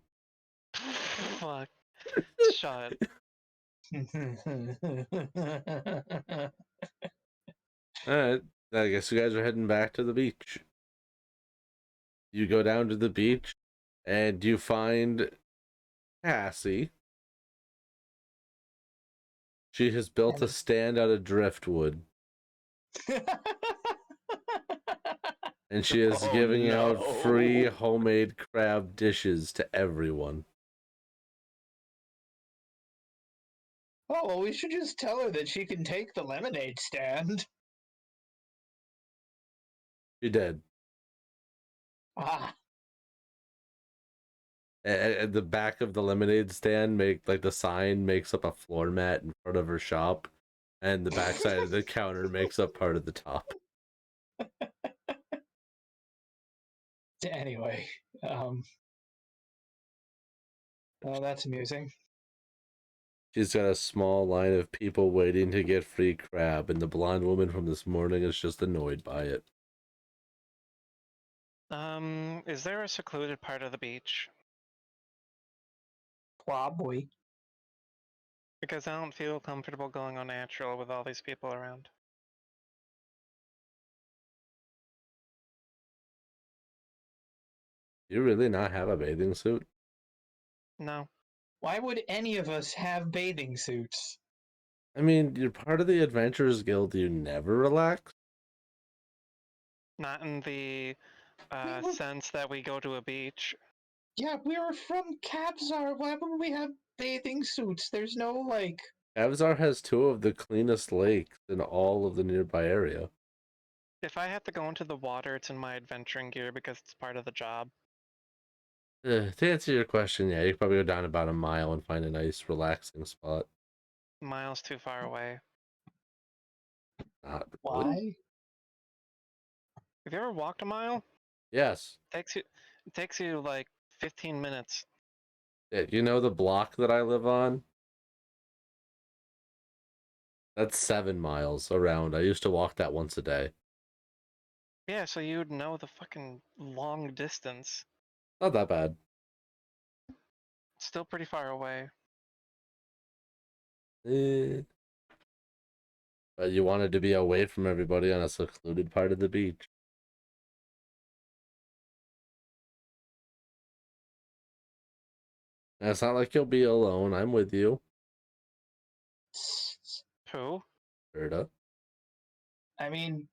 Fuck. Shut. Alright, I guess you guys are heading back to the beach. You go down to the beach and you find Cassie. She has built a And- stand out of driftwood and she is Oh giving out free no! homemade crab dishes to everyone. Oh, well, we should just tell her that she can take the lemonade stand. She did. Ah, At the back of the lemonade stand, make like the sign makes up a floor mat in front of her shop, and the backside of the counter makes up part of the top. anyway, oh, that's amusing. She's got a small line of people waiting to get free crab, and the blonde woman from this morning is just annoyed by it. Is there a secluded part of the beach? Probably. Because I don't feel comfortable going on natural with all these people around. You really not have a bathing suit? No. Why would any of us have bathing suits? You're part of the Adventurers Guild. You never relax? Not in the We were, sense that we go to a beach. yeah, we were from Kabzar. Why would we have bathing suits? There's no, like, Avzar has two of the cleanest lakes in all of the nearby area. If I have to go into the water, it's in my adventuring gear because it's part of the job. To answer your question, yeah, you could probably go down about a mile and find a nice, relaxing spot. Miles too far away. Not really? why? Have you ever walked a mile? Yes. It takes you like 15 minutes. Yeah, you know the block that I live on? That's 7 miles around. I used to walk that once a day. Yeah, so you'd know the fucking long distance. Not that bad. Still pretty far away. Eh. But you wanted to be away from everybody on a secluded part of the beach. And it's not like you'll be alone. I'm with you, Who? Berta. I mean,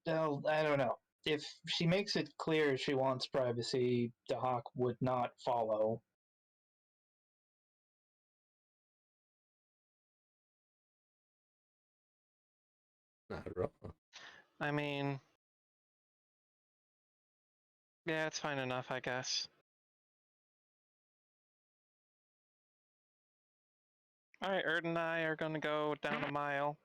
well, I don't know. If she makes it clear she wants privacy, Dahak would not follow. Not wrong. I mean, yeah, it's fine enough, I guess. All right, Erd and I are gonna go down a mile.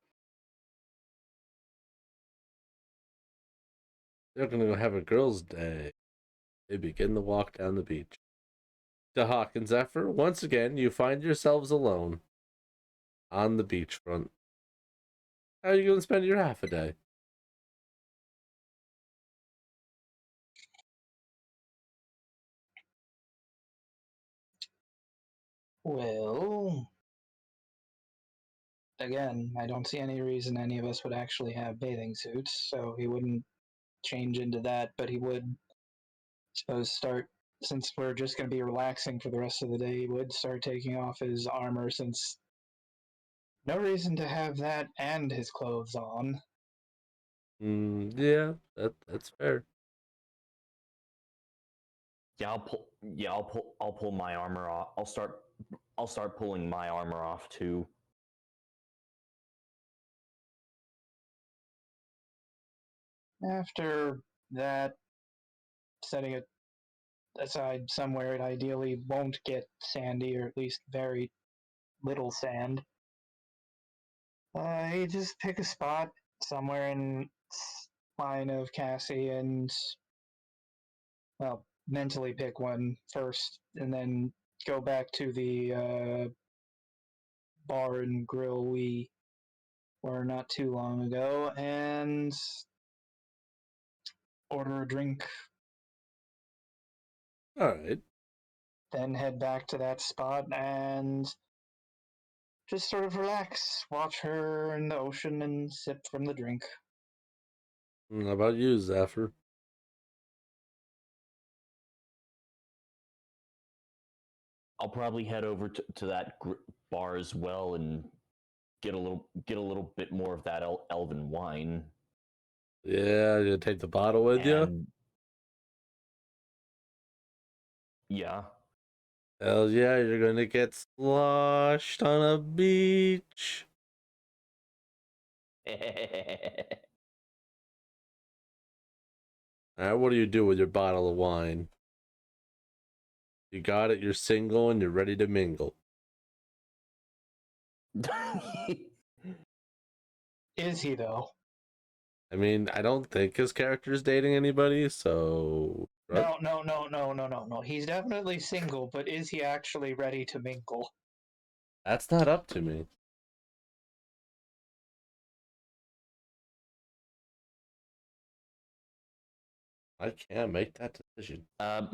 They're gonna go have a girls' day. They begin the walk down the beach. Dahak and Zephyr, once again, you find yourselves alone on the beachfront. How are you going to spend your half a day? Well, again, I don't see any reason any of us would actually have bathing suits, so he wouldn't change into that, but he would, suppose, start, since we're just going to be relaxing for the rest of the day, he would start taking off his armor, since no reason to have that and his clothes on. Yeah, that's fair. Yeah, I'll pull my armor off. I'll start pulling my armor off too. After that, setting it aside somewhere it ideally won't get sandy, or at least very little sand. You just pick a spot somewhere in line of Cassie and, well, mentally pick one first, and then go back to the bar and grill we were not too long ago and order a drink, All right. then head back to that spot and just sort of relax, watch her in the ocean, and sip from the drink. How about you, Zephyr? I'll probably head over to that bar as well and get a little bit more of that elven wine. Yeah, you take the bottle with you? And yeah. Hell yeah, you're gonna get sloshed on a beach. All right, what do you do with your bottle of wine? You got it, you're single, and you're ready to mingle. Is he, though? I mean, I don't think his character's dating anybody, so... No, no, no, no, no, no, no. He's definitely single, but is he actually ready to mingle? That's not up to me. I can't make that decision. uh,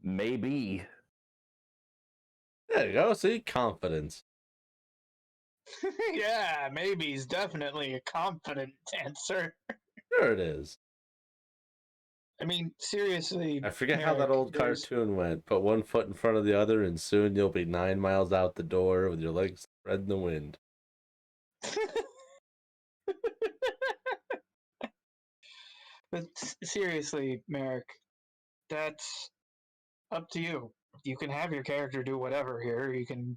maybe. There you go, see? Confidence. Yeah, maybe he's definitely a confident dancer. Sure it is. I mean, seriously, I forget how Merrick, that old there's... cartoon went. Put one foot in front of the other, and soon you'll be 9 miles out the door with your legs spread in the wind. But seriously, Merrick, that's up to you. You can have your character do whatever here. You can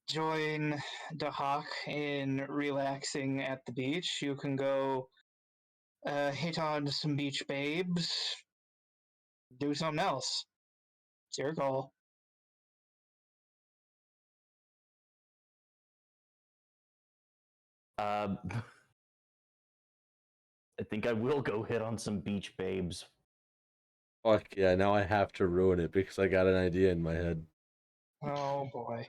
join Dahak in relaxing at the beach. You can go hit on some beach babes. Do something else. It's your call. I think I will go hit on some beach babes. Fuck yeah, now I have to ruin it because I got an idea in my head. Oh boy.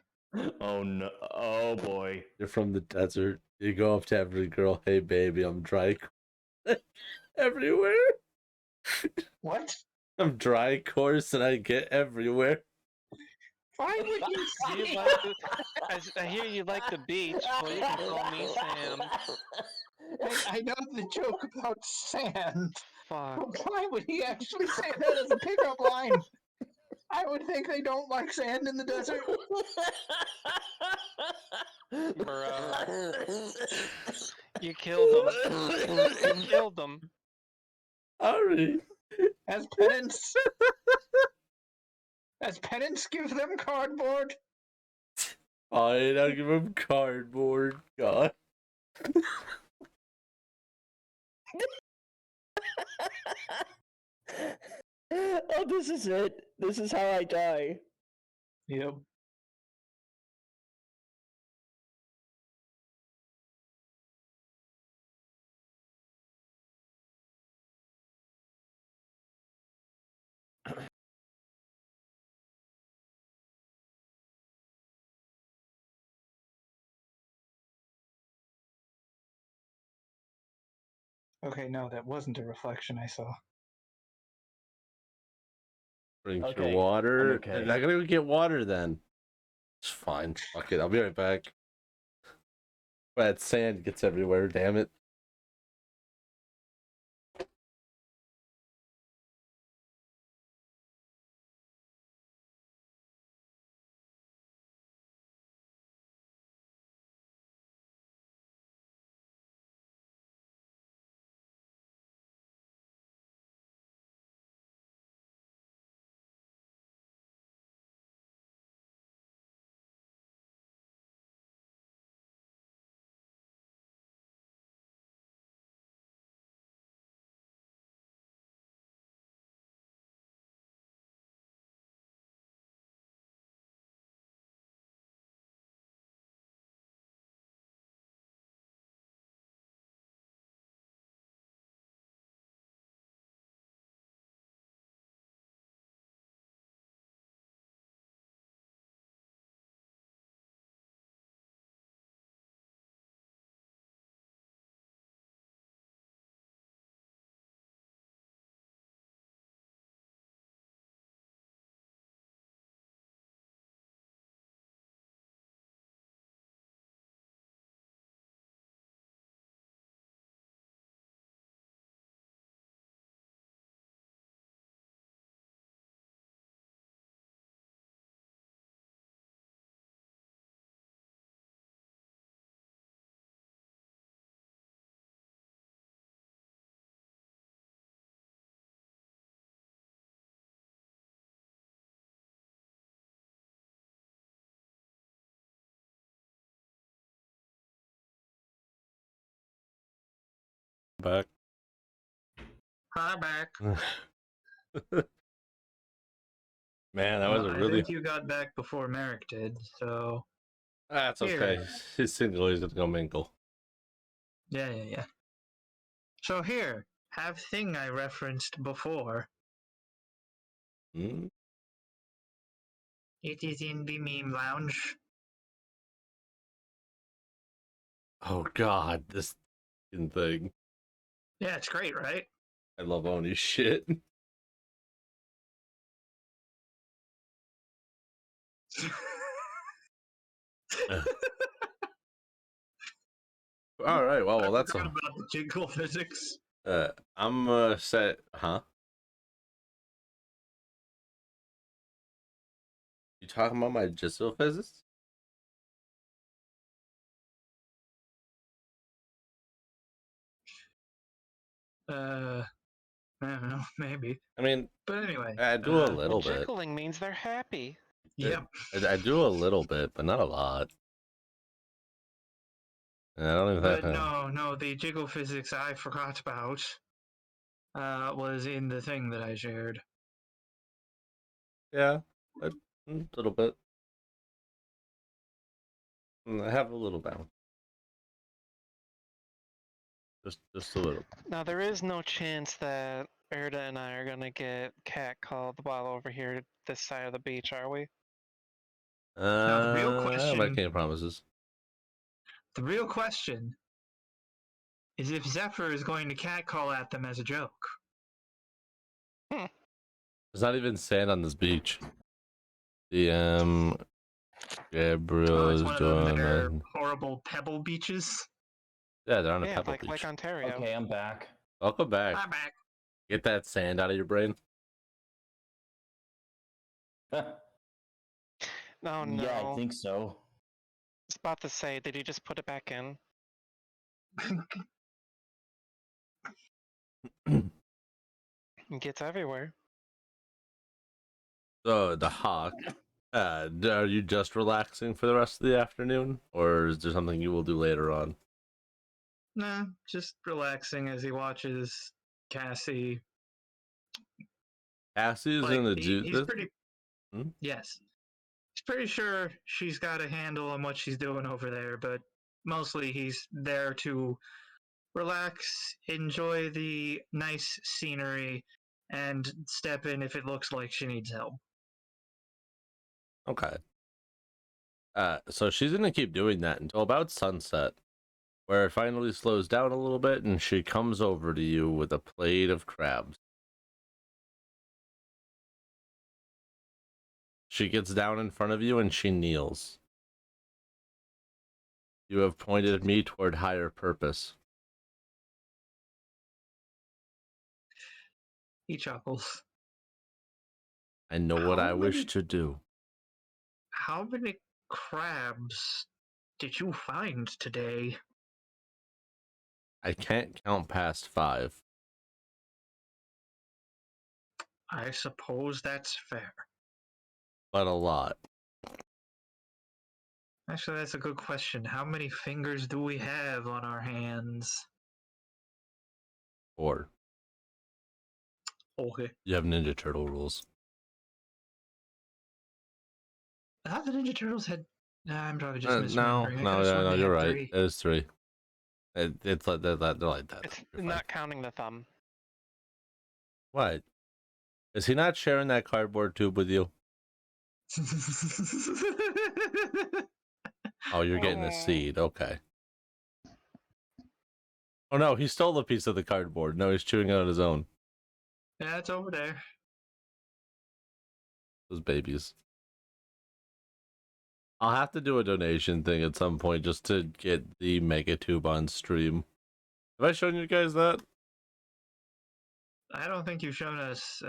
Oh no! Oh boy! You're from the desert. You go up to every girl, hey baby, I'm dry everywhere. What? I'm dry course and I get everywhere. Why would you Do you say like the? I hear you like the beach. Well, you can call me Sam. I know the joke about sand, Fuck. but why would he actually say that as a pickup line? I would think they don't like sand in the desert. Bro. You killed him. You killed him. Sorry. As penance. As penance, give them cardboard. Fine, I'll give him cardboard. God. Oh, this is it. This is how I die. Yep. Okay, no, that wasn't a reflection I saw. Drink your Okay, water. I'm okay. I'm not gonna go get water then. It's fine. Fuck it. I'll be right back. That sand gets everywhere. Damn it. Back. Hi, back. Man, that was a I really. think you got back before Merrick did, so That's here. okay. His single is gonna go mingle. Yeah. So here, have thing I referenced before. Hmm? It is in the meme lounge. Oh God, this fucking thing. Yeah, it's great, right? I love Oni's shit. All right. Well, I that's forgot a. about the jiggle physics. I'm set. Huh? You talking about my Jizzle physics? I don't know, maybe. I mean, But anyway, I do a Well, little bit. jiggling means they're happy. yep. I do a little bit, but not a lot. And I don't even But think. no, the jiggle physics I forgot about was in the thing that I shared. Yeah, a little bit. I have a little bounce. Just a little. Now, there is no chance that Erda and I are gonna get catcalled while over here this side of the beach, are we? Now the real I don't make question, any promises. is if Zephyr is going to catcall at them as a joke. There's not even sand on this beach. The Oh, Gabriel it's is one of them doing their that. horrible pebble beaches. Yeah, they're on a Yeah, pebble like beach. Ontario. Okay, I'm back. Welcome back. I'm back. Get that sand out of your brain. Oh no. Yeah, I think so. I was about to say, did you just put it back in? It gets everywhere. So the hawk. Are you just relaxing for the rest of the afternoon, or is there something you will do later on? Nah, just relaxing as he watches Cassie. Cassie is Like gonna he, do he's this. pretty. Hmm? Yes, he's pretty sure she's got a handle on what she's doing over there, but mostly he's there to relax, enjoy the nice scenery, and step in if it looks like she needs help. Okay. So she's gonna keep doing that until about sunset, where it finally slows down a little bit, and she comes over to you with a plate of crabs. She gets down in front of you and she kneels. You have pointed me toward higher purpose. He chuckles. I know what I How wish many, to do. how many crabs did you find today? I can't count past 5, I suppose that's fair. but a lot. Actually, that's a good question. How many fingers do we have on our hands? 4. Okay. You have Ninja Turtle rules. I thought the Ninja Turtles had. Nah, I'm probably just No, misremembering. I could no, have sworn no, they you're had right. 3. It is 3. It's like they're like that. It's You're fine. not counting the thumb. What? Is he not sharing that cardboard tube with you? Oh, you're getting the seed. Okay. Oh no, he stole a piece of the cardboard. No, he's chewing it on his own. Yeah, it's over there. Those babies. I'll have to do a donation thing at some point just to get the mega tube on stream. Have I shown you guys that? I don't think you've shown us.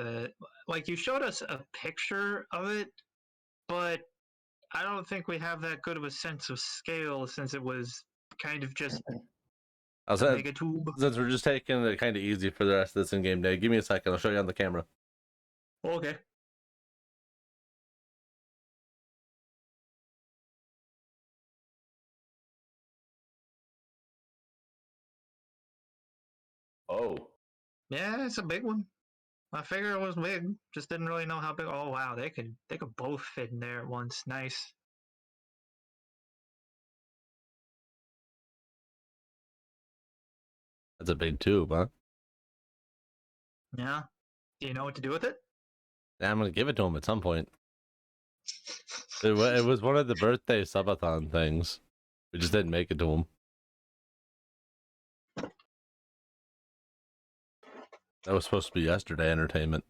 Like, you showed us a picture of it, but I don't think we have that good of a sense of scale since it was kind of just I a said, mega tube. since we're just taking it kind of easy for the rest of this in-game day, give me a second. I'll show you on the camera. Okay. Oh, Yeah, it's a big one. I figured it was big. Just didn't really know how big. Oh wow, they could both fit in there at once. Nice. That's a big tube, huh? Yeah. Do you know what to do with it? Yeah, I'm gonna give it to him at some point. It was one of the birthday subathon things. We just didn't make it to him. That was supposed to be yesterday entertainment.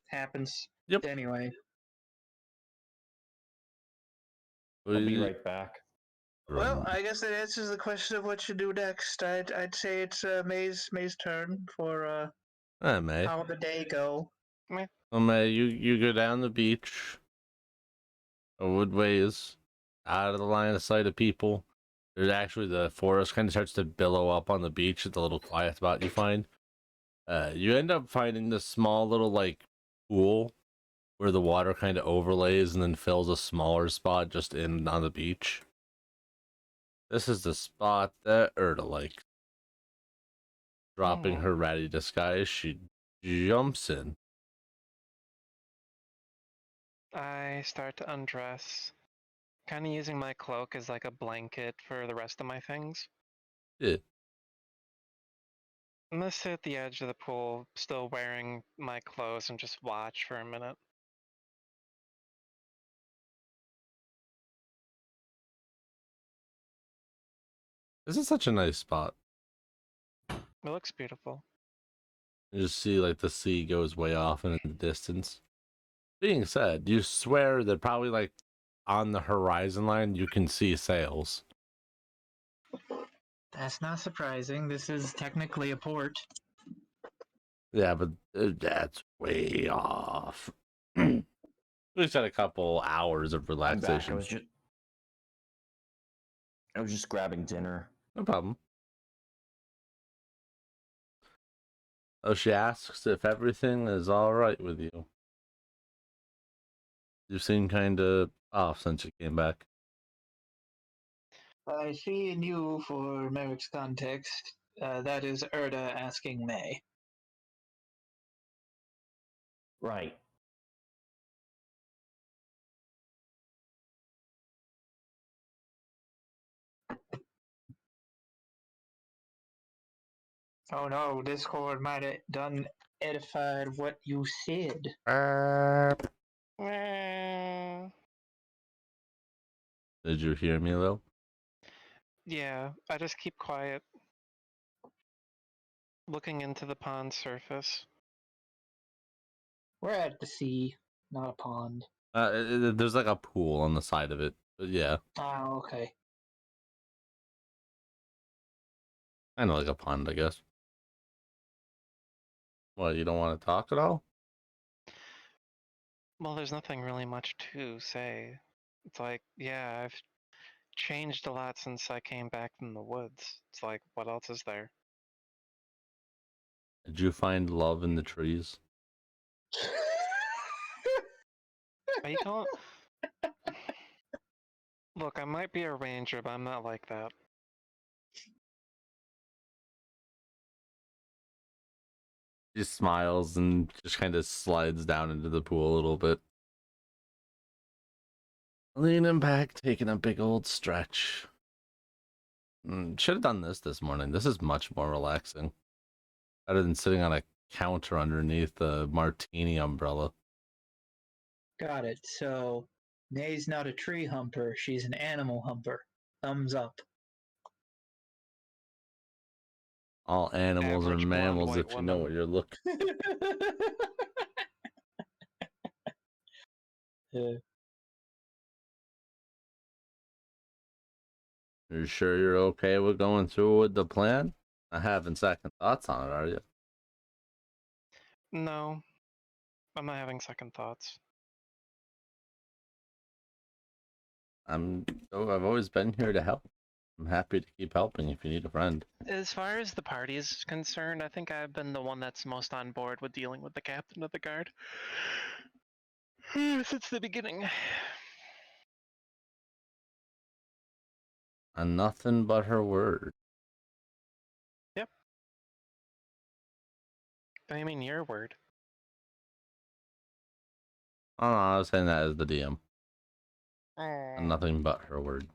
Happens. Yep. Anyway. I'll be right back. Well, I guess that answers the question of what you do next. I'd say it's May's turn for May. how the day go. May, you go down the beach, a woodways, out of the line of sight of people. There's actually the forest kind of starts to billow up on the beach at the little quiet spot you find. You end up finding this small little like pool where the water kind of overlays and then fills a smaller spot just in on the beach. This is the spot that Erda likes. Dropping her ratty disguise, she jumps in. I start to undress, kind of using my cloak as like a blanket for the rest of my things. Yeah. I'm gonna sit at the edge of the pool, still wearing my clothes, and just watch for a minute. This is such a nice spot. It looks beautiful. You just see like the sea goes way off in the distance. Being said, you swear that probably like on the horizon line you can see sails. That's not surprising. This is technically a port. Yeah, but that's way off. We just had a couple hours of I'm back. relaxation. I was just grabbing dinner. No problem. Oh, she asks if everything is all right with you. You seem kind of off since you came back. I see in you, for Merrick's context, that is Erda asking May. Right. Oh no, Discord might have done edified what you said. Did you hear me, Lil? Yeah, I just keep quiet, looking into the pond's surface. We're at the sea, not a pond. There's like a pool on the side of it. But yeah, Oh, okay. kind of like a pond, I guess. What, you don't want to talk at all? Well, there's nothing really much to say. It's like, yeah, I've changed a lot since I came back from the woods. It's like, what else is there? Did you find love in the trees? Are you calling? Look, I might be a ranger, but I'm not like that. She smiles and just kind of slides down into the pool a little bit. Leaning back, taking a big old stretch. Should have done this morning. This is much more relaxing. Better than sitting on a counter underneath a martini umbrella. Got it. So, May's not a tree humper, she's an animal humper. Thumbs up. All animals are Average blonde mammals white if you know woman. what you're looking. Uh, You're sure you're okay with going through with the plan? Not having second thoughts on it, are you? No, I'm not having second thoughts. I've always been here to help. I'm happy to keep helping if you need a friend. As far as the party is concerned, I think I've been the one that's most on board with dealing with the captain of the guard since the beginning. And nothing but her word. Yep. I mean, your word. Oh no, I was saying that as the DM. And Oh. nothing but her word.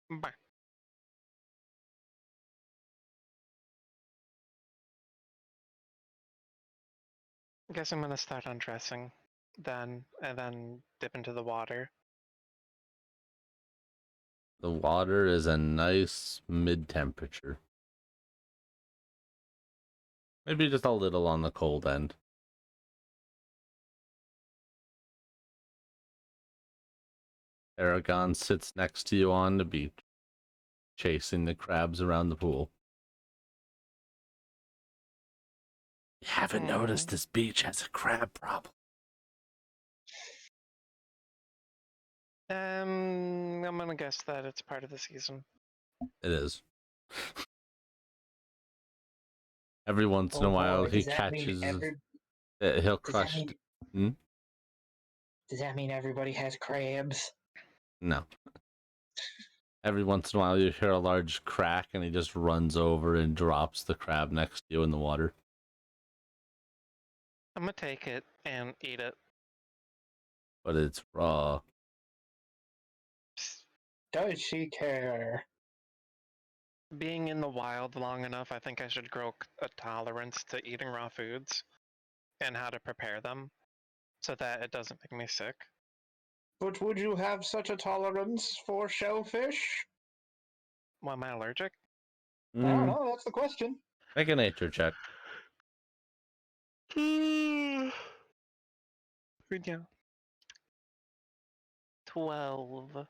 Bah. I guess I'm gonna start undressing, then, and then dip into the water. The water is a nice mid-temperature. Maybe just a little on the cold end. Aragon sits next to you on the beach, chasing the crabs around the pool. You haven't noticed this beach has a crab problem. I'm gonna guess that it's part of the season. It is. Every once in oh a while, boy, he does that mean catches. He'll does that crush. mean does that mean everybody has crabs? No. Every once in a while, you hear a large crack, and he just runs over and drops the crab next to you in the water. I'm gonna take it and eat it. But it's raw. Psst. Does she care? Being in the wild long enough, I think I should grow a tolerance to eating raw foods and how to prepare them so that it doesn't make me sick. But would you have such a tolerance for shellfish? Well, am I allergic? I don't know, that's the question. Make a nature check. Yeah. 12.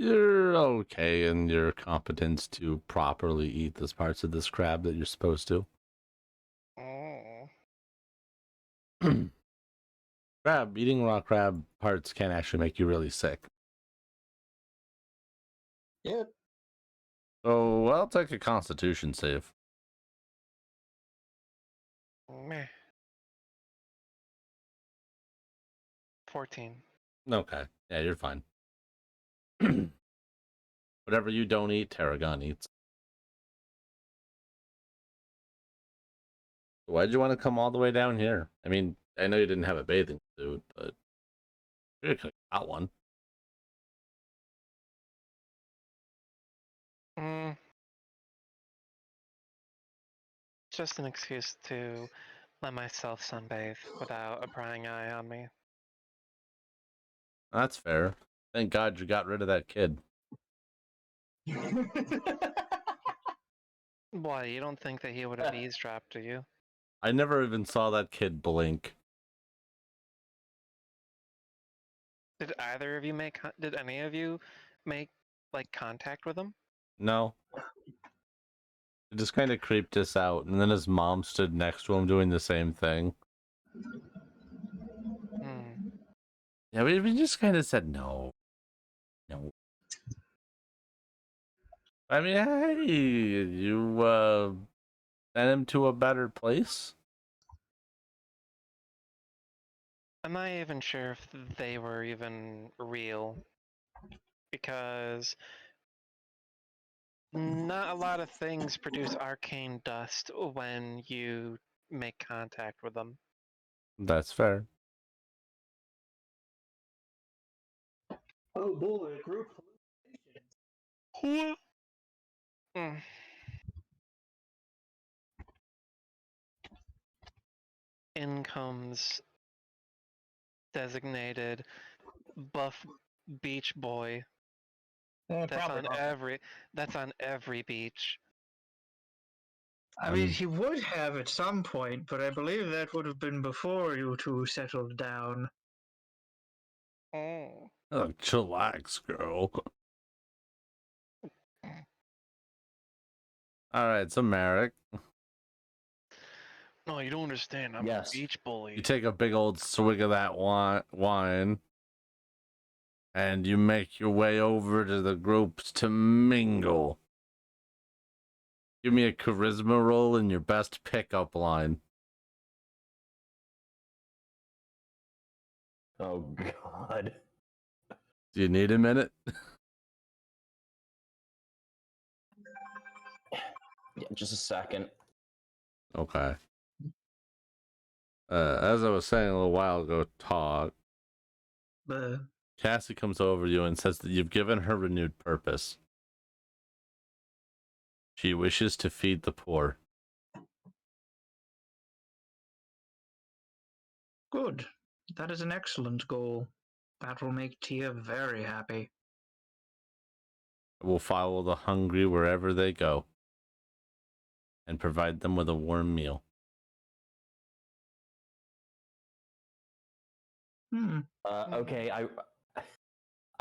You're okay in your competence to properly eat those parts of this crab that you're supposed to. Oh. Eating raw crab parts can actually make you really sick. Yep. So I'll take a constitution save. Meh. 14. Okay. Yeah, you're fine. Whatever you don't eat, Tarragon eats. Why'd you want to come all the way down here? I mean, I know you didn't have a bathing suit, but you could have got one. Mm, just an excuse to let myself sunbathe without a prying eye on me. That's fair. Thank God you got rid of that kid. Why, you don't think that he would have eavesdropped, do you? I never even saw that kid blink. Did either of you did any of you make, like, contact with him? No. It just kind of creeped us out, and then his mom stood next to him doing the same thing. Hmm. Yeah, we just kind of said no. No. I mean, hey, you sent him to a better place? I'm not even sure if they were even real, because not a lot of things produce arcane dust when you make contact with them. That's fair. Oh boy, group. Mm. In comes designated buff beach boy. That's Probably on not. every beach. I mean, he would have at some point, but I believe that would have been before you two settled down. Oh. Oh, chillax, girl. All right, so Merrick, No, you don't understand. I'm Yes. a beach you bully. take a big old swig of that wine, and you make your way over to the groups to mingle. Give me a charisma roll and your best pickup line. Oh God. Do you need a minute? Yeah, just a second. Okay. As I was saying a little while ago, Todd, But Cassie comes over to you and says that you've given her renewed purpose. She wishes to feed the poor. good. That is an excellent goal. That will make Tia very happy. Will follow the hungry wherever they go and provide them with a warm meal. Hmm. Okay, I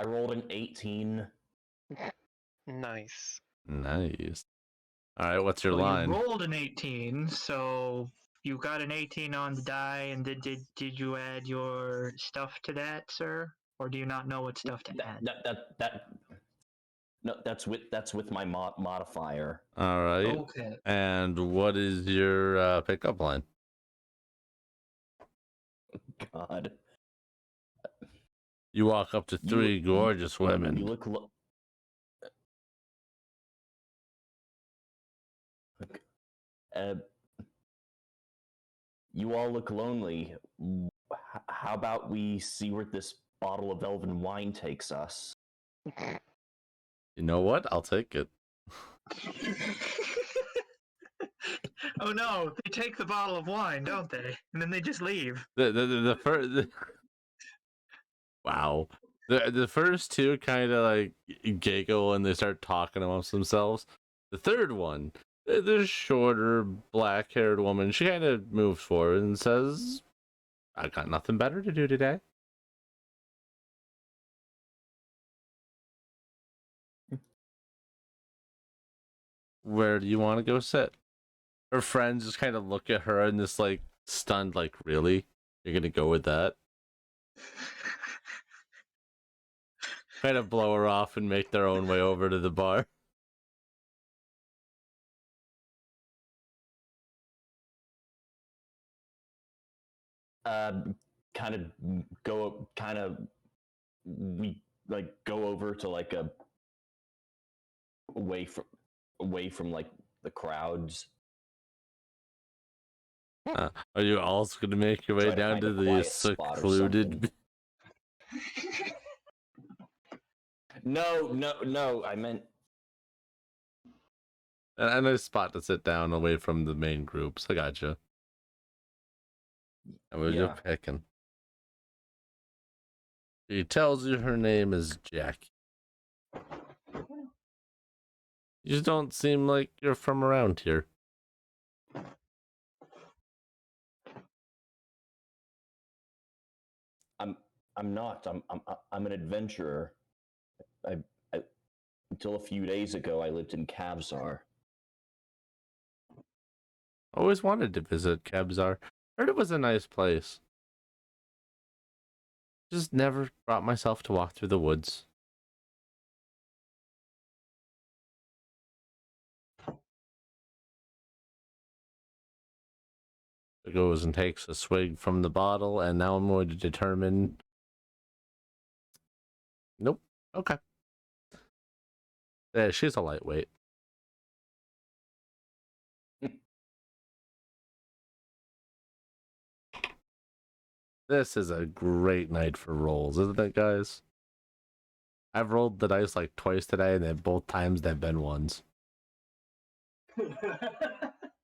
rolled an 18. Nice. Nice. All right, what's your Well, you line? rolled an 18, so you got an 18 on the die, and did you add your stuff to that, sir? Or do you not know what stuff to add? No, that's with my modifier. All right. Okay. And what is your pickup line? God. You walk up to three gorgeous women. You look. You all look lonely. How about we see where this bottle of elven wine takes us? You know what? I'll take it. Oh no, they take the bottle of wine, don't they? And then they just leave. The first. Wow. The first two kind of like giggle and they start talking amongst themselves. The third one, the shorter, black-haired woman, she kind of moves forward and says, "I got nothing better to do today." Where do you want to go sit? Her friends just kind of look at her and this like stunned, like, really? You're gonna go with that? Kind of blow her off and make their own way over to the bar. Kind of go, kind of, we like go over to like a away from like the crowds. Are you also gonna make your way Try to down find to a the quiet spot or secluded? No. I meant A nice spot to sit down away from the main groups. I gotcha. And what you're yeah. picking. She tells you her name is Jackie. You just don't seem like you're from around here. I'm not. I'm an adventurer. I, I until a few days ago I lived in Kavzar. Always wanted to visit Kebzar. Heard it was a nice place. Just never brought myself to walk through the woods. It goes and takes a swig from the bottle, and now I'm going to determine. Nope. Okay. Yeah, she's a lightweight. This is a great night for rolls, isn't it, guys? I've rolled the dice like twice today, and both times they've been ones.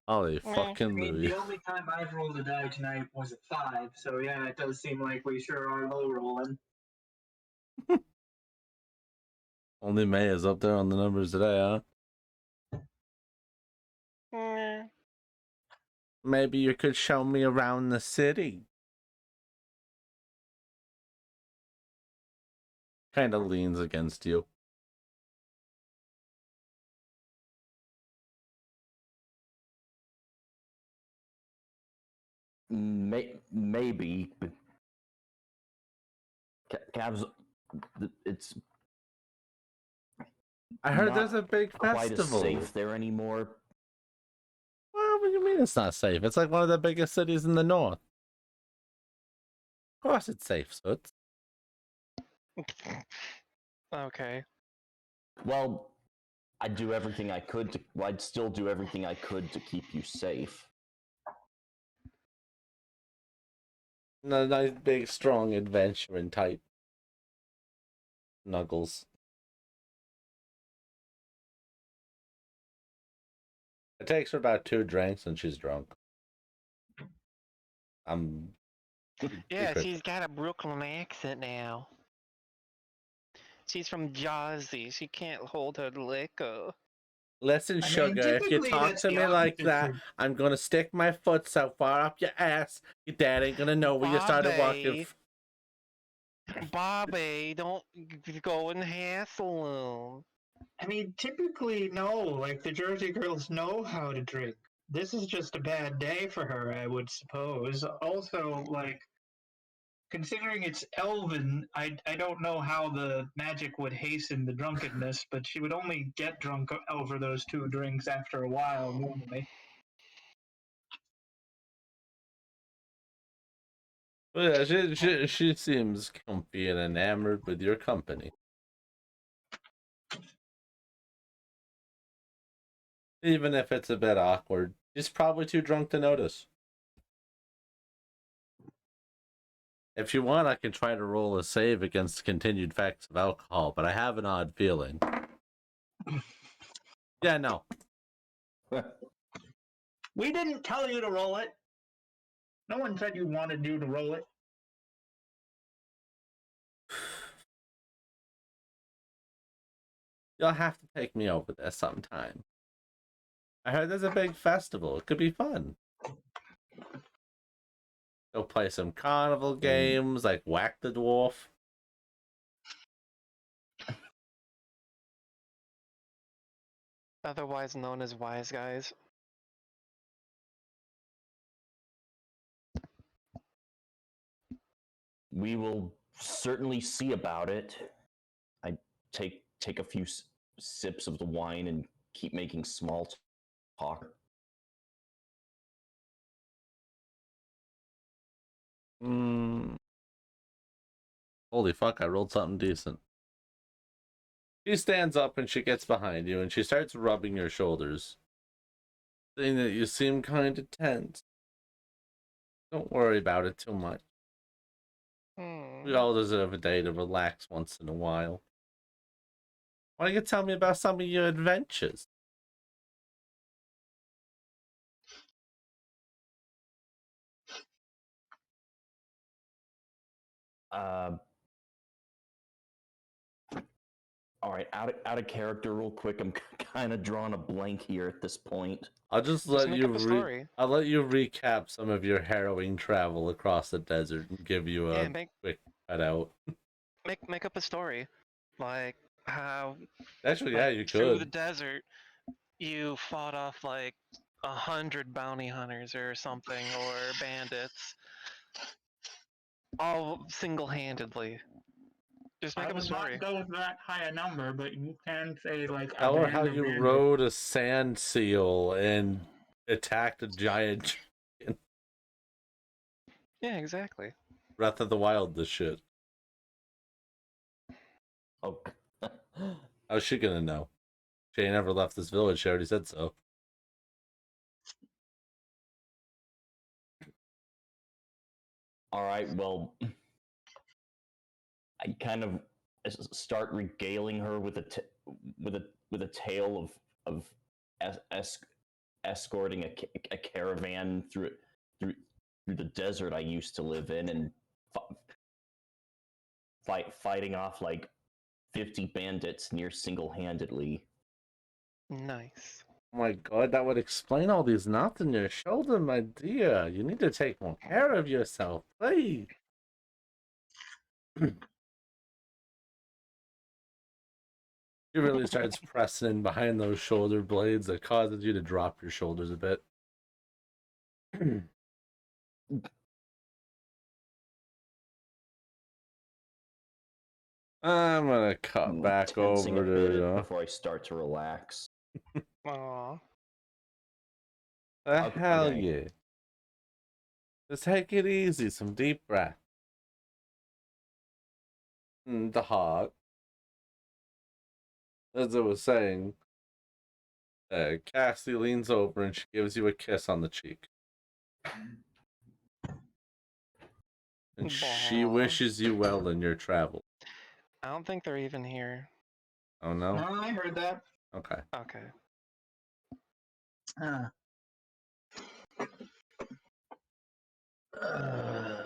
Holy fucking Louis. The only time I've rolled a die tonight was a 5, so yeah, it does seem like we sure are low rolling. Only May is up there on the numbers today, huh? Maybe you could show me around the city. Kind of leans against you. Maybe, but Cavs. It's I heard not there's a big quite as festival. safe there anymore. Well, what do you mean it's not safe? It's like one of the biggest cities in the north. Of course it's safe, so it's... Okay. Well, I'd do everything I could to. Well, I'd still do everything I could to keep you safe. A nice, big, strong adventuring type. Nuggles. It takes her about 2 drinks and she's drunk. Yeah, she's got a Brooklyn accent now. She's from Jersey. She can't hold her liquor. Listen, sugar, if you typically talk that's to the me like opposite that, for- I'm gonna stick my foot so far up your ass, your dad ain't gonna know where you started walking. Bobby, don't go and hassle him. I mean, typically, no. Like, the Jersey girls know how to drink. This is just a bad day for her, I would suppose. Also, like, considering it's Elven, I don't know how the magic would hasten the drunkenness, but she would only get drunk over those 2 drinks after a while, normally. Well, yeah, she seems comfy and enamored with your company. Even if it's a bit awkward, she's probably too drunk to notice. If you want, I can try to roll a save against continued effects of alcohol, but I have an odd feeling. Yeah, no. We didn't tell you to roll it. No one said you wanted you to roll it. You'll have to take me over there sometime. I heard there's a big festival. It could be fun. Go play some carnival games, like Whack the Dwarf. Otherwise known as wise guys. We will certainly see about it. I take a few sips of the wine and keep making small talk. Holy fuck, I rolled something decent. She stands up and she gets behind you and she starts rubbing your shoulders, saying that you seem kind of tense. Don't worry about it too much. We all deserve a day to relax once in a while. Why don't you tell me about some of your adventures? All right, out of character, real quick. I'm kind of drawing a blank here at this point. I'll just Just let make you up a story. I'll let you recap some of your harrowing travel across the desert and give you a Yeah, quick cutout. make up a story, like how Actually, yeah, like you through the could. desert you fought off like 100 bounty hunters or something, or bandits, all single-handedly. Just make I up a would story. not go with that high a number, but you can say like a Tell her band how of you bandits. rode a sand seal and attacked a giant dragon. Yeah, exactly. Breath of the Wild, this shit. Oh, How's she gonna know? She ain't never left this village. She already said so. all right. Well, I kind of start regaling her with a tale of escorting a caravan through through the desert I used to live in and fighting off like 50 bandits near single-handedly. Nice. Oh my god, that would explain all these knots in your shoulder, my dear. You need to take more care of yourself, please. She really starts pressing in behind those shoulder blades that causes you to drop your shoulders a bit. I'm gonna cut back Tensing a over bit to before I start to relax. Aww. hell Okay. yeah. Just take it easy, some deep breath. The heart. As I was saying, Cassie leans over and she gives you a kiss on the cheek. And she Bah. wishes you well in your travel. I don't think they're even here. Oh no? No, I heard that. Okay. Okay. Uh, uh,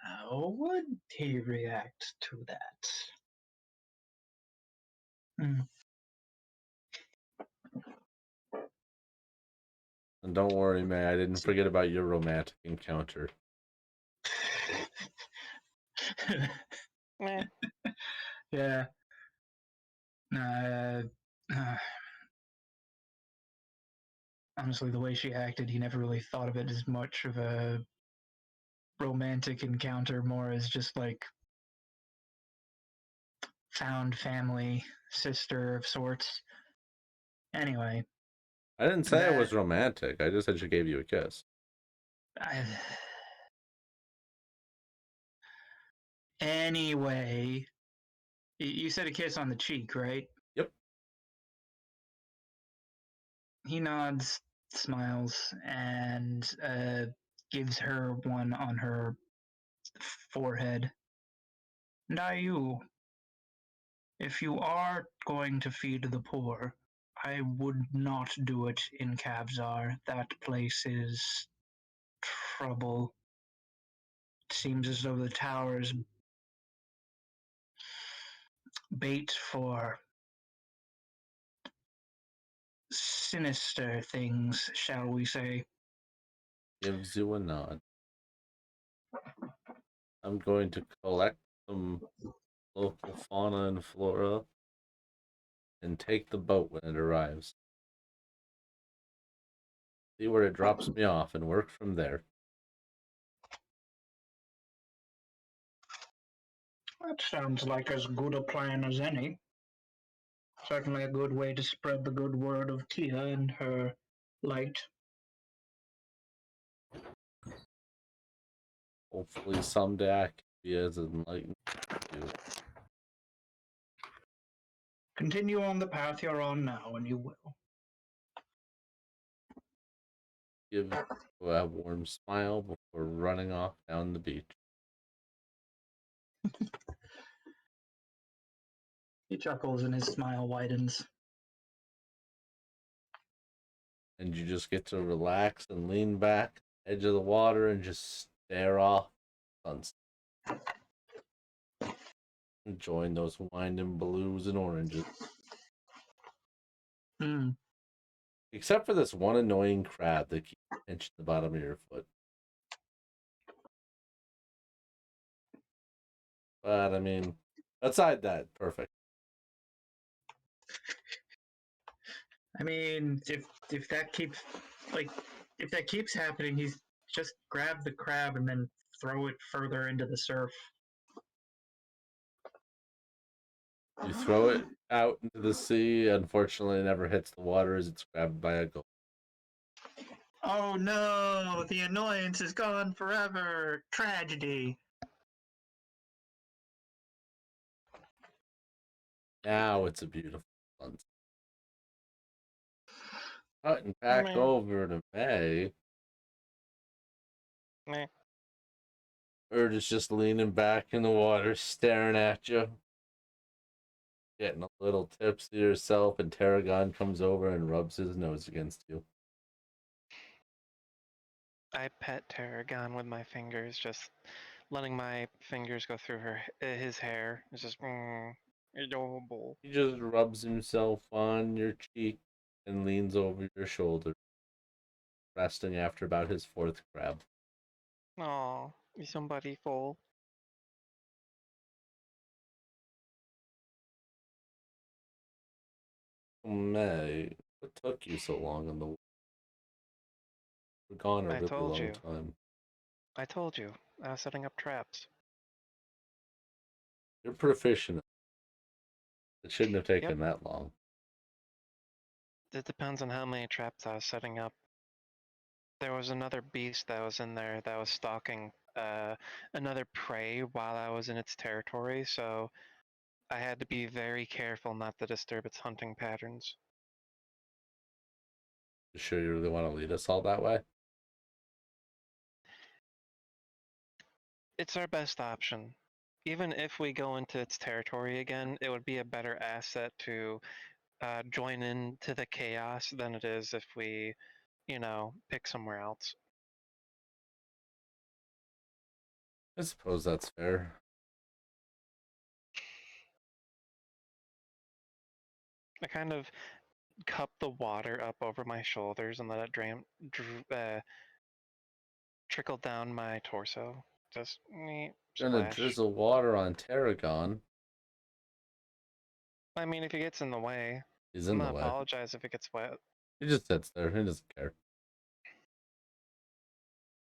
how would he react to that? Hmm. And don't worry, May, I didn't forget about your romantic encounter. Eh. Yeah. Uh, uh, honestly, the way she acted, he never really thought of it as much of a romantic encounter, more as just like found family, sister of sorts. Anyway, I didn't say it was that romantic. I just said she gave you a kiss. I, anyway, you said a kiss on the cheek, right? Yep. He nods, smiles, and gives her one on her forehead. Now you, if you are going to feed the poor, I would not do it in Kavzar. That place is trouble. It seems as though the tower is bait for sinister things, shall we say. Gives you a nod. I'm going to collect some local fauna and flora and take the boat when it arrives. See where it drops me off and work from there. That sounds like as good a plan as any. Certainly a good way to spread the good word of Tia and her light. Hopefully someday I can be as enlightened as you. Continue on the path you're on now, and you will. Give you a warm smile before running off down the beach. He chuckles and his smile widens. And you just get to relax and lean back, edge of the water, and just stare off sunset. Enjoying those winding blues and oranges. Hmm. Except for this one annoying crab that keeps pinching the bottom of your foot. But I mean, aside that, perfect. I mean, if that keeps if that keeps happening, he's just grab the crab and then throw it further into the surf. You throw it out into the sea. Unfortunately, it never hits the water as it's grabbed by a gulp. Oh no! The annoyance is gone forever. Tragedy. Now it's a beautiful sunset. Cutting back Meh. over to May. Meh. Bird is just leaning back in the water, staring at you. Getting a little tipsy herself, and Tarragon comes over and rubs his nose against you. I pet Tarragon with my fingers, just letting my fingers go through his hair. It's just adorable. He just rubs himself on your cheek and leans over your shoulder, resting after about his fourth crab. Aw, is somebody full? May, what took you so long in the water? We're gone a I really told long you. time. I told you. I was setting up traps. You're proficient. It shouldn't have Yep. taken that long. It depends on how many traps I was setting up. There was another beast that was in there that was stalking another prey while I was in its territory, so I had to be very careful not to disturb its hunting patterns. You sure you really want to lead us all that way? It's our best option. Even if we go into its territory again, it would be a better asset to join into the chaos than it is if we, pick somewhere else. I suppose that's fair. I kind of cup the water up over my shoulders and let it trickle down my torso. Just Gonna splash. drizzle water on Tarragon. I mean, if it gets in the way, He's I'm in the gonna way. apologize if it gets wet. He just sits there. He doesn't care.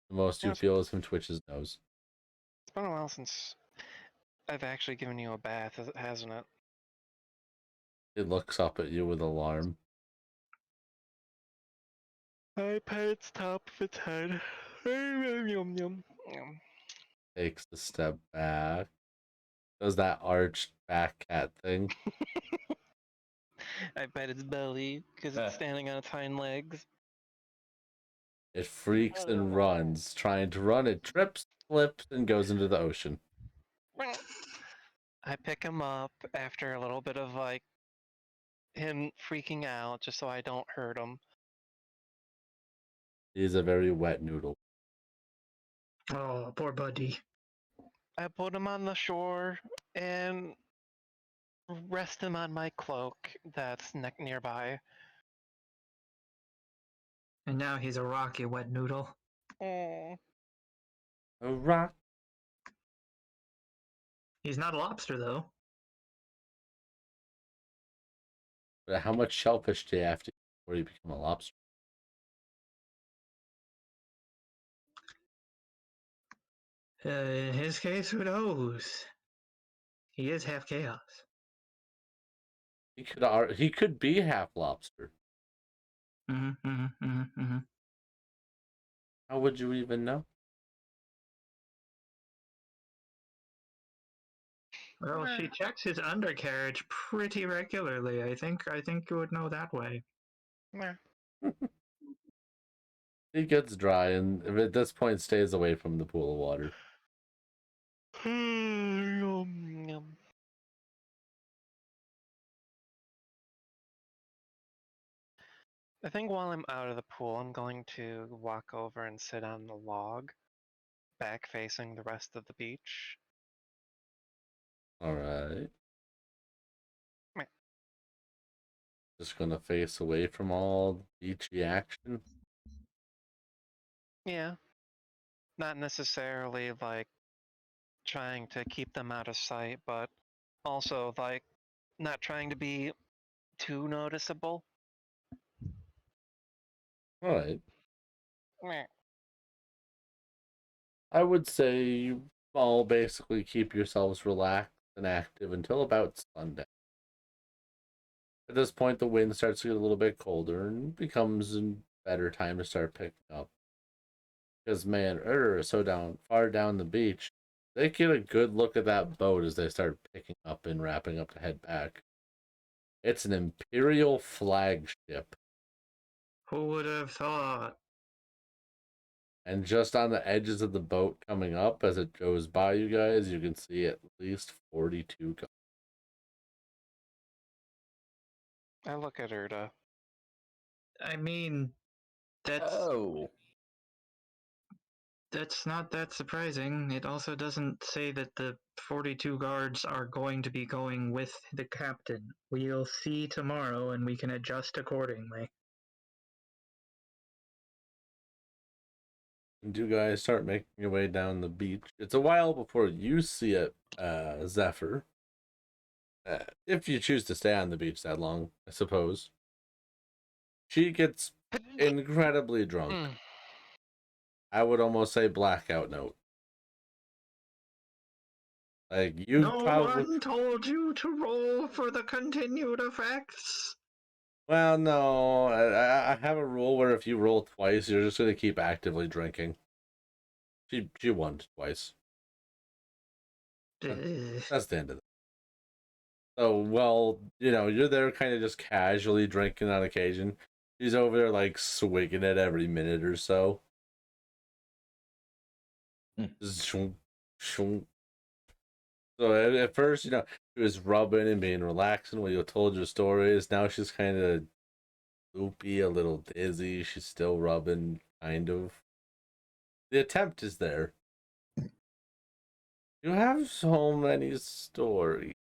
The most you It's feel is him twitch his nose. been a while since I've actually given you a bath, hasn't it? He looks up at you with alarm. I pet its top of its head. Yum, yum. Takes a step back. Does that arched back cat thing. I pet its belly because it's standing on its hind legs. It freaks and runs. Trying to run, it trips, slips, and goes into the ocean. I pick him up after a little bit of him freaking out just so I don't hurt him. He's a very wet noodle. Oh, poor buddy. I put him on the shore and rest him on my cloak that's nearby. And now he's a rocky wet noodle. Oh, A rock. He's not a lobster, though. But how much shellfish do you have to eat before you become a lobster? In his case, who knows? He is half chaos. He could be half lobster. How would you even know? Well, she checks his undercarriage pretty regularly. I think you would know that way. He gets dry and at this point stays away from the pool of water. I think while I'm out of the pool, I'm going to walk over and sit on the log, back facing the rest of the beach. Alright. Meh. Just gonna face away from all the beachy action. Yeah. Not necessarily like trying to keep them out of sight, but also like not trying to be too noticeable. Alright. Meh. I would say you all basically keep yourselves relaxed and active until about sundown. At this point, the wind starts to get a little bit colder and becomes a better time to start picking up. Because, man, so far down the beach, they get a good look at that boat as they start picking up and wrapping up to head back. It's an Imperial flagship. Who would have thought? And just on the edges of the boat coming up as it goes by you guys, you can see at least 42 guns. I look at Erda. I mean, Oh, that's not that surprising. It also doesn't say that the 42 guards are going to be going with the captain. We'll see tomorrow and we can adjust accordingly. And you guys start making your way down the beach. It's a while before you see it, Zephyr. If you choose to stay on the beach that long, I suppose. She gets incredibly drunk. I would almost say blackout note. Like, you No probably... one told you to roll for the continued effects. Well, no. I have a rule where if you roll twice, you're just going to keep actively drinking. She won twice. That's the end of it. So, well, you're there kind of just casually drinking on occasion. She's over there, like, swigging it every minute or so. Just shunk, shunk. So at first, she was rubbing and being relaxing when you told your stories. Now she's kind of loopy, a little dizzy. She's still rubbing, kind of. The attempt is there. You have so many stories.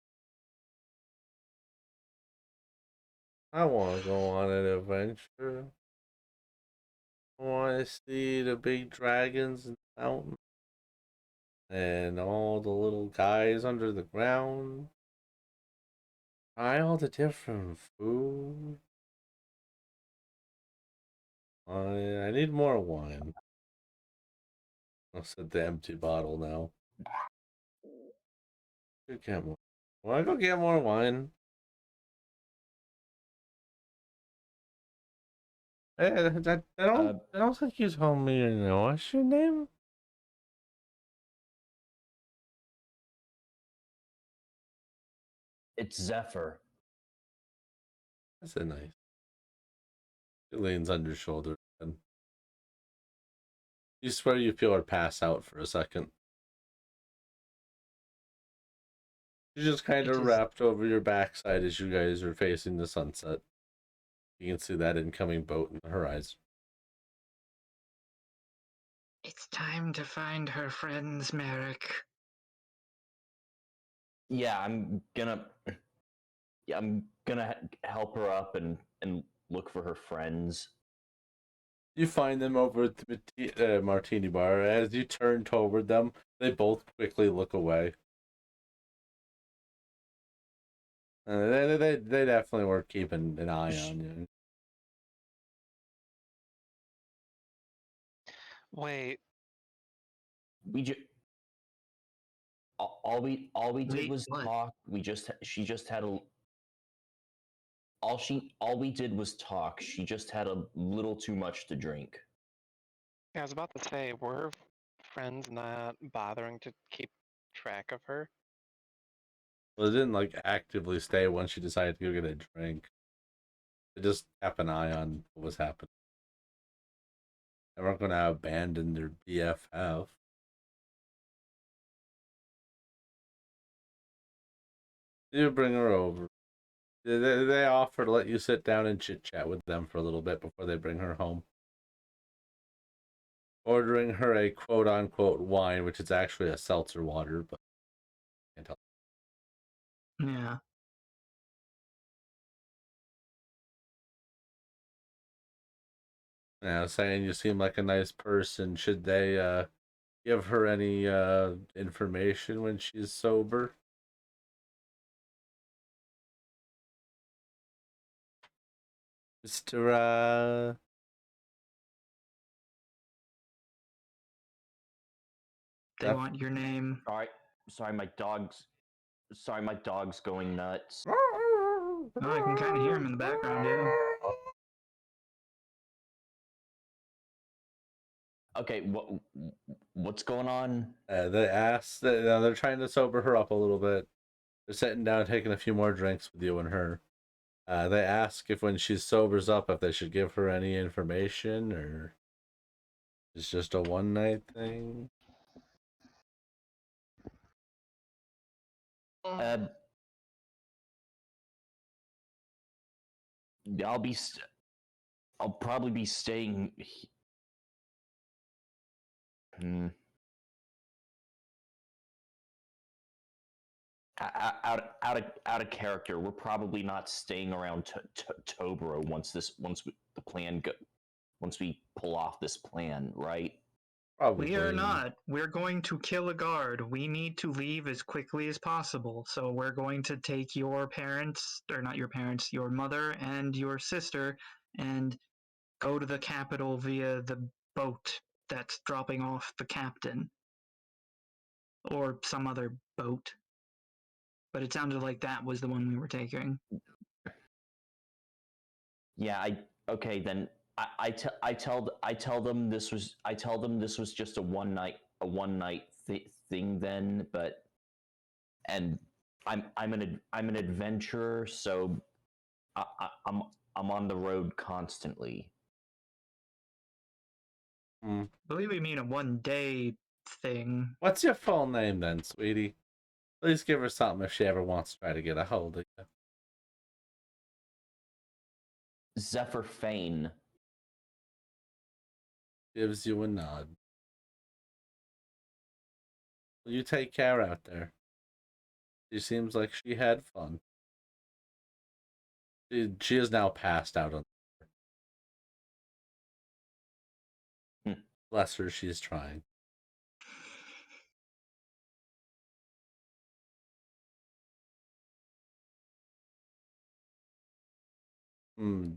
I want to go on an adventure. I want to see the big dragons in the mountain and all the little guys under the ground. Try all the different food. I need more wine. I'll set the empty bottle now. Get more. Want to go get more wine? Hey, I don't think you told me your name. What's your name? it's Zephyr. That's a nice. She leans on your shoulder and you swear you feel her pass out for a second. She just kind of wrapped over your backside as you guys are facing the sunset. You can see that incoming boat in the horizon. It's time to find her friends, Merrick. Yeah, I'm gonna help her up and look for her friends. You find them over at the martini bar. As you turn toward them, they both quickly look away. They definitely were keeping an eye on you. Wait, We just all we did Wait, was what? talk. She just had a all we did was talk. She just had a little too much to drink. I was about to say, were friends not bothering to keep track of her? Well, they didn't like actively stay once she decided to go get a drink. They just kept an eye on what was happening. They weren't going to abandon their BFF. You bring her over. They offer to let you sit down and chit chat with them for a little bit before they bring her home. Ordering her a quote unquote wine, which is actually a seltzer water, but I can't tell. Yeah. Yeah, saying you seem like a nice person. Should they give her any information when she's sober? Mr. They want your name. All right, sorry, my dog's going nuts. Oh, I can kind of hear him in the background, yeah. Okay, what's going on? They ask, they're trying to sober her up a little bit. They're sitting down, taking a few more drinks with you and her. They ask if when she sobers up, if they should give her any information or it's just a one night thing. Uh, I'll be. I'll probably be staying. Hmm. Out of character. We're probably not staying around Tobro once we pull off this plan, right? Probably. We are not. We're going to kill a guard. We need to leave as quickly as possible. So we're going to take your parents, or not your parents, your mother and your sister, and go to the capital via the boat that's dropping off the captain. Or some other boat. But it sounded like that was the one we were taking. Yeah. Okay then. I tell them this was just a one night thing then, but and I'm an adventurer, so I, I, I'm I'm on the road constantly. Hmm. I believe we mean a 1 day thing. What's your full name then, sweetie? Please give her something if she ever wants to try to get a hold of you. Zephyr Fane. Gives you a nod. Well, you take care out there. She seems like she had fun. She is now passed out on. Hmm. Bless her, she's trying.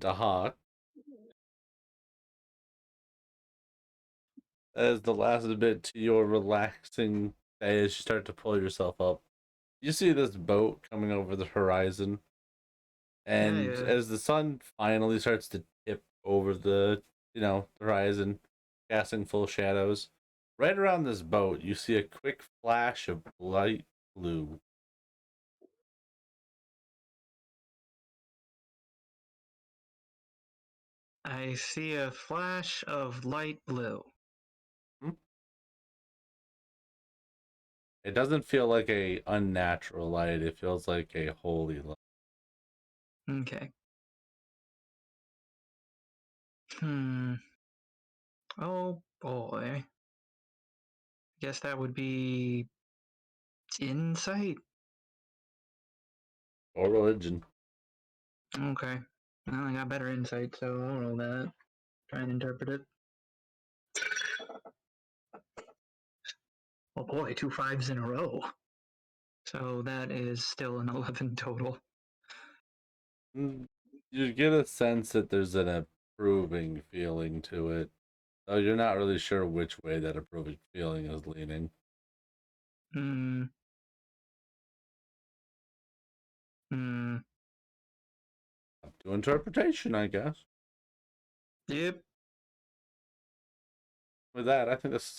Dahak. As the last bit to your relaxing day as you start to pull yourself up, you see this boat coming over the horizon. And Yeah. as the sun finally starts to tip over the, the horizon, casting full shadows, right around this boat, you see a quick flash of light blue. I see a flash of light blue. Hmm? It doesn't feel like a unnatural light. It feels like a holy light. Okay. Oh boy. Guess that would be insight. Or religion. Okay. Well, I got better insight, so I'll roll that. Try and interpret it. Oh boy, 2 5s in a row. So that is still an 11 total. You get a sense that there's an approving feeling to it. Though you're not really sure which way that approving feeling is leaning. Hmm. Hmm. Up to interpretation, I guess. Yep. With that, I think this is a